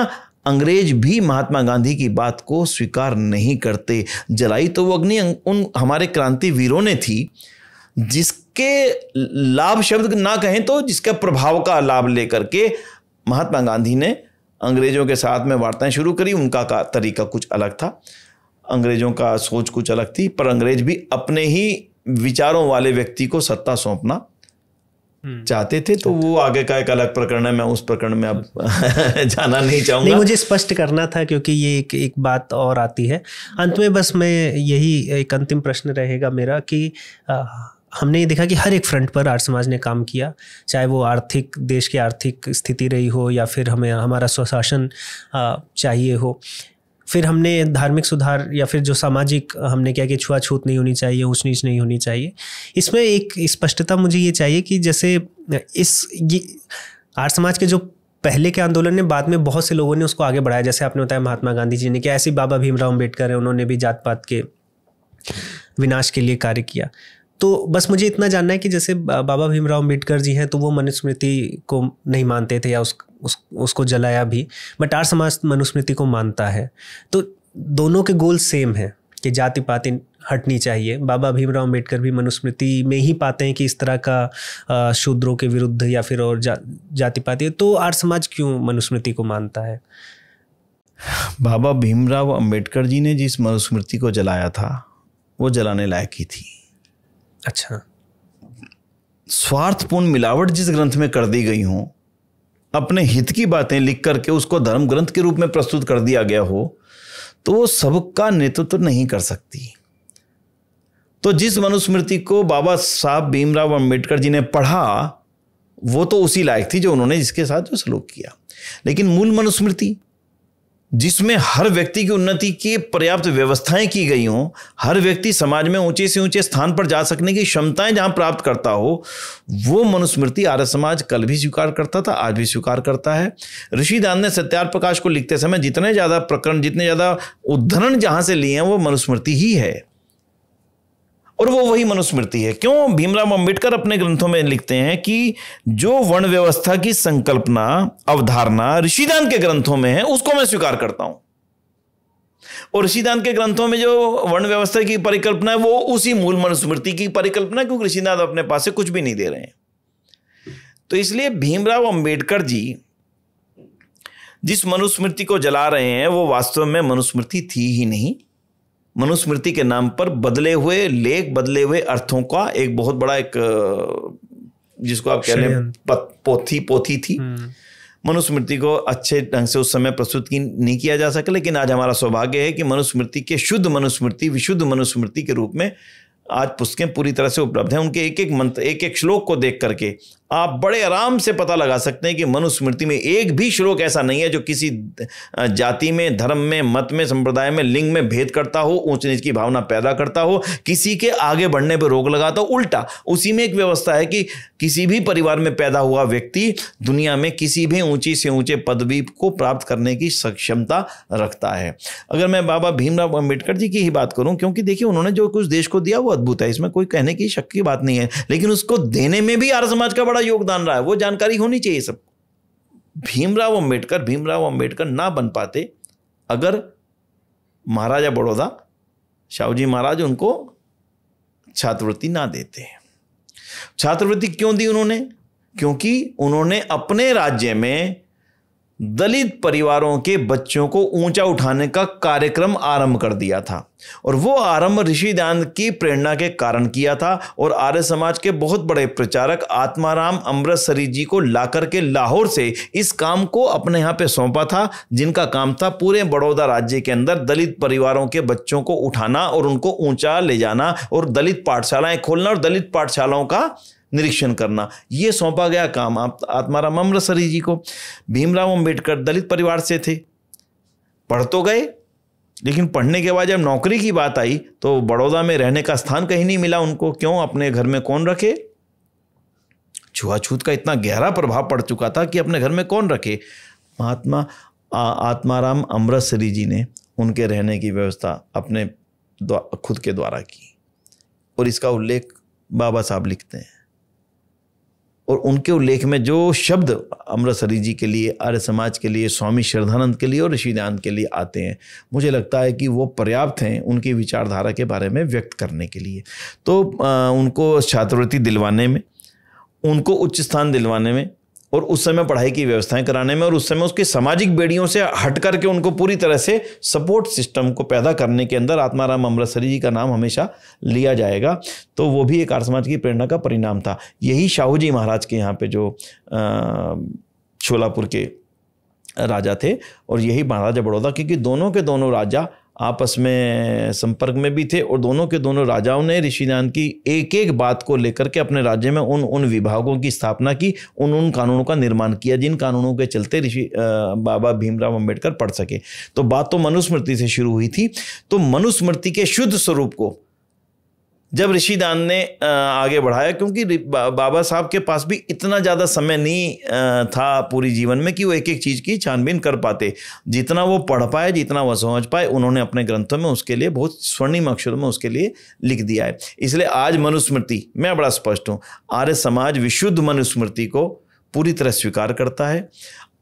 अंग्रेज भी महात्मा गांधी की बात को स्वीकार नहीं करते। जलाई तो वो अग्नि उन हमारे क्रांति वीरों ने थी, जिसके लाभ शब्द ना कहें तो जिसके प्रभाव का लाभ लेकर के महात्मा गांधी ने अंग्रेजों के साथ में वार्ताएं शुरू करी। उनका तरीका कुछ अलग था, अंग्रेजों का सोच कुछ अलग थी, पर अंग्रेज भी अपने ही विचारों वाले व्यक्ति को सत्ता सौंपना चाहते थे। तो वो आगे का एक अलग प्रकरण है, मैं उस प्रकरण में अब जाना नहीं चाहूंगा। नहीं, मुझे स्पष्ट करना था क्योंकि ये एक बात और आती है अंत में। बस मैं यही एक अंतिम प्रश्न रहेगा मेरा कि हमने ये देखा कि हर एक फ्रंट पर आर्य समाज ने काम किया, चाहे वो आर्थिक, देश की आर्थिक स्थिति रही हो या फिर हमें हमारा स्वशासन चाहिए हो, फिर हमने धार्मिक सुधार या फिर जो सामाजिक हमने क्या कि छुआछूत नहीं होनी चाहिए, ऊंच नीच नहीं होनी चाहिए। इसमें एक स्पष्टता मुझे ये चाहिए कि जैसे ये आर्य समाज के जो पहले के आंदोलन ने, बाद में बहुत से लोगों ने उसको आगे बढ़ाया। जैसे आपने बताया महात्मा गांधी जी ने, कि ऐसे बाबा भीमराव अम्बेडकर है, उन्होंने भी जात पात के विनाश के लिए कार्य किया। तो बस मुझे इतना जानना है कि जैसे बाबा भीमराव अम्बेडकर जी हैं तो वो मनुस्मृति को नहीं मानते थे या उसको जलाया भी, बट आर्य समाज मनुस्मृति को मानता है। तो दोनों के गोल सेम है कि जाति पाति हटनी चाहिए। बाबा भीमराव अम्बेडकर भी मनुस्मृति में ही पाते हैं कि इस तरह का शूद्रों के विरुद्ध या फिर और जाति पाति। तो आर्य समाज क्यों मनुस्मृति को मानता है? बाबा भीमराव अम्बेडकर जी ने जिस मनुस्मृति को जलाया था वो जलाने लायक ही थी। अच्छा। स्वार्थपूर्ण मिलावट जिस ग्रंथ में कर दी गई हो, अपने हित की बातें लिख करके उसको धर्म ग्रंथ के रूप में प्रस्तुत कर दिया गया हो, तो वो सबका नेतृत्व नहीं कर सकती। तो जिस मनुस्मृति को बाबा साहब भीमराव अम्बेडकर जी ने पढ़ा, वो तो उसी लायक थी जो उन्होंने जिसके साथ जो सलूक किया। लेकिन मूल मनुस्मृति जिसमें हर व्यक्ति की उन्नति की पर्याप्त व्यवस्थाएं की गई हों, हर व्यक्ति समाज में ऊंचे से ऊंचे स्थान पर जा सकने की क्षमताएं जहां प्राप्त करता हो, वो मनुस्मृति आर्य समाज कल भी स्वीकार करता था, आज भी स्वीकार करता है। ऋषिदान ने सत्यार्थ प्रकाश को लिखते समय जितने ज्यादा प्रकरण, जितने ज्यादा उद्धरण जहां से लिए हैं वो मनुस्मृति ही है। और वो वही मनुस्मृति है। क्यों? भीमराव अंबेडकर अपने ग्रंथों में लिखते हैं कि जो वर्ण व्यवस्था की संकल्पना, अवधारणा ऋषिदान के ग्रंथों में है, उसको मैं स्वीकार करता हूं। और ऋषिदान के ग्रंथों में जो वर्ण व्यवस्था की परिकल्पना है, वो उसी मूल मनुस्मृति की परिकल्पना है, क्योंकि ऋषिदान अपने पास से कुछ भी नहीं दे रहे हैं। तो इसलिए भीमराव अंबेडकर जी जिस मनुस्मृति को जला रहे हैं, वो वास्तव में मनुस्मृति थी ही नहीं। मनुस्मृति के नाम पर बदले हुए लेख, बदले हुए अर्थों का एक बहुत बड़ा एक, जिसको आप कह लें पोथी थी। मनुस्मृति को अच्छे ढंग से उस समय प्रस्तुत नहीं किया जा सका, लेकिन आज हमारा सौभाग्य है कि मनुस्मृति के शुद्ध मनुस्मृति, विशुद्ध मनुस्मृति के रूप में आज पुस्तकें पूरी तरह से उपलब्ध हैं। उनके एक एक मंत्र, एक एक श्लोक को देख करके आप बड़े आराम से पता लगा सकते हैं कि मनुस्मृति में एक भी श्लोक ऐसा नहीं है जो किसी जाति में, धर्म में, मत में, संप्रदाय में, लिंग में भेद करता हो, ऊंच नीच की भावना पैदा करता हो, किसी के आगे बढ़ने पर रोक लगाता हो। उल्टा उसी में एक व्यवस्था है कि किसी भी परिवार में पैदा हुआ व्यक्ति दुनिया में किसी भी ऊंची से ऊंचे पदवी को प्राप्त करने की सक्षमता रखता है। अगर मैं बाबा भीमराव अंबेडकर जी की ही बात करूं, क्योंकि देखिए उन्होंने जो कुछ देश को दिया वो अद्भुत है, इसमें कोई कहने की शक की बात नहीं है, लेकिन उसको देने में भी आर्य समाज का बड़ा योगदान रहा है। वो जानकारी होनी चाहिए सब। भीमराव अंबेडकर ना बन पाते अगर महाराजा बड़ौदा शाहू महाराज उनको छात्रवृत्ति ना देते। छात्रवृत्ति क्यों दी उन्होंने? क्योंकि उन्होंने अपने राज्य में दलित परिवारों के बच्चों को ऊंचा उठाने का कार्यक्रम आरंभ कर दिया था, और वो आरंभ ऋषिदान की प्रेरणा के कारण किया था। और आर्य समाज के बहुत बड़े प्रचारक आत्माराम अमृतसरी जी को लाकर के लाहौर से इस काम को अपने यहाँ पे सौंपा था, जिनका काम था पूरे बड़ौदा राज्य के अंदर दलित परिवारों के बच्चों को उठाना और उनको ऊंचा ले जाना, और दलित पाठशालाएं खोलना और दलित पाठशालाओं का निरीक्षण करना। यह सौंपा गया काम आत्माराम अमृतसरी जी को। भीमराव अंबेडकर दलित परिवार से थे, पढ़ तो गए, लेकिन पढ़ने के बाद जब नौकरी की बात आई तो बड़ौदा में रहने का स्थान कहीं नहीं मिला उनको। क्यों? अपने घर में कौन रखे? छुआछूत का इतना गहरा प्रभाव पड़ चुका था कि अपने घर में कौन रखे। महात्मा आत्माराम अमृतसरी जी ने उनके रहने की व्यवस्था अपने खुद के द्वारा की, और इसका उल्लेख बाबा साहब लिखते हैं। और उनके उल्लेख में जो शब्द अमृतसरी जी के लिए, आर्य समाज के लिए, स्वामी श्रद्धानंद के लिए और ऋषिदान के लिए आते हैं, मुझे लगता है कि वो पर्याप्त हैं उनकी विचारधारा के बारे में व्यक्त करने के लिए। तो उनको छात्रवृत्ति दिलवाने में, उनको उच्च स्थान दिलवाने में, और उस समय पढ़ाई की व्यवस्थाएं कराने में, और उस समय उसके सामाजिक बेड़ियों से हट करके उनको पूरी तरह से सपोर्ट सिस्टम को पैदा करने के अंदर आत्माराम अमृतसरी जी का नाम हमेशा लिया जाएगा। तो वो भी एक आर्य समाज की प्रेरणा का परिणाम था। यही शाहू जी महाराज के यहाँ पे जो शोलापुर के राजा थे, और यही महाराजा बड़ौदा, क्योंकि दोनों के दोनों राजा आपस में संपर्क में भी थे, और दोनों के दोनों राजाओं ने ऋषिदान की एक एक बात को लेकर के अपने राज्य में उन विभागों की स्थापना की, उन कानूनों का निर्माण किया जिन कानूनों के चलते बाबा भीमराव अंबेडकर पढ़ सके। तो बात तो मनुस्मृति से शुरू हुई थी। तो मनुस्मृति के शुद्ध स्वरूप को जब ऋषिदान ने आगे बढ़ाया, क्योंकि बाबा साहब के पास भी इतना ज़्यादा समय नहीं था पूरी जीवन में कि वो एक एक चीज़ की छानबीन कर पाते। जितना वो पढ़ पाए, जितना वो समझ पाए, उन्होंने अपने ग्रंथों में उसके लिए बहुत स्वर्णिम अक्षरों में उसके लिए लिख दिया है। इसलिए आज मनुस्मृति, मैं बड़ा स्पष्ट हूँ, आर्य समाज विशुद्ध मनुस्मृति को पूरी तरह स्वीकार करता है।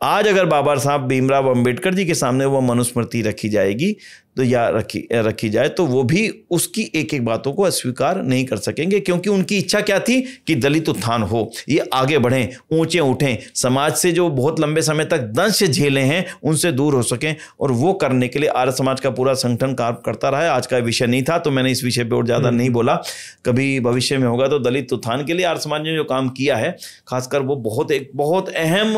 आज अगर बाबा साहब भीमराव अंबेडकर जी के सामने वो मनुस्मृति रखी जाएगी तो या रखी जाए तो वो भी उसकी एक एक बातों को अस्वीकार नहीं कर सकेंगे, क्योंकि उनकी इच्छा क्या थी कि दलित उत्थान हो, ये आगे बढ़ें, ऊंचे उठें, समाज से जो बहुत लंबे समय तक दंश झेले हैं उनसे दूर हो सकें। और वो करने के लिए आर्य समाज का पूरा संगठन कार्य करता रहा है। आज का विषय नहीं था तो मैंने इस विषय पर और ज़्यादा नहीं बोला। कभी भविष्य में होगा तो दलित उत्थान के लिए आर्य समाज ने जो काम किया है, खासकर वो बहुत अहम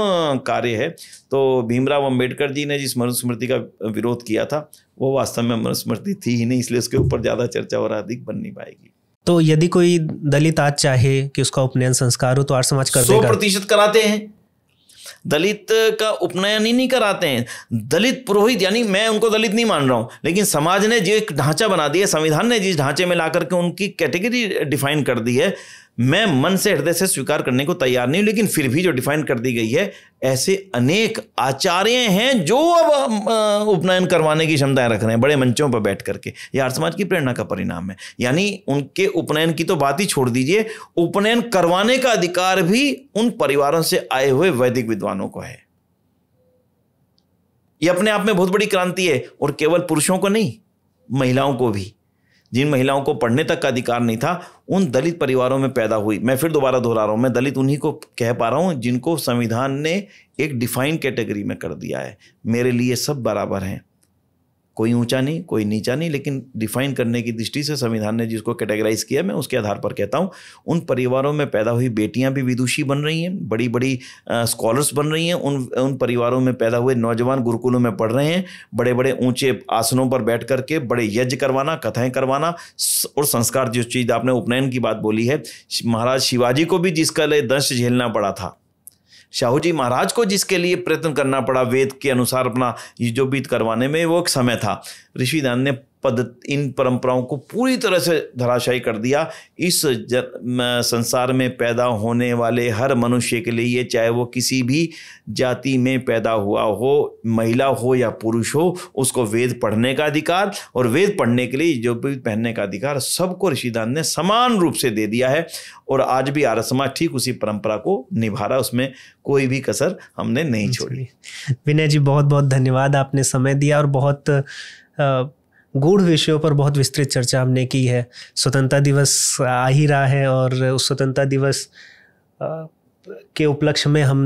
कार्य है। तो भीमराव अंबेडकर जी ने जिस मनुस्मृति का विरोध किया था वो वास्तव में मनुस्मृति थी ही नहीं, इसलिए उसके ऊपर ज़्यादा चर्चा और अधिक बन नहीं पाएगी। तो यदि कोई दलित आज चाहे कि उसका उपनयन संस्कार हो तो आर्य समाज कर देगा? 100% कराते हैं। दलित का उपनयन ही नहीं कराते हैं, दलित पुरोहित, यानी मैं उनको दलित नहीं मान रहा हूं, लेकिन समाज ने जो एक ढांचा बना दिया, संविधान ने जिस ढांचे में ला करके उनकी कैटेगरी डिफाइन कर दी है, मैं मन से हृदय से स्वीकार करने को तैयार नहीं हूं, लेकिन फिर भी जो डिफाइन कर दी गई है, ऐसे अनेक आचार्य हैं जो अब उपनयन करवाने की क्षमताएं रख रहे हैं बड़े मंचों पर बैठ करके। ये आर्य समाज की प्रेरणा का परिणाम है। यानी उनके उपनयन की तो बात ही छोड़ दीजिए, उपनयन करवाने का अधिकार भी उन परिवारों से आए हुए वैदिक विद्वानों को है। ये अपने आप में बहुत बड़ी क्रांति है, और केवल पुरुषों को नहीं, महिलाओं को भी। जिन महिलाओं को पढ़ने तक का अधिकार नहीं था, उन दलित परिवारों में पैदा हुई। मैं फिर दोबारा दोहरा रहा हूं, मैं दलित उन्हीं को कह पा रहा हूं जिनको संविधान ने एक डिफाइन कैटेगरी में कर दिया है। मेरे लिए सब बराबर हैं, कोई ऊंचा नहीं, कोई नीचा नहीं, लेकिन डिफाइन करने की दृष्टि से संविधान ने जिसको कैटेगराइज किया, मैं उसके आधार पर कहता हूं। उन परिवारों में पैदा हुई बेटियां भी विदुषी बन रही हैं, बड़ी बड़ी स्कॉलर्स बन रही हैं। उन परिवारों में पैदा हुए नौजवान गुरुकुलों में पढ़ रहे हैं, बड़े बड़े ऊंचे आसनों पर बैठ करके बड़े यज्ञ करवाना, कथाएं करवाना और संस्कार। जो चीज़ आपने उपनयन की बात बोली है, महाराज शिवाजी को भी जिसका लिए दंश झेलना पड़ा था, शाहू जी महाराज को जिसके लिए प्रयत्न करना पड़ा वेद के अनुसार अपना यज्ञोपवीत करवाने में, वो एक समय था। ऋषिदान ने इन परंपराओं को पूरी तरह से धराशायी कर दिया। इस संसार में पैदा होने वाले हर मनुष्य के लिए, चाहे वो किसी भी जाति में पैदा हुआ हो, महिला हो या पुरुष हो, उसको वेद पढ़ने का अधिकार और वेद पढ़ने के लिए यज्ञोपवीत पहनने का अधिकार सबको ऋषिदान ने समान रूप से दे दिया है। और आज भी आर्य समाज ठीक उसी परंपरा को निभा रहा, उसमें कोई भी कसर हमने नहीं छोड़ी। विनय जी, बहुत बहुत धन्यवाद, आपने समय दिया और बहुत गूढ़ विषयों पर बहुत विस्तृत चर्चा हमने की है। स्वतंत्रता दिवस आ ही रहा है और उस स्वतंत्रता दिवस के उपलक्ष्य में हम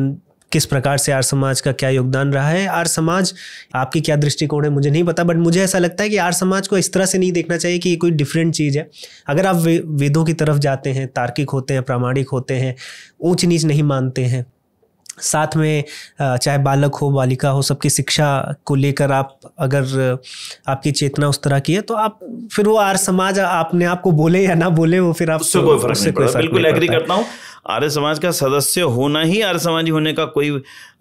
किस प्रकार से आर्य समाज का क्या योगदान रहा है, आर्य समाज, आपकी क्या दृष्टिकोण है मुझे नहीं पता, बट मुझे ऐसा लगता है कि आर्य समाज को इस तरह से नहीं देखना चाहिए कि ये कोई डिफरेंट चीज़ है। अगर आप वेदों की तरफ जाते हैं, तार्किक होते हैं, प्रामाणिक होते हैं, ऊंच नीच नहीं मानते हैं, साथ में चाहे बालक हो बालिका हो, सबकी शिक्षा को लेकर आप, अगर आपकी चेतना उस तरह की है, तो आप फिर वो आर्य समाज आपने आपको बोले या ना बोले, वो फिर आप उससे कोई फर्क नहीं पड़ता। बिल्कुल एग्री करता हूँ। आर्य समाज का सदस्य होना ही आर्य समाजी होने का कोई,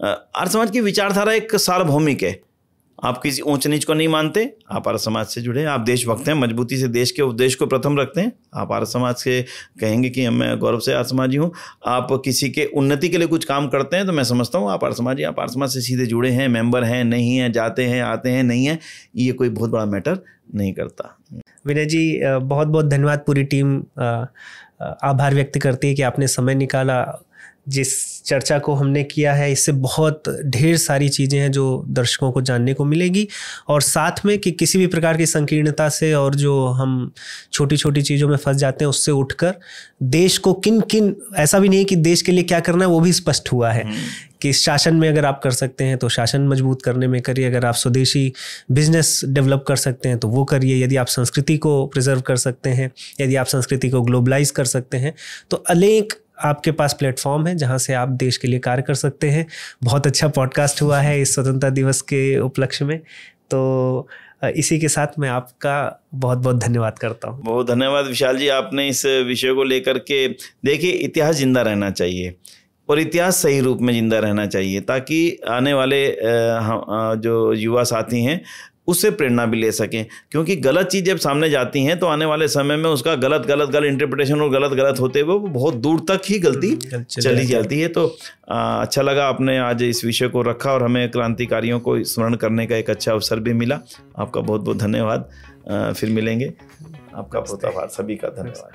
आर्य समाज की विचारधारा एक सार्वभौमिक है। आप किसी ऊंच नीच को नहीं मानते, आप आर्य समाज से जुड़े, आप देशभक्त हैं, मजबूती से देश के उद्देश्य को प्रथम रखते हैं, आप आर्य समाज से कहेंगे कि मैं गौरव से आर्य समाजी हूँ। आप किसी के उन्नति के लिए कुछ काम करते हैं तो मैं समझता हूँ आप आर्य समाजी, आप आर्य समाज से सीधे जुड़े हैं, मेंबर हैं, नहीं हैं, जाते हैं, आते हैं, नहीं है, ये कोई बहुत बड़ा मैटर नहीं करता। विनय जी, बहुत बहुत धन्यवाद। पूरी टीम आभार व्यक्त करती है कि आपने समय निकाला। जिस चर्चा को हमने किया है, इससे बहुत ढेर सारी चीज़ें हैं जो दर्शकों को जानने को मिलेगी, और साथ में कि किसी भी प्रकार की संकीर्णता से और जो हम छोटी छोटी चीज़ों में फंस जाते हैं उससे उठकर देश को किन ऐसा भी नहीं कि देश के लिए क्या करना है वो भी स्पष्ट हुआ है कि शासन में अगर आप कर सकते हैं तो शासन मजबूत करने में करिए, अगर आप स्वदेशी बिजनेस डेवलप कर सकते हैं तो वो करिए, यदि आप संस्कृति को प्रिजर्व कर सकते हैं, यदि आप संस्कृति को ग्लोबलाइज कर सकते हैं, तो अनेक आपके पास प्लेटफॉर्म है जहां से आप देश के लिए कार्य कर सकते हैं। बहुत अच्छा पॉडकास्ट हुआ है इस स्वतंत्रता दिवस के उपलक्ष्य में, तो इसी के साथ मैं आपका बहुत बहुत धन्यवाद करता हूं। बहुत धन्यवाद विशाल जी, आपने इस विषय को लेकर के, देखिए इतिहास जिंदा रहना चाहिए और इतिहास सही रूप में जिंदा रहना चाहिए, ताकि आने वाले जो युवा साथी हैं उससे प्रेरणा भी ले सकें। क्योंकि गलत चीज़ जब सामने जाती हैं तो आने वाले समय में उसका गलत इंटरप्रिटेशन और गलत होते हुए वो बहुत दूर तक ही गलती चली जाती है। तो अच्छा लगा आपने आज इस विषय को रखा और हमें क्रांतिकारियों को स्मरण करने का एक अच्छा अवसर भी मिला। आपका बहुत बहुत धन्यवाद। फिर मिलेंगे। आपका बहुत आभार, सभी का धन्यवाद।